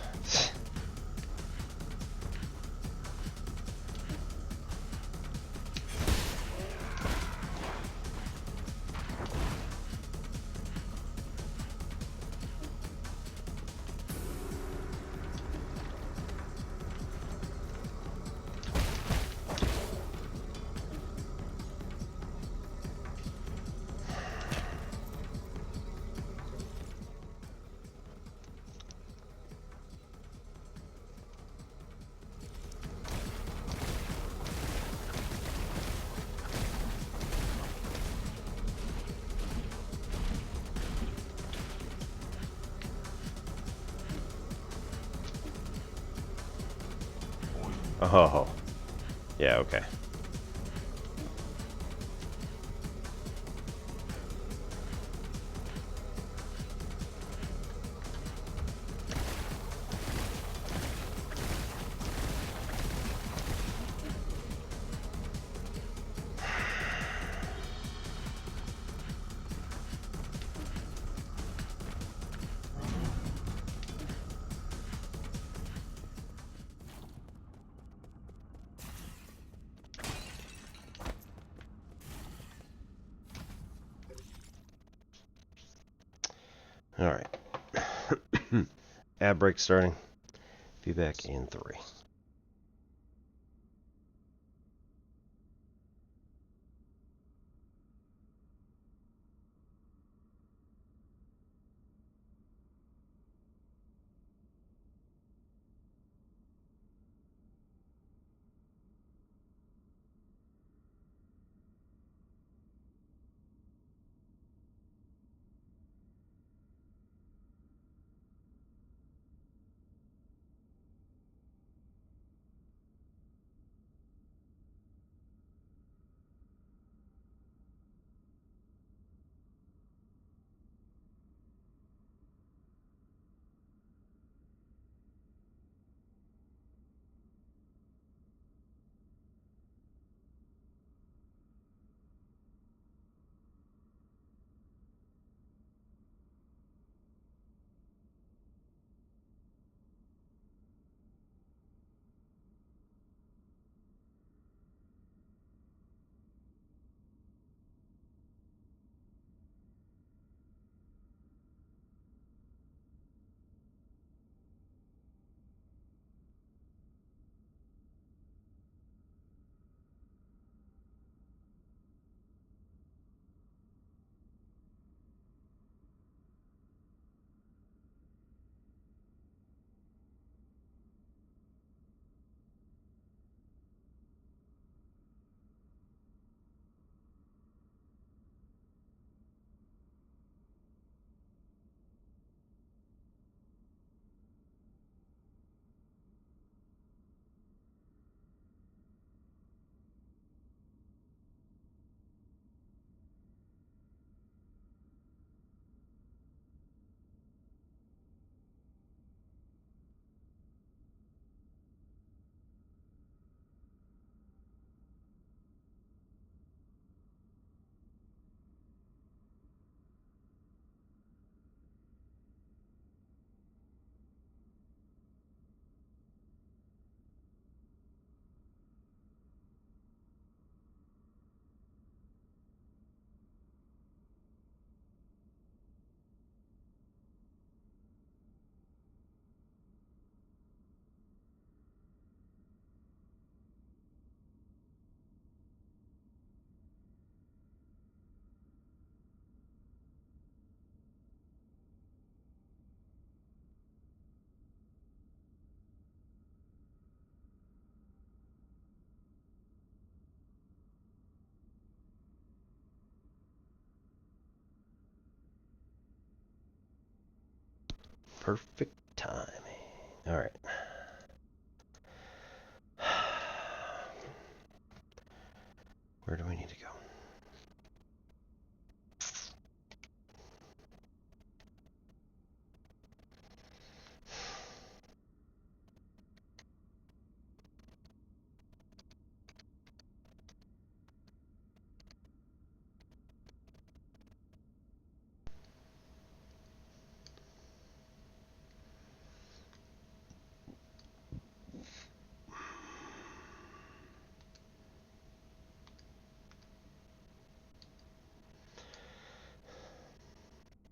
Oh, yeah, okay. All right. Ad break starting. Be back in 3. Perfect timing. Alright. Where do we need to go?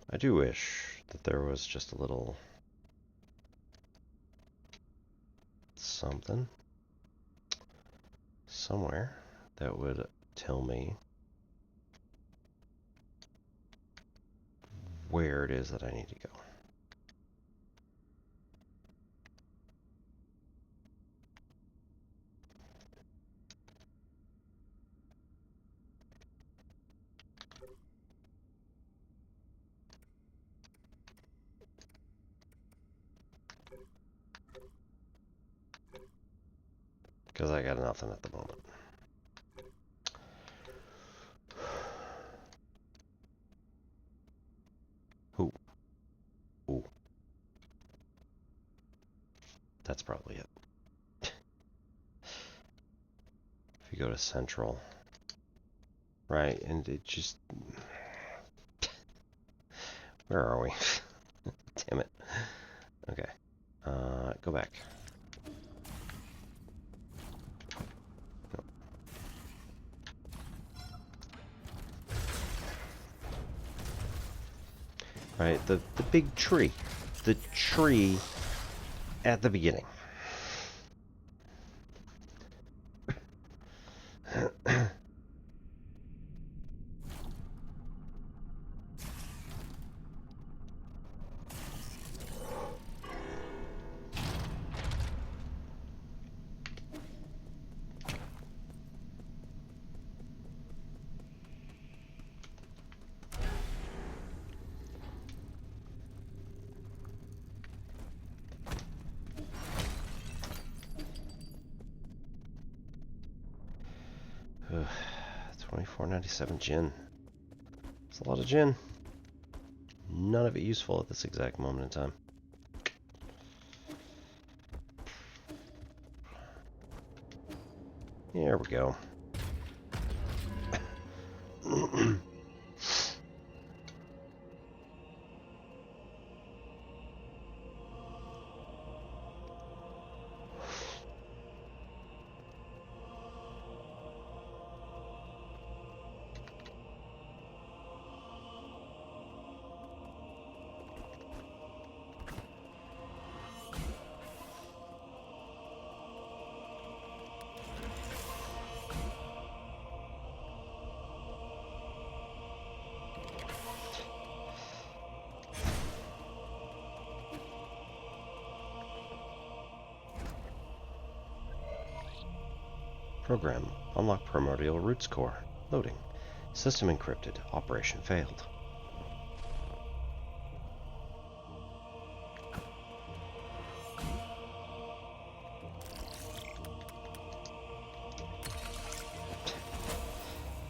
I do wish that there was just a little something somewhere that would tell me where it is that I need to go. Because I got nothing at the moment. Ooh. Ooh. That's probably it. If you go to Central. Right, and it just... Where are we? Damn it. Okay. Go back. Right, the big tree. The tree at the beginning. $24.97 gin. It's a lot of gin. None of it useful at this exact moment in time. There we go. Program. Unlock primordial roots core. Loading. System encrypted. Operation failed.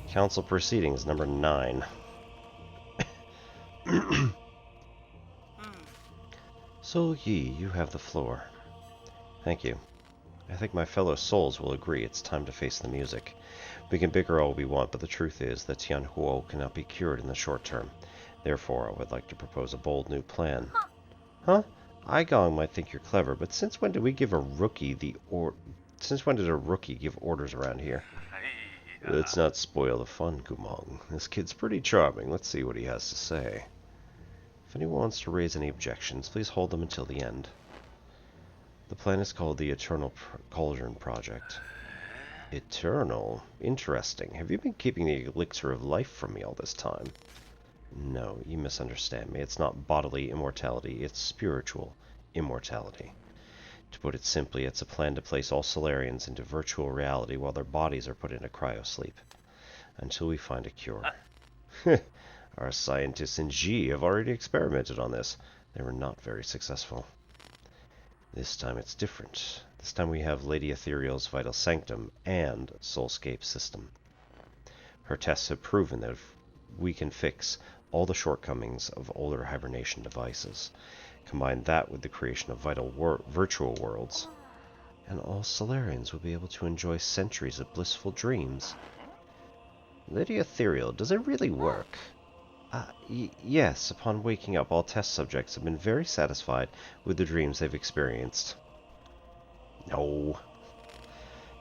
Council proceedings number 9. So Yi, you have the floor. Thank you. I think my fellow souls will agree it's time to face the music. We can bicker all we want, but the truth is that Tianhuo cannot be cured in the short term. Therefore, I would like to propose a bold new plan. Huh? Eigong might think you're clever, but since when did we give a rookie Since when did a rookie give orders around here? Let's not spoil the fun, Gumong. This kid's pretty charming. Let's see what he has to say. If anyone wants to raise any objections, please hold them until the end. The plan is called the Eternal Cauldron Project. Eternal? Interesting. Have you been keeping the elixir of life from me all this time? No, you misunderstand me. It's not bodily immortality, it's spiritual immortality. To put it simply, it's a plan to place all Solarians into virtual reality while their bodies are put into cryosleep. Until we find a cure. Our scientists in G have already experimented on this. They were not very successful. This time it's different. This time we have Lady Ethereal's Vital Sanctum and Soulscape system. Her tests have proven that if we can fix all the shortcomings of older hibernation devices, combine that with the creation of virtual worlds, and all Solarians will be able to enjoy centuries of blissful dreams. Lady Ethereal, does it really work? Yes, upon waking up, all test subjects have been very satisfied with the dreams they've experienced. No.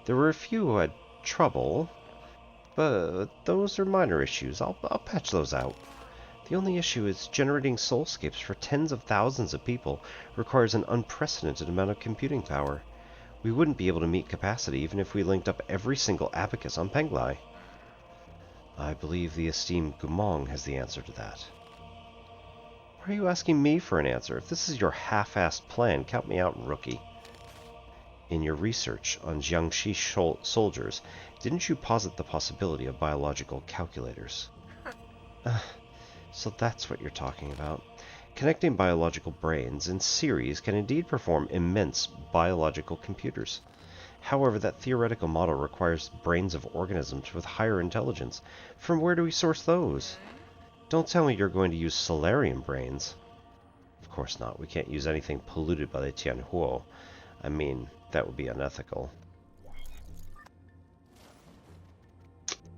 There were a few who had trouble, but those are minor issues. I'll patch those out. The only issue is generating soulscapes for tens of thousands of people requires an unprecedented amount of computing power. We wouldn't be able to meet capacity even if we linked up every single abacus on Penglai. I believe the esteemed Gumong has the answer to that. Why are you asking me for an answer? If this is your half-assed plan, count me out, rookie. In your research on Jiangxi soldiers, didn't you posit the possibility of biological calculators? So that's what you're talking about. Connecting biological brains in series can indeed perform immense biological computers. However, that theoretical model requires brains of organisms with higher intelligence. From where do we source those? Don't tell me you're going to use Solarian brains. Of course not. We can't use anything polluted by the Tianhuo. I mean, that would be unethical.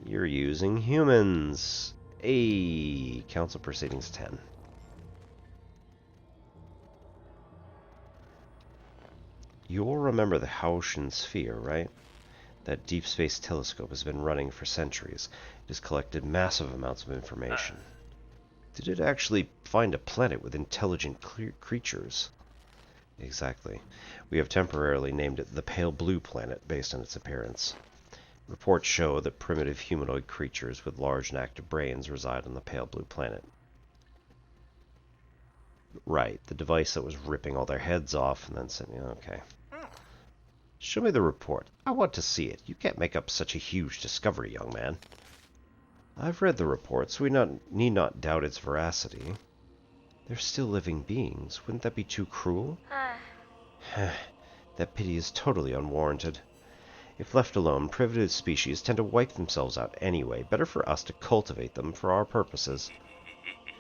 You're using humans. Hey, Council Proceedings 10. You'll remember the Haoshan Sphere, right? That deep space telescope has been running for centuries. It has collected massive amounts of information. Did it actually find a planet with intelligent creatures? Exactly. We have temporarily named it the Pale Blue Planet based on its appearance. Reports show that primitive humanoid creatures with large and active brains reside on the Pale Blue Planet. Right, the device that was ripping all their heads off and then said, okay. Show me the report. I want to see it. You can't make up such a huge discovery, young man. I've read the report, so we need not doubt its veracity. They're still living beings. Wouldn't that be too cruel? That pity is totally unwarranted. If left alone, primitive species tend to wipe themselves out anyway. Better for us to cultivate them for our purposes.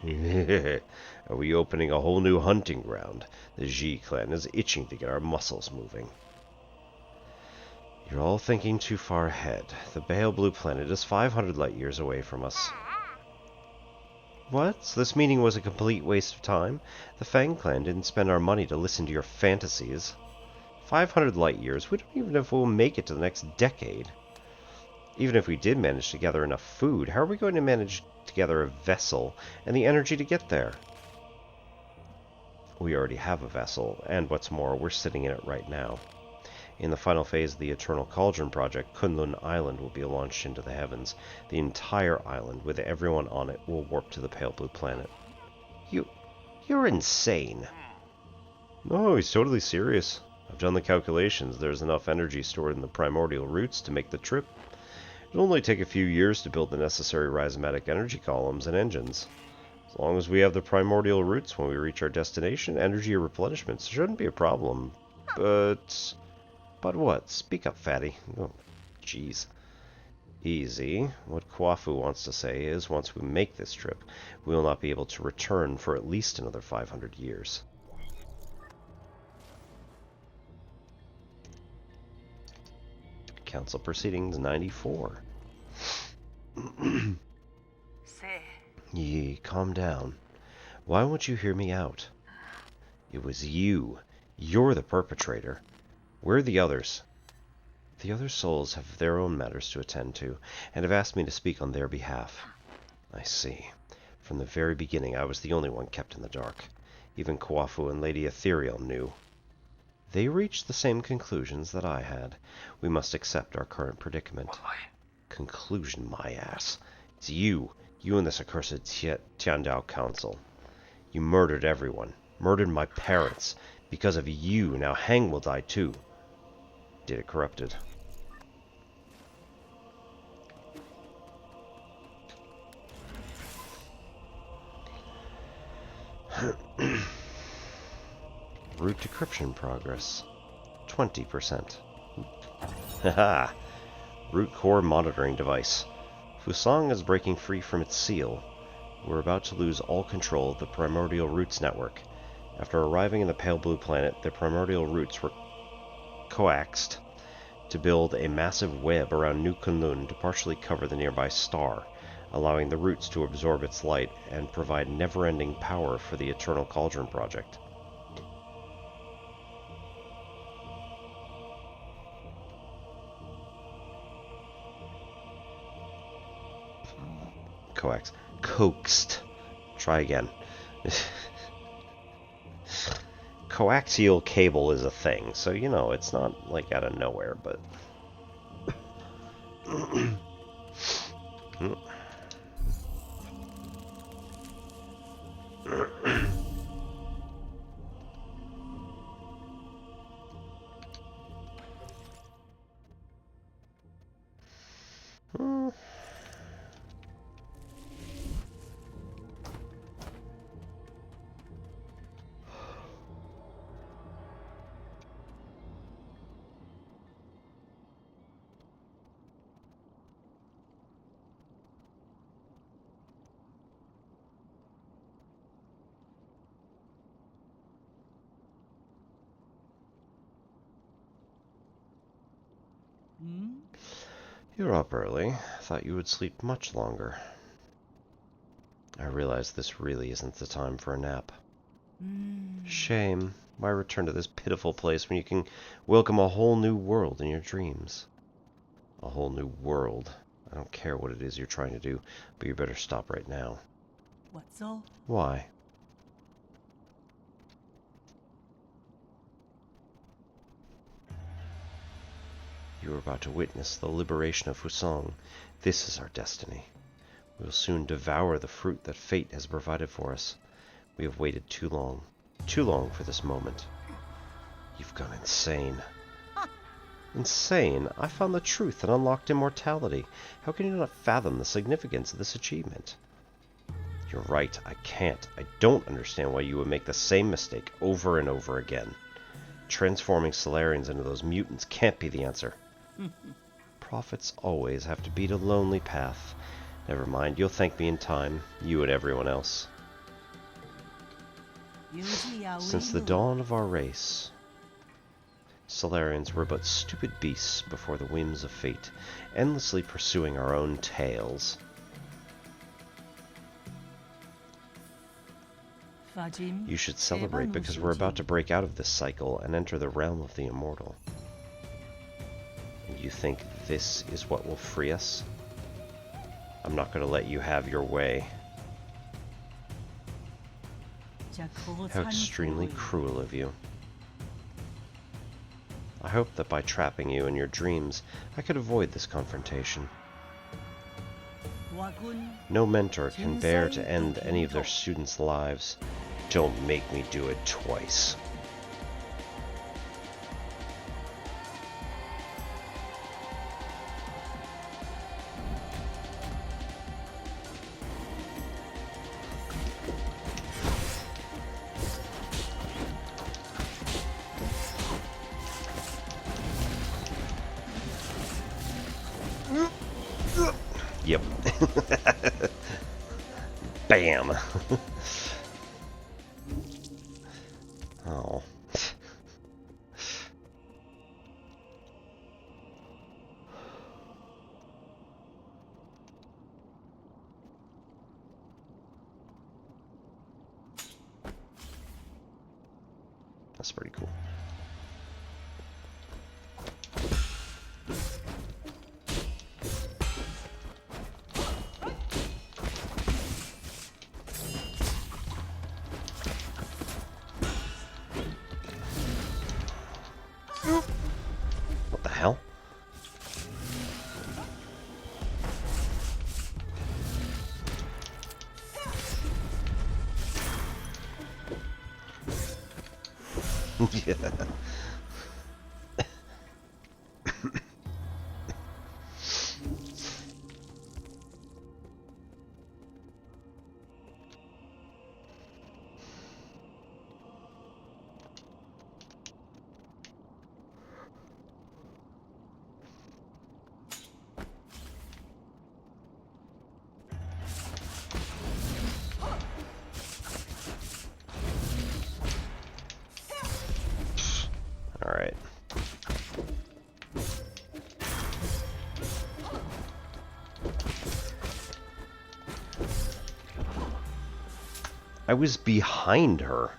Are we opening a whole new hunting ground? The Ji clan is itching to get our muscles moving. You're all thinking too far ahead. The Pale Blue Planet is 500 light years away from us. What? So this meeting was a complete waste of time? The Fang clan didn't spend our money to listen to your fantasies. 500 light years? We don't even know if we'll make it to the next decade. Even if we did manage to gather enough food, how are we going to manage to gather a vessel and the energy to get there? We already have a vessel, and what's more, we're sitting in it right now. In the final phase of the Eternal Cauldron project, Kunlun Island will be launched into the heavens. The entire island, with everyone on it, will warp to the Pale Blue Planet. You're insane. No, he's totally serious. I've done the calculations. There's enough energy stored in the primordial roots to make the trip. It'll only take a few years to build the necessary rhizomatic energy columns and engines. As long as we have the primordial roots when we reach our destination, energy replenishment shouldn't be a problem. But what? Speak up, fatty. Oh, jeez. Easy. What Kwafu wants to say is, once we make this trip, we will not be able to return for at least another 500 years. Council Proceedings 94. Yee, calm down. Why won't you hear me out? It was you. You're the perpetrator. Where are the others? The other souls have their own matters to attend to, and have asked me to speak on their behalf. I see. From the very beginning, I was the only one kept in the dark. Even Kwafu and Lady Ethereal knew. They reached the same conclusions that I had. We must accept our current predicament. Conclusion, my ass. It's you and this accursed Tiandao Council. You murdered everyone. Murdered my parents. Because of you, now Hang will die too. Data corrupted. Root decryption progress. 20%. Haha! Root core monitoring device. Fusang is breaking free from its seal. We're about to lose all control of the primordial roots network. After arriving in the pale blue planet, the primordial roots were coaxed to build a massive web around New Kunlun to partially cover the nearby star, allowing the roots to absorb its light and provide never-ending power for the Eternal Cauldron project. Coaxed. Try again. Coaxial cable is a thing, so you know, it's not like out of nowhere, but... You're up early. Thought you would sleep much longer. I realize this really isn't the time for a nap. Shame. Why return to this pitiful place when you can welcome a whole new world in your dreams? A whole new world. I don't care what it is you're trying to do, but you better stop right now. What so? Why? You are about to witness the liberation of Fusang. This is our destiny. We will soon devour the fruit that fate has provided for us. We have waited too long for this moment. You've gone insane. Insane? I found the truth and unlocked immortality. How can you not fathom the significance of this achievement? You're right, I can't. I don't understand why you would make the same mistake over and over again. Transforming Solarians into those mutants can't be the answer. Prophets always have to beat a lonely path. Never mind, you'll thank me in time, you and everyone else. Since the dawn of our race, Solarians were but stupid beasts before the whims of fate, endlessly pursuing our own tails. You should celebrate because we're about to break out of this cycle and enter the realm of the immortal. You think this is what will free us? I'm not going to let you have your way. How extremely cruel of you. I hope that by trapping you in your dreams, I could avoid this confrontation. No mentor can bear to end any of their students' lives. Don't make me do it twice. Yep. Bam. Oh. That's pretty cool. What the hell? Yeah. I was behind her.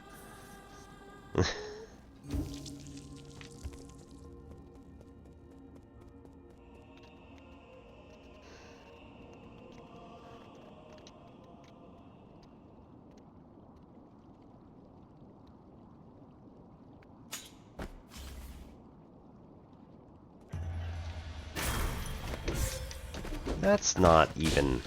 That's not even...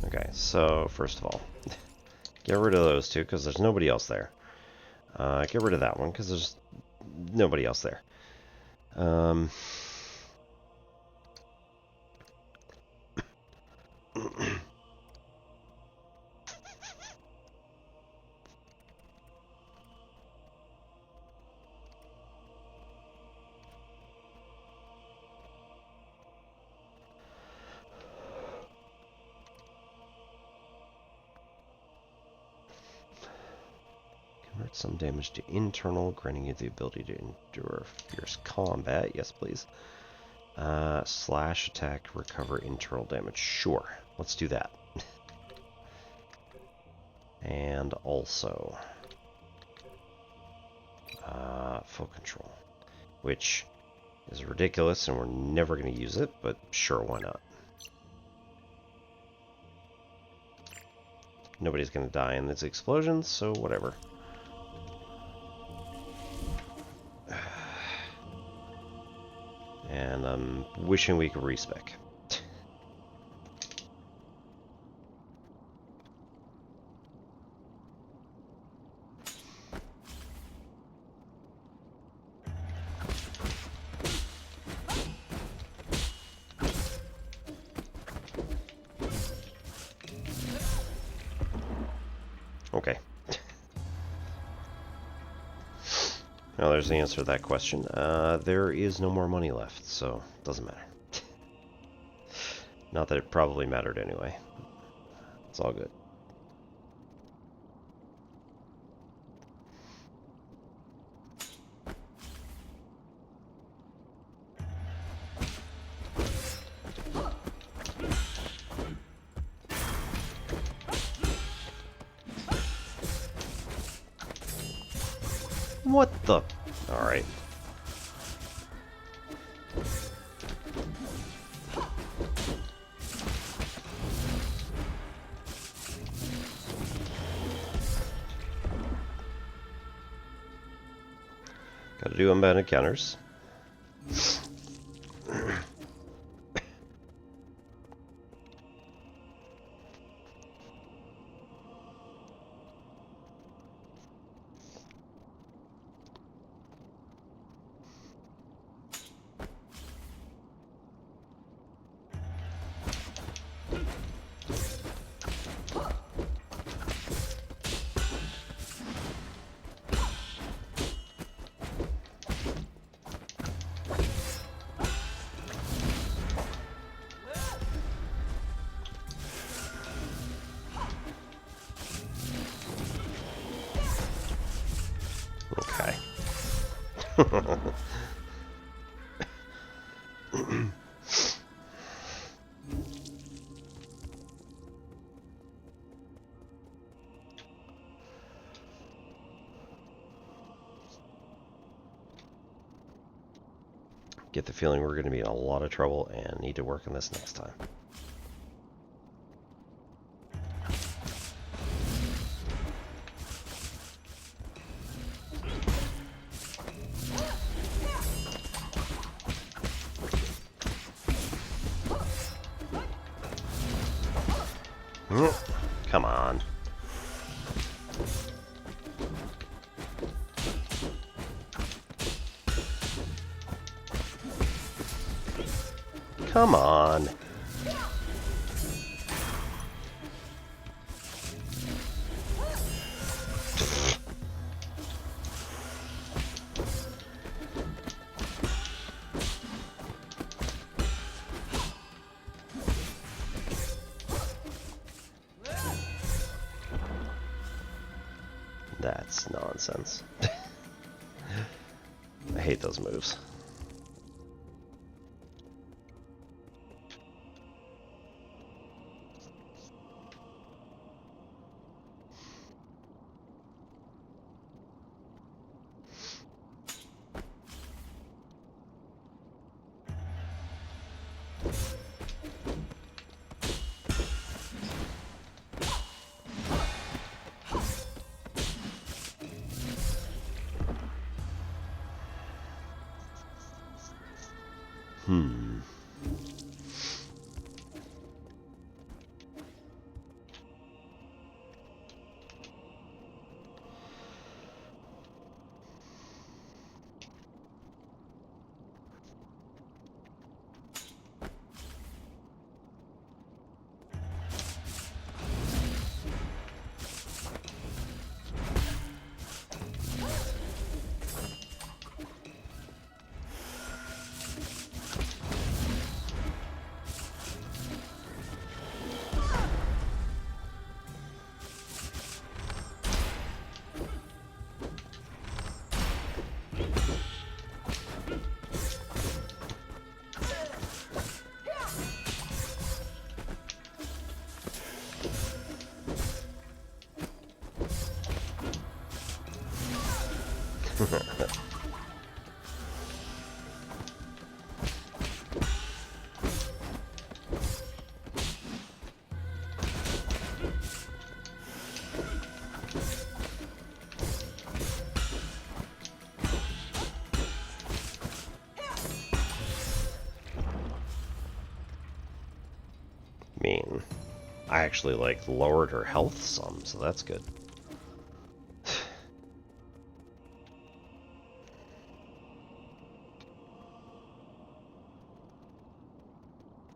Okay, so first of all, get rid of those two because there's nobody else there. Get rid of that one because there's nobody else there. Convert some damage to internal, granting you the ability to endure fierce combat. Yes, please. Slash attack, recover internal damage. Sure, let's do that. And also full control, which is ridiculous and we're never going to use it, but sure, why not? Nobody's going to die in these explosions, so whatever. And I'm wishing we could respec. Okay. Well, there's the answer to that question. There is no more money left, so it doesn't matter. Not that it probably mattered anyway. It's all good. What the? Alright. Gotta do unbounded counters. Get the feeling we're going to be in a lot of trouble and need to work on this next time. Come on. Come on. That's nonsense. I hate those moves. Mean, I actually like lowered her health some, so that's good.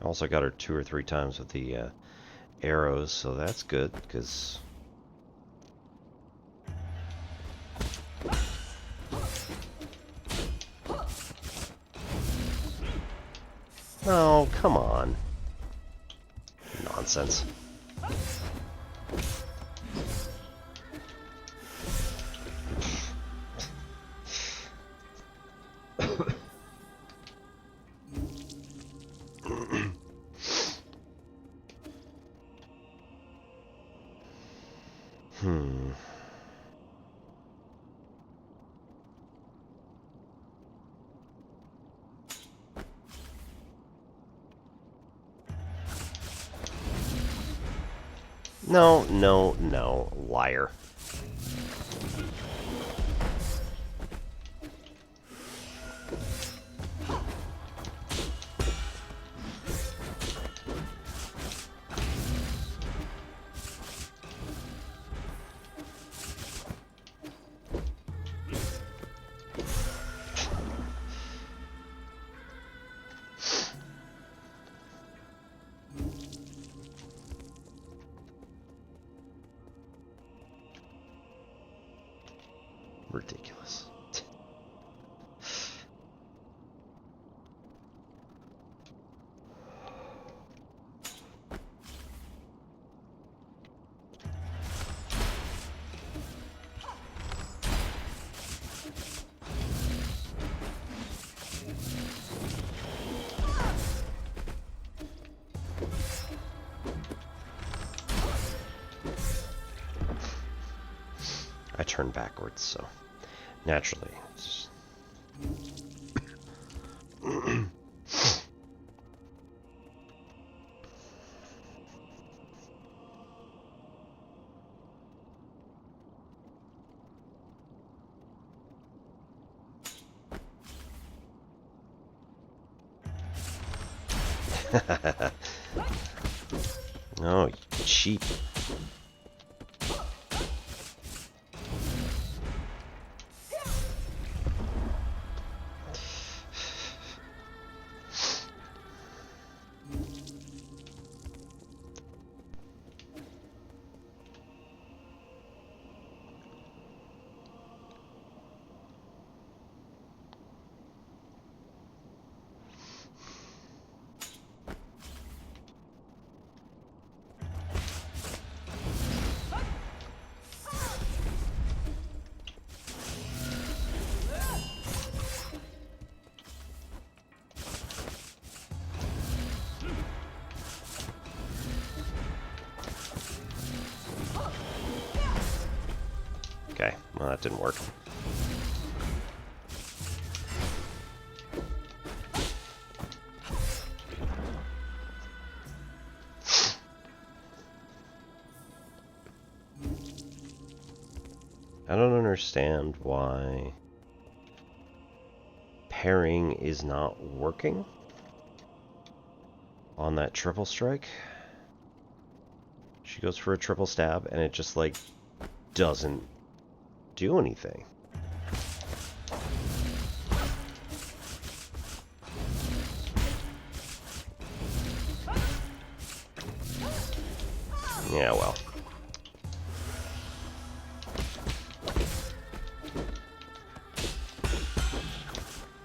Also got her 2 or 3 times with the arrows, so that's good, because... Oh, come on. Nonsense. No, no, no, liar. Ridiculous. I turn backwards, so naturally. It's oh, you cheap. Well, that didn't work. I don't understand why parrying is not working on that triple strike. She goes for a triple stab and it just like doesn't do anything. Yeah, well.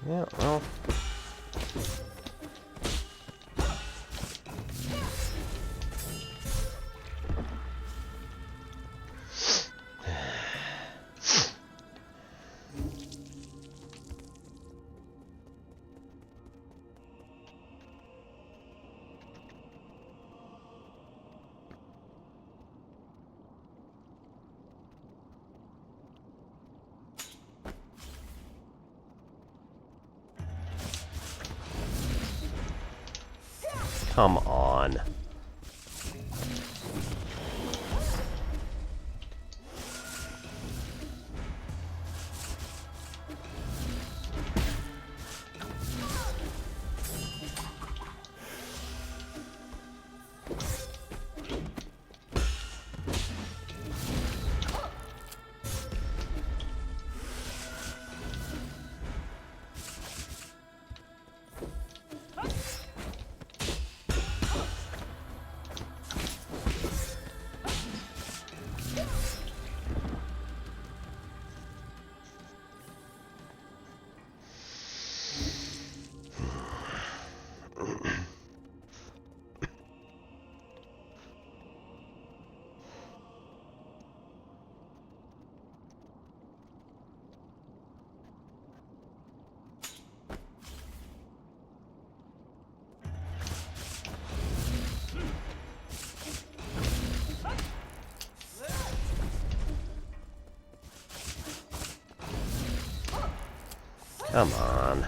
Yeah, well. Come on. Come on.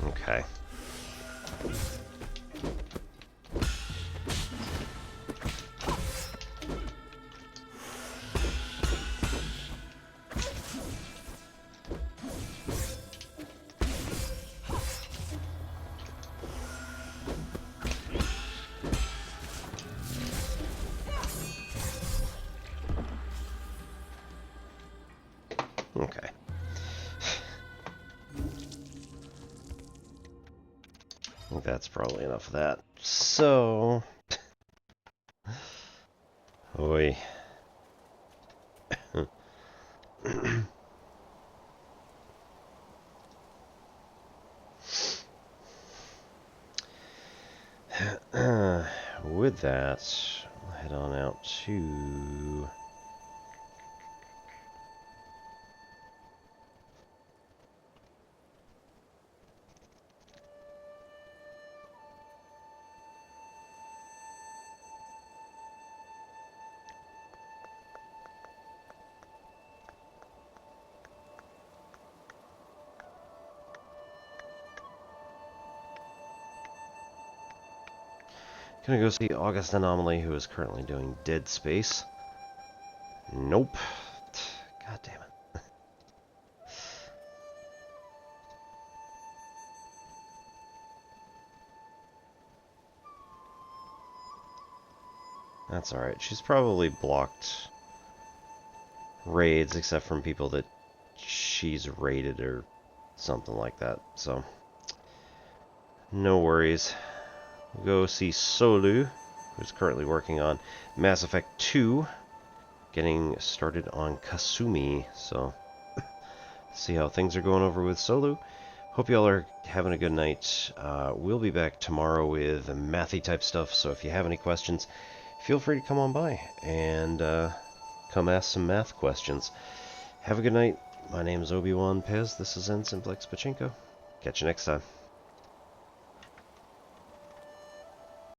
Okay. Okay. I think that's probably enough of that. So... Oi. With that, we'll head on out to... Gonna go see August Anomaly, who is currently doing Dead Space. Nope. God damn it. That's alright. She's probably blocked raids, except from people that she's raided or something like that. So, no worries. We'll go see Solu, who's currently working on Mass Effect 2, getting started on Kasumi. So, see how things are going over with Solu. Hope y'all are having a good night. We'll be back tomorrow with mathy type stuff, so if you have any questions, feel free to come on by and come ask some math questions. Have a good night. My name is Obi-Wan Pez. This is Ensign Pachinko. Catch you next time.